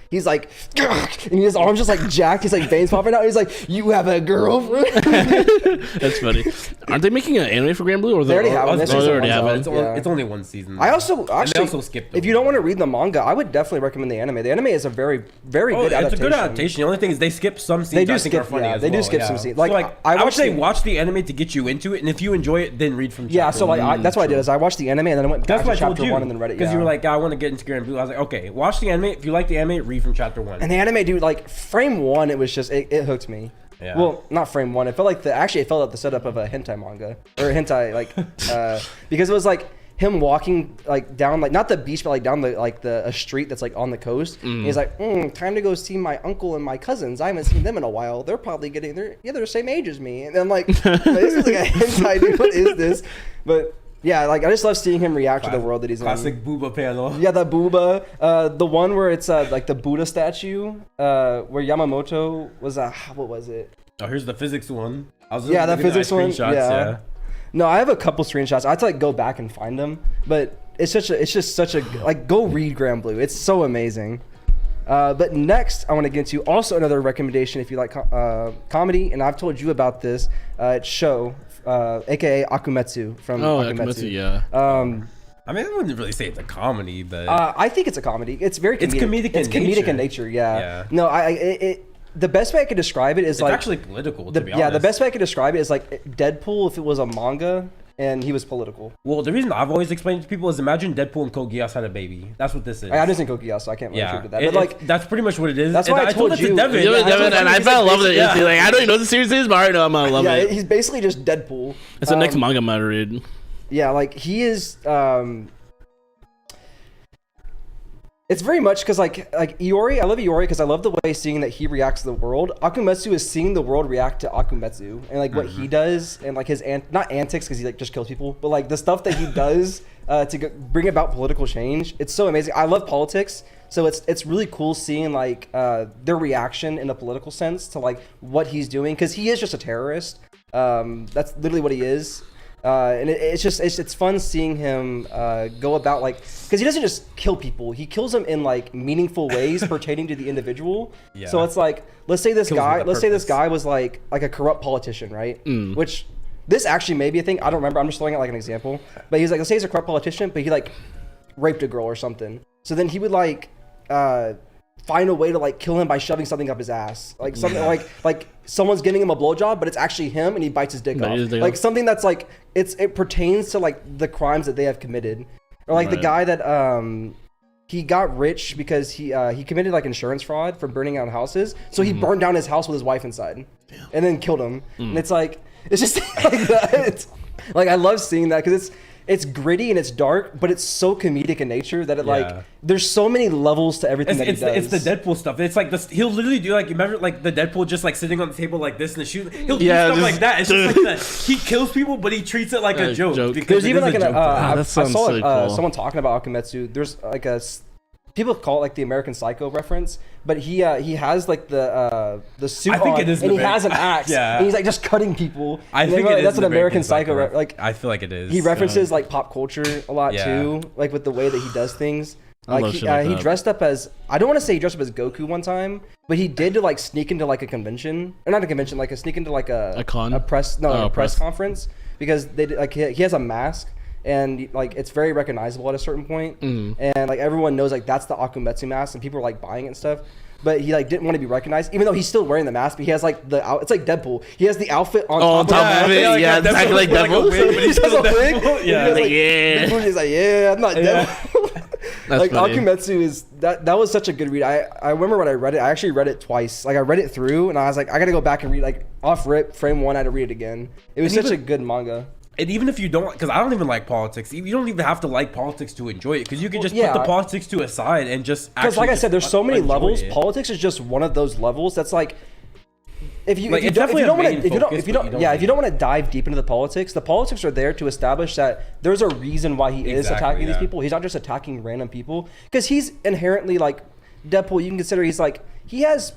he's like, and his arms just like jacked. He's like veins popping out. He's like, you have a girlfriend. That's funny. Aren't they making an anime for Grand Blue? Or they already have it. They already have it. It's only 1 season. I also skipped. If you don't want to read the manga, I would definitely recommend the anime. The anime is a very good adaptation. It's a good adaptation. The only thing is they skip some scenes. They do skip. They do skip some scenes. Like I would say watch the anime to get you into it, and if you enjoy it, then read from. Yeah. So like that's what I did. Is I watched the anime and then I went back to chapter 1 and then read it. Because you were like, I want to get into Grand Blue. I was like, okay, watch the anime. If you like the anime, read from chapter 1. And the anime, dude, like frame 1, it was just it hooked me. Yeah. Well, not frame 1. It felt like it felt like the setup of a hentai manga or a hentai like because it was like him walking like down like not the beach but like down the like a street that's like on the coast. He's like, time to go see my uncle and my cousins. I haven't seen them in a while. They're probably they're the same age as me. And I'm like, this is like a hentai, dude. What is this? But yeah, like I just love seeing him react to the world that he's in. Classic booba panel. Yeah, the booba. The one where it's like the Buddha statue, where Yamamoto was what was it? Oh, here's the physics one. The physics one. Yeah. No, I have a couple screenshots. I have to like go back and find them, but it's just such a like go read Grand Blue. It's so amazing. But next, I want to get into also another recommendation if you like comedy, and I've told you about this. It's Shou, aka Akumetsu from Akumetsu. Yeah. I mean, I wouldn't really say it's a comedy, but I think it's a comedy. It's very comedic. It's comedic in nature. Yeah. No, the best way I could describe it is it's like actually political. To be honest. Yeah, the best way I could describe it is like Deadpool if it was a manga and he was political. Well, the reason I've always explained it to people is imagine Deadpool and Code Geass had a baby. That's what this is. I didn't see Code Geass, so I can't really attribute that. But like that's pretty much what it is. That's why I told you. Devin. And I fell in love with it. Yeah. Like, I don't even know what the series is, but I already know I'm gonna love it. He's basically just Deadpool. It's the next manga I'm gonna read. Yeah, like he is. It's very much because like Iori, I love Iori because I love the way seeing that he reacts to the world. Akumetsu is seeing the world react to Akumetsu and like what he does and like his not antics because he like just kills people, but like the stuff that he does to bring about political change. It's so amazing. I love politics, so it's really cool seeing like their reaction in a political sense to like what he's doing because he is just a terrorist. That's literally what he is. And it's fun seeing him go about like because he doesn't just kill people, he kills them in like meaningful ways pertaining to the individual. So it's like let's say this guy was like a corrupt politician, right? Which this actually may be a thing. I don't remember. I'm just throwing it like an example. But he's like, let's say he's a corrupt politician, but he like raped a girl or something. So then he would like find a way to like kill him by shoving something up his ass, like something like someone's giving him a blowjob, but it's actually him, and he bites his dick off. Like something that's like it pertains to like the crimes that they have committed, or like the guy that he got rich because he committed like insurance fraud from burning down houses, so he burned down his house with his wife inside, and then killed him. And it's just like that. It's like I love seeing that because it's gritty and it's dark, but it's so comedic in nature that it like there's so many levels to everything that he does. It's the Deadpool stuff. It's like this. He'll literally do like remember like the Deadpool just like sitting on the table like this and shoot. He'll do stuff like that. It's just like that. He kills people, but he treats it like a joke. Because there's even like I saw really cool. Someone talking about Akumetsu. There's like people call it like the American Psycho reference, but he has like the suit on, and he has an axe, and he's like just cutting people. I think that's an American Psycho. Like I feel like it is. He references like pop culture a lot too, like with the way that he does things. Like he dressed up as I don't want to say he dressed up as Goku one time, but he did to like sneak into like a convention or not a convention, like sneak into like a press conference because they like he has a mask. And like it's very recognizable at a certain point. And like everyone knows like that's the Akumetsu mask, and people are like buying it and stuff. But he like didn't want to be recognized, even though he's still wearing the mask. But he has like it's like Deadpool. He has the outfit on top of it. Yeah, exactly like Deadpool. But he's still a wig. Yeah, he's like, yeah, I'm not Deadpool. Like funny. Akumetsu is that was such a good read. I remember when I read it. I actually read it twice. Like I read it through, and I was like, I gotta go back and read like off rip frame one. I had to read it again. It was such a good manga. And even if you don't, because I don't even like politics, you don't even have to like politics to enjoy it, because you can just put the politics to a side and just because like I said, there's so many levels. Politics is just one of those levels. That's like if you don't want to dive deep into the politics are there to establish that there's a reason why he is attacking these people. He's not just attacking random people because he's inherently like Deadpool. You can consider he's like he has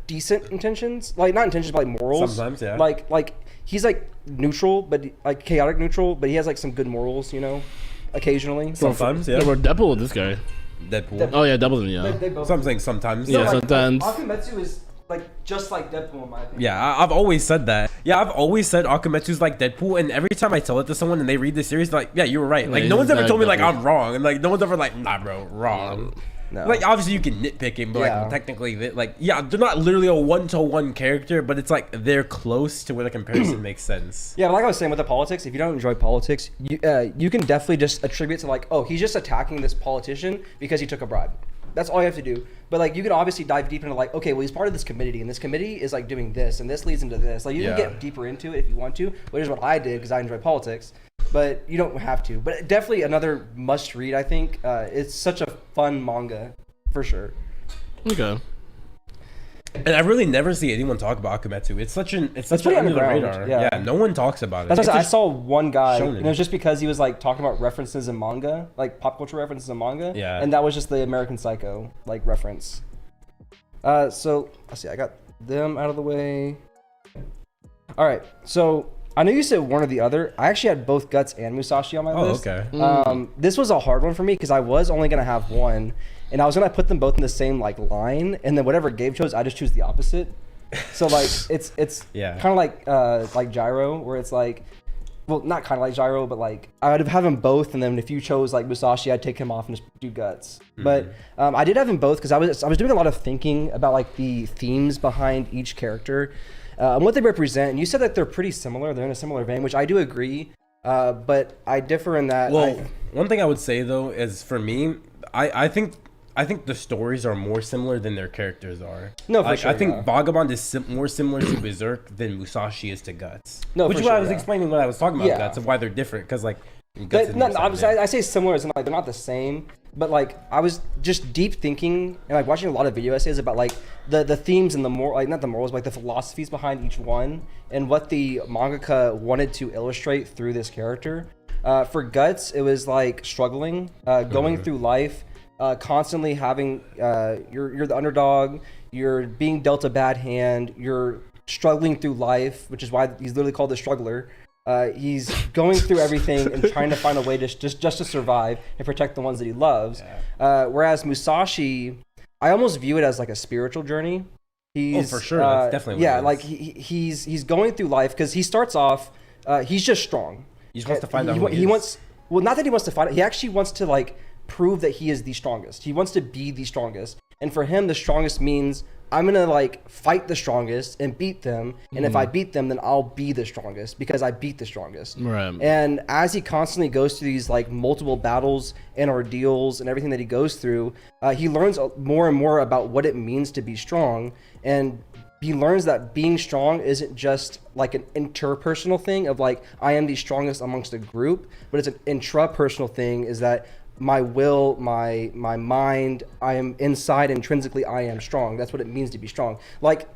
decent intentions, like not intentions, but like morals. Sometimes, yeah. Like he's like neutral, but like chaotic neutral, but he has like some good morals, you know, occasionally. Sometimes, yeah. We're Deadpool with this guy. Deadpool. Oh yeah, Deadpool. Yeah. They both. So I'm saying sometimes. Yeah, sometimes. Akumetsu is like just like Deadpool in my opinion. Yeah, I've always said that. Yeah, I've always said Akumetsu's like Deadpool, and every time I tell it to someone and they read the series, they're like, yeah, you were right. Like no one's ever told me like I'm wrong, and like no one's ever like, nah, bro, wrong. No. Like obviously you can nitpick him, but like technically, like they're not literally a one-to-one character, but it's like they're close to where the comparison makes sense. Yeah, but like I was saying with the politics, if you don't enjoy politics, you can definitely just attribute to like, oh, he's just attacking this politician because he took a bribe. That's all you have to do. But like you can obviously dive deep into like, okay, well he's part of this committee, and this committee is like doing this, and this leads into this. Like you can get deeper into it if you want to, which is what I did because I enjoy politics. but you don't have to. But definitely another must read. I think it's such a fun manga for sure. Okay. And I really never see anyone talk about Akametsu. It's such an pretty under the underground, radar. yeah. No one talks about it. That's what I saw one guy, shonen. and it was just because he was like talking about references in manga, like pop culture references in manga. Yeah. And that was just the American Psycho like reference. So let's see, I got them out of the way. All right, so I know you said one or the other. I actually had both Guts and Musashi on my list. Okay. This was a hard one for me because I was only gonna have one. And I was gonna put them both in the same like line, and then whatever Gabe chose, I just choose the opposite. So like it's kind of like Gyro, where it's like, well, not kind of like Gyro, but like I would have them both, and then if you chose like Musashi, I'd take him off and just do Guts. But I did have them both because I was doing a lot of thinking about like the themes behind each character and what they represent. And you said that they're pretty similar; they're in a similar vein, which I do agree. But I differ in that. Well, one thing I would say though is for me, I think the stories are more similar than their characters are. No, for sure. I think Vagabond is more similar to Berserk than Musashi is to Guts. No, which is why I was explaining when I was talking about Guts of why they're different. Because like, I say similar as in like they're not the same. But like I was just deep thinking and like watching a lot of video essays about like the themes and the not the morals, but like the philosophies behind each one and what the mangaka wanted to illustrate through this character. For Guts, it was like struggling, going through life. Constantly having you're the underdog, you're being dealt a bad hand, you're struggling through life, which is why he's literally called the struggler. He's going through everything and trying to find a way to just to survive and protect the ones that he loves. Whereas Musashi, I almost view it as like a spiritual journey. He's for sure, that's definitely what it is. like he's going through life because he starts off he's just strong. He just wants to find out he wants, well, not that he wants to find it, he actually wants to like prove that he is the strongest. He wants to be the strongest. And for him, the strongest means I'm going to like fight the strongest and beat them. And if I beat them, then I'll be the strongest because I beat the strongest. Right. And as he constantly goes through these like multiple battles and ordeals and everything that he goes through, he learns more and more about what it means to be strong. And he learns that being strong isn't just like an interpersonal thing of like, I am the strongest amongst a group, but it's an intrapersonal thing is that my will, my mind, I am inside intrinsically, I am strong. That's what it means to be strong. Like,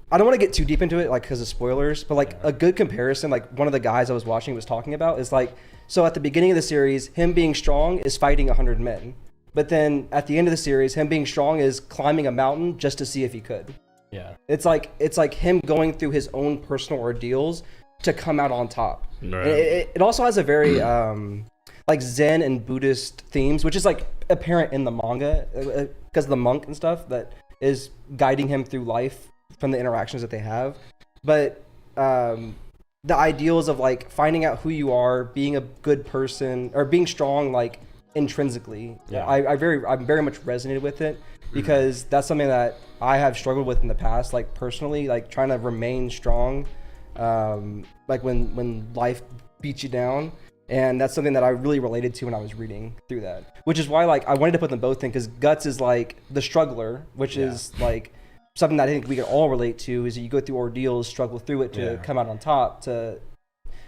I don't want to get too deep into it, like, because of spoilers, but like a good comparison, like one of the guys I was watching was talking about is like, so at the beginning of the series, him being strong is fighting 100 men. But then at the end of the series, him being strong is climbing a mountain just to see if he could. Yeah. It's like him going through his own personal ordeals to come out on top. Right. It also has a very like Zen and Buddhist themes, which is like apparent in the manga because of the monk and stuff that is guiding him through life from the interactions that they have. But the ideals of like finding out who you are, being a good person, or being strong like intrinsically, I very much resonated with it because that's something that I have struggled with in the past, like personally, like trying to remain strong, like when life beats you down. And that's something that I really related to when I was reading through that, which is why like I wanted to put them both in because Guts is like the struggler, which is like something that I think we can all relate to is you go through ordeals, struggle through it to come out on top, to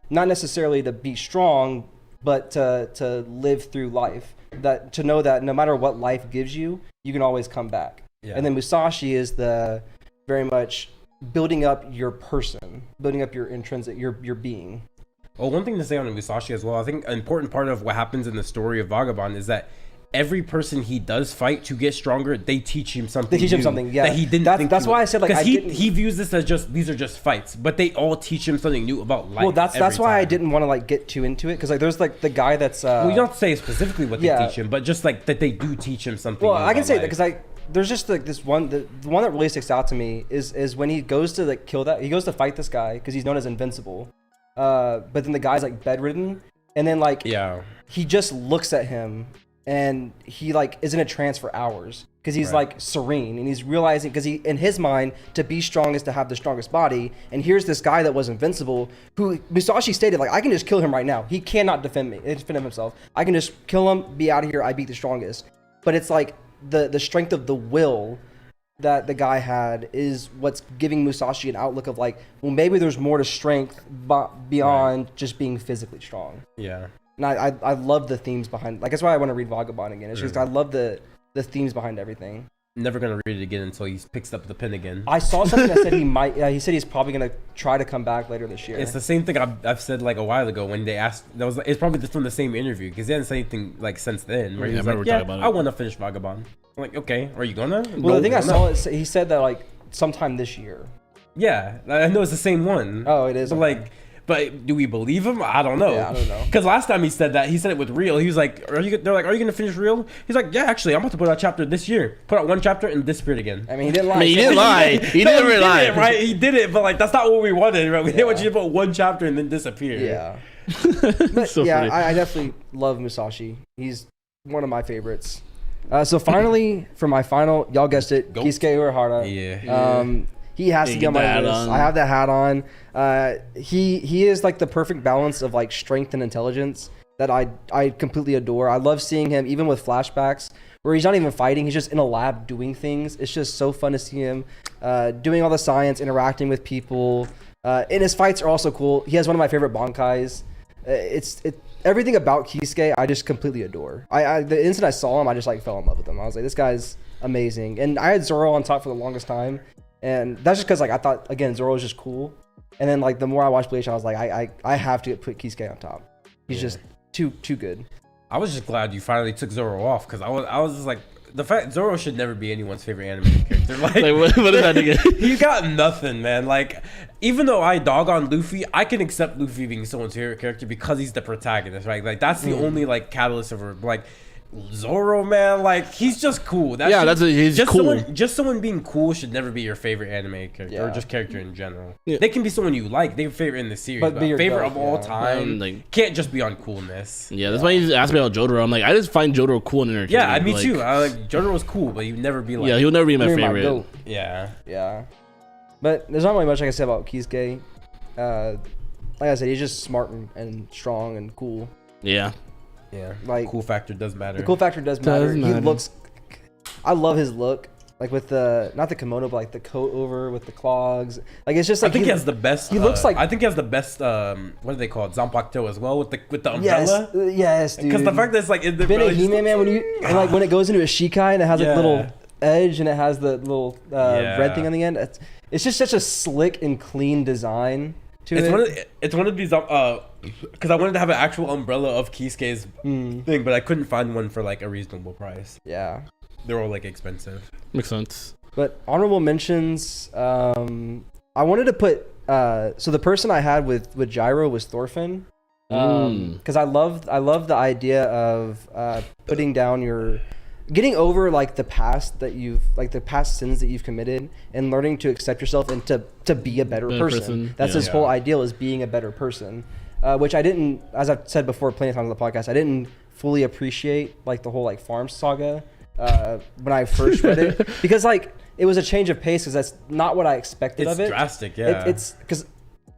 not necessarily to be strong, but to live through life, that to know that no matter what life gives you, you can always come back. Yeah. And then Musashi is the very much building up your person, building up your intrinsic, your being. Well, one thing to say on Musashi as well, I think an important part of what happens in the story of Vagabond is that every person he does fight to get stronger, they teach him something. Yeah. That he didn't think. That's why I said like he views this as just these are just fights, but they all teach him something new about life. Well, that's why I didn't want to like get too into it because like there's like the guy that's. Well, you don't have to say specifically what they teach him, but just like that they do teach him something. Well, I can say life. that because there's just like this one, the one that really sticks out to me is when he goes to like he goes to fight this guy because he's known as invincible. But then the guy's like bedridden, and then like he just looks at him, and he like is in a trance for hours because he's like serene, and he's realizing because he in his mind to be strong is to have the strongest body, and here's this guy that was invincible who Musashi stated like I can just kill him right now. He cannot defend himself. I can just kill him, be out of here. I beat the strongest. But it's like the strength of the will that the guy had is what's giving Musashi an outlook of like, well, maybe there's more to strength beyond just being physically strong. Yeah. And I love the themes behind, like, that's why I want to read Vagabond again. It's just I love the themes behind everything. Never gonna read it again until he picks up the pen again. I saw something that said he might. He said he's probably gonna try to come back later this year. It's the same thing I've said like a while ago when they asked. It's probably from the same interview because he hasn't said anything like since then. Where he was like, "Yeah, I want to finish Vagabond." I'm like, okay, are you gonna? Well, the thing I saw is he said that like sometime this year. Yeah, I know it's the same one. Oh, it is. But like. But do we believe him? I don't know. Yeah, I don't know. Because last time he said that, he said it with Real. He was like, "They're like, are you gonna finish Real?" He's like, "Yeah, actually, I'm about to put out a chapter this year. Put out one chapter and disappeared again." I mean, he didn't lie. He didn't lie. He never lied. Right? He did it, but like that's not what we wanted. Right? We didn't want you to put one chapter and then disappear. Yeah. But so yeah, funny. I definitely love Musashi. He's one of my favorites. So finally, for my final, y'all guessed it, Kisuke Urahara. Yeah. He has to get on my list. I have that hat on. He is like the perfect balance of like strength and intelligence that I completely adore. I love seeing him even with flashbacks where he's not even fighting. He's just in a lab doing things. It's just so fun to see him doing all the science, interacting with people. And his fights are also cool. He has one of my favorite bankais. Everything about Kisuke I just completely adore. The instant I saw him, I just like fell in love with him. I was like, this guy's amazing. And I had Zoro on top for the longest time. And that's just because like I thought again Zoro was just cool, and then like the more I watched Bleach, I was like I have to put Kisuke on top. He's just too good. I was just glad you finally took Zoro off because I was just like the fact Zoro should never be anyone's favorite anime character. Like what is that again? You got nothing, man. Like even though I dog on Luffy, I can accept Luffy being someone's favorite character because he's the protagonist, right? Like that's the only like catalyst of her. Like Zoro, man, like he's just cool. He's just cool. Someone being cool should never be your favorite anime character or just character in general. Yeah. They can be someone you like. They're favorite in the series, but favorite of all time. Can't just be on coolness. Yeah, that's why you asked me about Jotaro. I'm like, I just find Jotaro cool and entertaining. Yeah, me too. Jotaro was cool, but he'd never be like. Yeah, he'll never be my favorite. Yeah. But there's not really much I can say about Kisuke. Like I said, he's just smart and strong and cool. Yeah. Yeah, like cool factor does matter. The cool factor does matter. He looks. I love his look, like with the not the kimono, but like the coat over with the clogs. Like it's just like I think he has the best. He looks like I think he has the best. What do they call it? Zanpakuto as well with the umbrella. Yes, dude. Because the fact that it's like man, when it goes into a shikai and it has like little edge and it has the little red thing on the end. It's just such a slick and clean design. It's one of these because I wanted to have an actual umbrella of Kisuke's thing, but I couldn't find one for like a reasonable price. Yeah, they're all like expensive. Makes sense. But honorable mentions, I wanted to put so the person I had with Gyro was Thorfinn, because I love the idea of putting down getting over like the past that the past sins that you've committed and learning to accept yourself and to be a better person. That's his whole ideal, is being a better person, which I didn't, as I've said before plenty of times on the podcast, I didn't fully appreciate like the whole like farm saga when I first read it, because like it was a change of pace, because that's not what I expected of it. It's drastic. It's because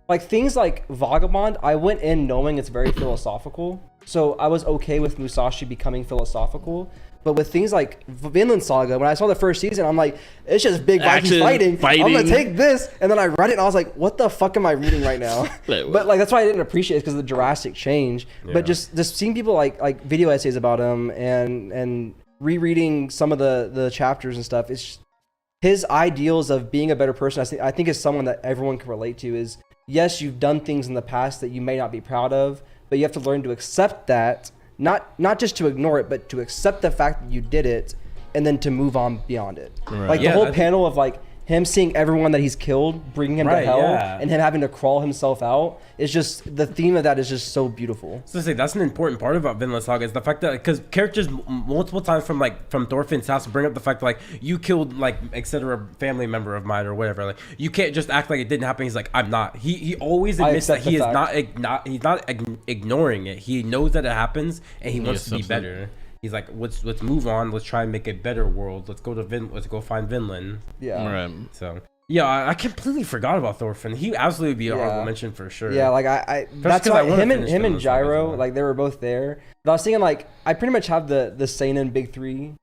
like things like Vagabond, I went in knowing it's very philosophical, so I was okay with Musashi becoming philosophical. But with things like Vinland Saga, when I saw the first season, I'm like, it's just big Vikings fighting. I'm gonna take this, and then I read it and I was like, what the fuck am I reading right now? But like that's why I didn't appreciate it, because of the drastic change. Yeah. But just seeing people like video essays about him and rereading some of the chapters and stuff, it's just, his ideals of being a better person. I think is someone that everyone can relate to. Is yes, you've done things in the past that you may not be proud of, but you have to learn to accept that. Not just to ignore it, but to accept the fact that you did it, and then to move on beyond it. Right. Like the whole panel of like him seeing everyone that he's killed, bringing him to hell, and him having to crawl himself out. It's just, the theme of that is just so beautiful. So to say, that's an important part about Vinland Saga, is the fact that, because characters multiple times from Thorfinn's house bring up the fact that, like, you killed like etc. family member of mine or whatever. Like you can't just act like it didn't happen. He's like, I'm not. He always admits that he is he's not ignoring it. He knows that it happens and he wants to be better. He's like, let's move on. Let's try and make a better world. Let's go find Vinland. Yeah. Right. So yeah, I completely forgot about Thorfinn. He absolutely would be an honorable mention for sure. Yeah, like that's why him and Gyro, like they were both there. But I was thinking like I pretty much have the seinen big three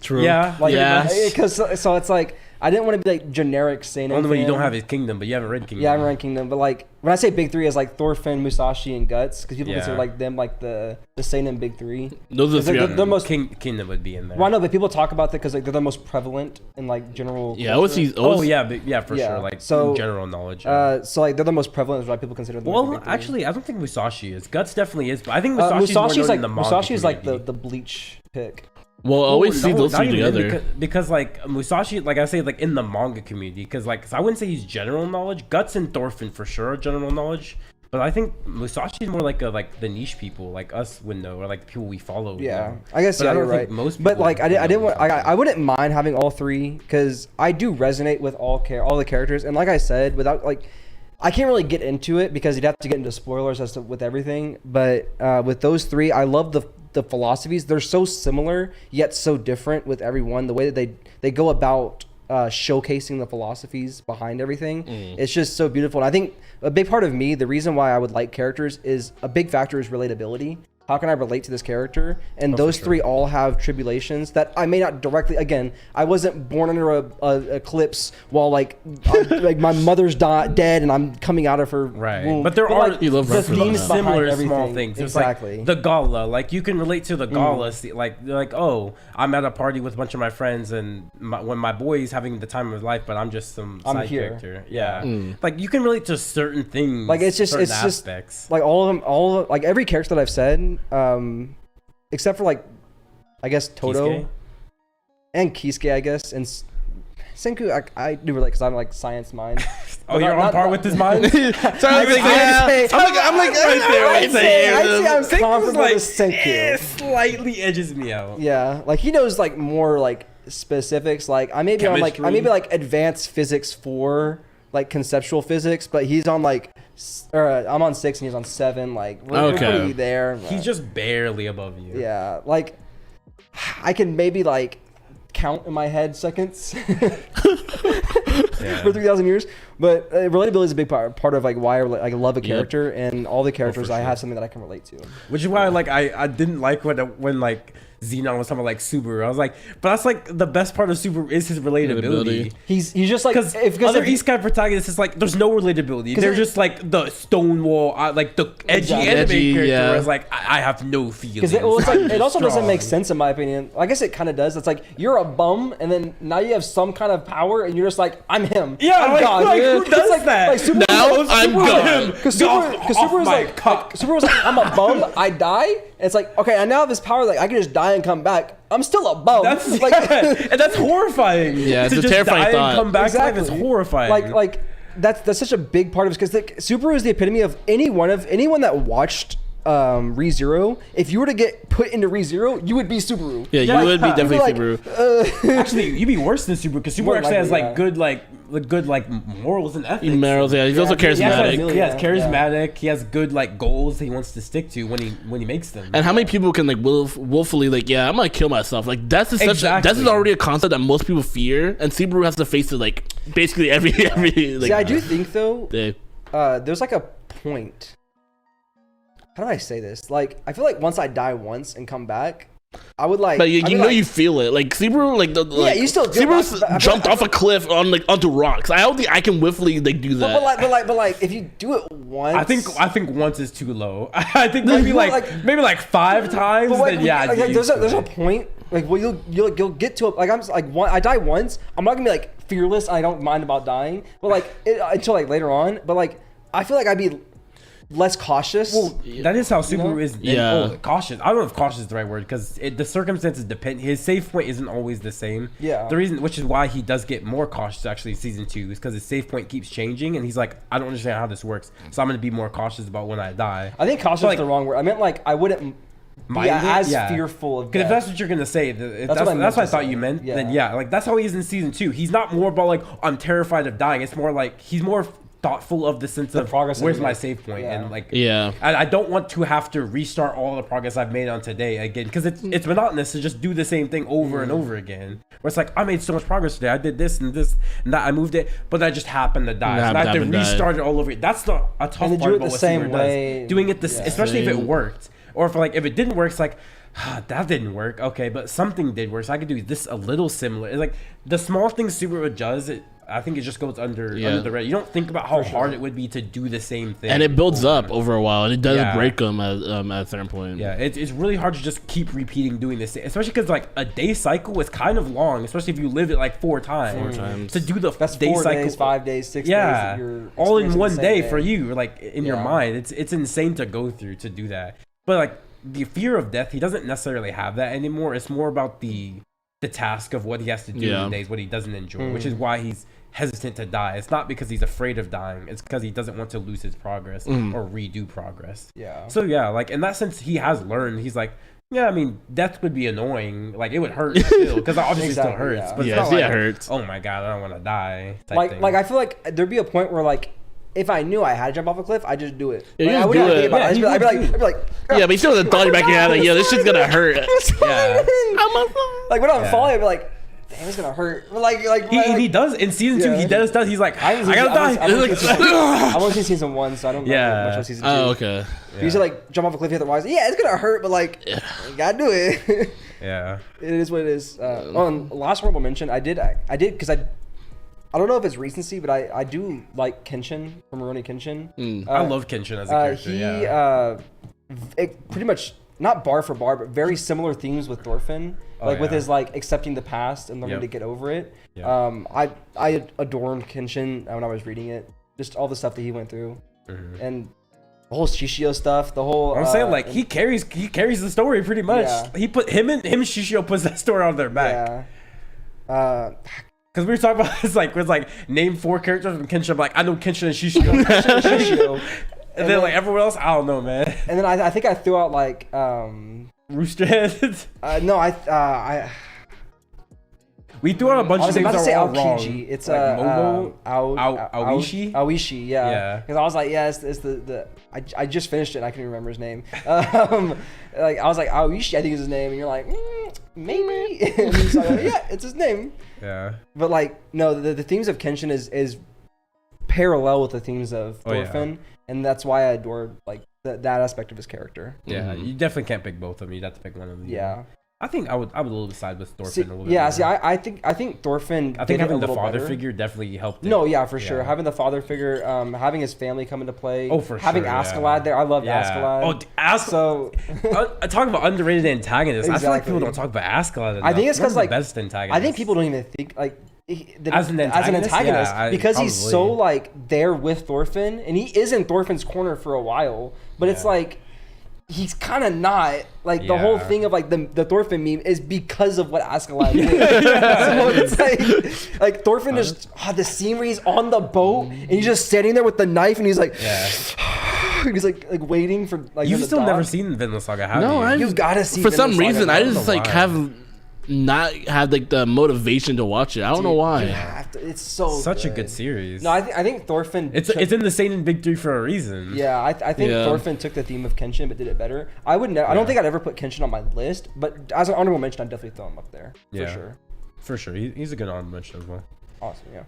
True. Yeah. Like, Yeah. Because so it's like I didn't want to be like generic Seinen. Only when you fan. don't have his kingdom, but you haven't read Kingdom. Yeah, I haven't read Kingdom, but like when I say big three, is like Thorfinn, Musashi, and Guts, because people consider like them like the Seinen big three. Those are they're the most Kingdom would be in there. Well, I know, but people talk about that because like they're the most prevalent in like general. Yeah, for sure. Like so, general knowledge. So like they're the most prevalent, is why people consider them. Well, actually, I don't think Musashi is. Guts definitely is, but I think Musashi's more known like in the manga Musashi's like community. the Bleach pick. Well, I always see those not two even together. because like Musashi, like I say, like in the manga community, because like so I wouldn't say he's general knowledge. Guts and Thorfinn for sure are general knowledge, but I think Musashi is more like the niche people like us would know, or like the people we follow. Yeah, know. I guess but I don't you're think right. most but people like I wouldn't mind having all three because I do resonate with all the characters, and like I said, without like. I can't really get into it because you'd have to get into spoilers as to with everything. But with those three, I love the philosophies. They're so similar yet so different with every one. The way that they go about showcasing the philosophies behind everything, it's just so beautiful. And I think a big part of me, the reason why I would like characters is a big factor is relatability. How can I relate to this character? And those three all have tribulations that I may not directly. Again, I wasn't born under a eclipse while like my mother's dead and I'm coming out of her womb. But there are like, you love the themes similar behind small everything. things. Exactly. It's like the gala. Like you can relate to the gala. Like oh, I'm at a party with a bunch of my friends and when my boy's having the time of his life, but I'm just some side character. Yeah. Like you can relate to certain things. Like it's just aspects. Like all of like every character that I've said. Except for like, I guess Todo Kisuke? and Kisuke, I guess, and Senku. I do relate because I'm like science mind. Oh, you're on par with his mind. I'm like right there. I'm comfortable with Senku. Slightly edges me out. Yeah, like he knows like more like specifics. Like I may be on like advanced physics 4, like conceptual physics, but he's on like. I'm on 6 and he's on 7. Like we're pretty there. He's just barely above you. Yeah, like I can maybe like count in my head seconds for 3,000 years. But relatability is a big part of like why I love a character, and all the characters I have something that I can relate to. Which is why like I didn't like when like Xenon was talking about like Subaru. I was like, but that's like the best part of Subaru is his relatability. He's just like because other Isekai protagonists is like there's no relatability. They're just like the Stonewall, like the edgy anime character. Yeah. Whereas like I have no feelings. Because it's like it also doesn't make sense in my opinion. I guess it kind of does. It's like you're a bum, and then now you have some kind of power, and you're just like I'm him. Yeah, I'm God. Like, who does that? Like Subaru, now I'm God. Because Subaru was like I'm a bum. I die. And it's like okay, I now have this power. Like I can just die and come back. I'm still a bum. That's like, and that's horrifying. Yeah, it's to a just terrifying die thought. And come back exactly. to life is horrifying. Like that's such a big part of it because Subaru is the epitome of anyone that watched ReZero. If you were to get put into ReZero, you would be Subaru. Yeah, you would be definitely Subaru. Actually, you'd be worse than Subaru because Subaru actually has like good morals and ethics. Morals, yeah. He's also charismatic. He has charismatic. He has good like goals he wants to stick to when he makes them. And how many people can like willfully like, yeah, I'm gonna kill myself. Like that's is already a concept that most people fear, and Subaru has to face it like basically every. Like, see, I do think though, day. There's like a point. How do I say this? Like, I feel like once I die once and come back, I would like. But you feel it. Like Subaru, you still do. Subaru jumped off a cliff onto rocks. I don't think I can willfully like do that. But like, if you do it once, I think once is too low. I think maybe like 5 times. Then yeah, there's a point. Like, well, you'll get to it. Like I'm like I die once. I'm not gonna be like fearless. I don't mind about dying. But like until like later on. But like I feel like I'd be less cautious. Well, that is how Subaru is. Yeah. Cautious. I don't know if cautious is the right word because the circumstances depend. His safe point isn't always the same. Yeah. The reason, which is why he does get more cautious actually in season 2, is because his safe point keeps changing, and he's like, I don't understand how this works, so I'm gonna be more cautious about when I die. I think cautious is the wrong word. I meant like I wouldn't be as fearful of. Because if that's what you're gonna say, that's what I thought you meant. Yeah. Then yeah, like that's how he is in season 2. He's not more about like I'm terrified of dying. It's more like he's more thoughtful of the sense of progress. Where's my save point? Yeah. And like, I don't want to have to restart all the progress I've made on today again because it's monotonous to just do the same thing over and over again. Where it's like I made so much progress today. I did this and this and that. I moved it, but I just happened to die. So I have to restart it all over. That's a tough part about what Subaru does. Doing it especially if it worked, or if it didn't work, it's like that didn't work. Okay, but something did work. So I could do this a little similar. It's like the small things Subaru does. I think it just goes under the red. You don't think about how hard it would be to do the same thing. And it builds up over a while, and it does break them at a certain point. Yeah, it's really hard to just keep repeating doing this, especially because like a day cycle is kind of long, especially if you live it like 4 times. To do the day 4 cycle, days, 5 days, 6 days. Yeah, all in one day for you. you, like in your mind. It's insane to go through to do that. But like the fear of death, he doesn't necessarily have that anymore. It's more about the task of what he has to do in the days, what he doesn't enjoy, which is why he's hesitant to die. It's not because he's afraid of dying. It's because he doesn't want to lose his progress or redo progress. Yeah. So yeah, like in that sense, he has learned. He's like, yeah, I mean, death would be annoying. Like it would hurt still, because obviously still hurts. But it's not like, it hurts. Oh my god, I don't want to die. Like I feel like there'd be a point where like, if I knew I had to jump off a cliff, I'd just do it. Yeah, like, I wouldn't think about it. I'd be like, yeah, but you still have the thought in your back of your head, like, yo, this shit's gonna hurt. Yeah. Like when I'm falling, I'd be like, damn, it's gonna hurt. Like he does in season 2. He does. He's like, I gotta die. I've only seen season 1, so I don't know much of season 2. Oh, okay. You used to like jump off a cliff, hit the wires. Yeah, it's gonna hurt, but like, you gotta do it. Yeah, it is what it is. And last honorable mention, I did because I don't know if it's recency, but I do like Kenshin from Rurouni Kenshin. I love Kenshin as a character. It pretty much, not bar for bar, but very similar themes with Thorfinn. With his like accepting the past and learning to get over it. I adored Kenshin when I was reading it. Just all the stuff that he went through, and the whole Shishio stuff. The whole I'm saying like he carries the story pretty much. Yeah. He put him and Shishio puts that story on their back. Yeah. Because we were talking about it's like name 4 characters from Kenshin. I'm like, I know Kenshin and Shishio. And then like everyone else, I don't know, man. And then I think I threw out like Roosterhead. No, we threw out a bunch of things that were all wrong. It's like Momo, Aoishi. Aoishi, yeah. Because I was like, it's the I just finished it and I can't remember his name. Like I was like, Aoishi, I think is his name, and you're like, maybe. And he's like, yeah, it's his name. Yeah. But like, no, the themes of Kenshin is parallel with the themes of Thorfinn, and that's why I adored like that aspect of his character. Yeah, you definitely can't pick both of them. You'd have to pick one of them. Yeah. I think I would a little side with Thorfinn a little bit. Yeah, more. I think Thorfinn. I think having the father figure definitely helped. No, yeah, for sure. Having the father figure, having his family come into play. Oh, for having sure. Having Askeladd there, I loved Askeladd. Oh, So talking about underrated antagonists. Exactly. I feel like people don't talk about Askeladd enough. I think it's because like the best antagonist. I think people don't even think like. As an antagonist, because he's so like there with Thorfinn, and he is in Thorfinn's corner for a while, but it's like he's kind of not like the whole thing of like the Thorfinn meme is because of what Askeladd did. So it's like Thorfinn is the scene where he's on the boat and he's just standing there with the knife and he's like he's like waiting for like. You've still never seen Vinland Saga, have you? You've got to see. For some reason, I just like have not had like the motivation to watch it. I don't know why. It's such a good series. No, I think Thorfinn. It's in the Seinen Big 3 for a reason. Yeah, I think Thorfinn took the theme of Kenshin but did it better. I would never. I don't think I'd ever put Kenshin on my list, but as an honorable mention, I'd definitely throw him up there for sure. For sure, he's a good honorable mention as well. Awesome, yeah.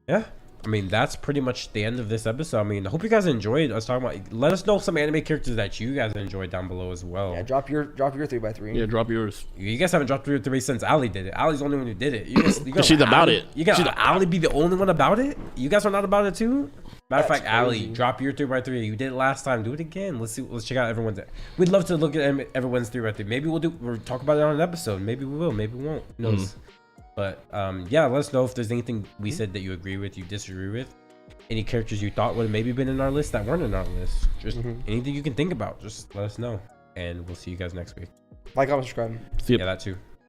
Yeah. I mean, that's pretty much the end of this episode. I mean, I hope you guys enjoyed us talking about. Let us know some anime characters that you guys enjoyed down below as well. Yeah, drop your 3x3. Yeah, drop yours. You guys haven't dropped 3x3 since Ali did it. Ali's the only one who did it. You she's about it. You got Ali be the only one about it? You guys are not about it too? Matter of fact, Ali, drop your 3x3. You did it last time. Do it again. Let's check out everyone's. We'd love to look at everyone's 3x3. Maybe we'll talk about it on an episode. Maybe we will. Maybe we won't. Who knows? But yeah, let us know if there's anything we said that you agree with, you disagree with. Any characters you thought would have maybe been in our list that weren't in our list. Just anything you can think about. Just let us know. And we'll see you guys next week. Like, comment, subscribe. See ya. Yeah, that too.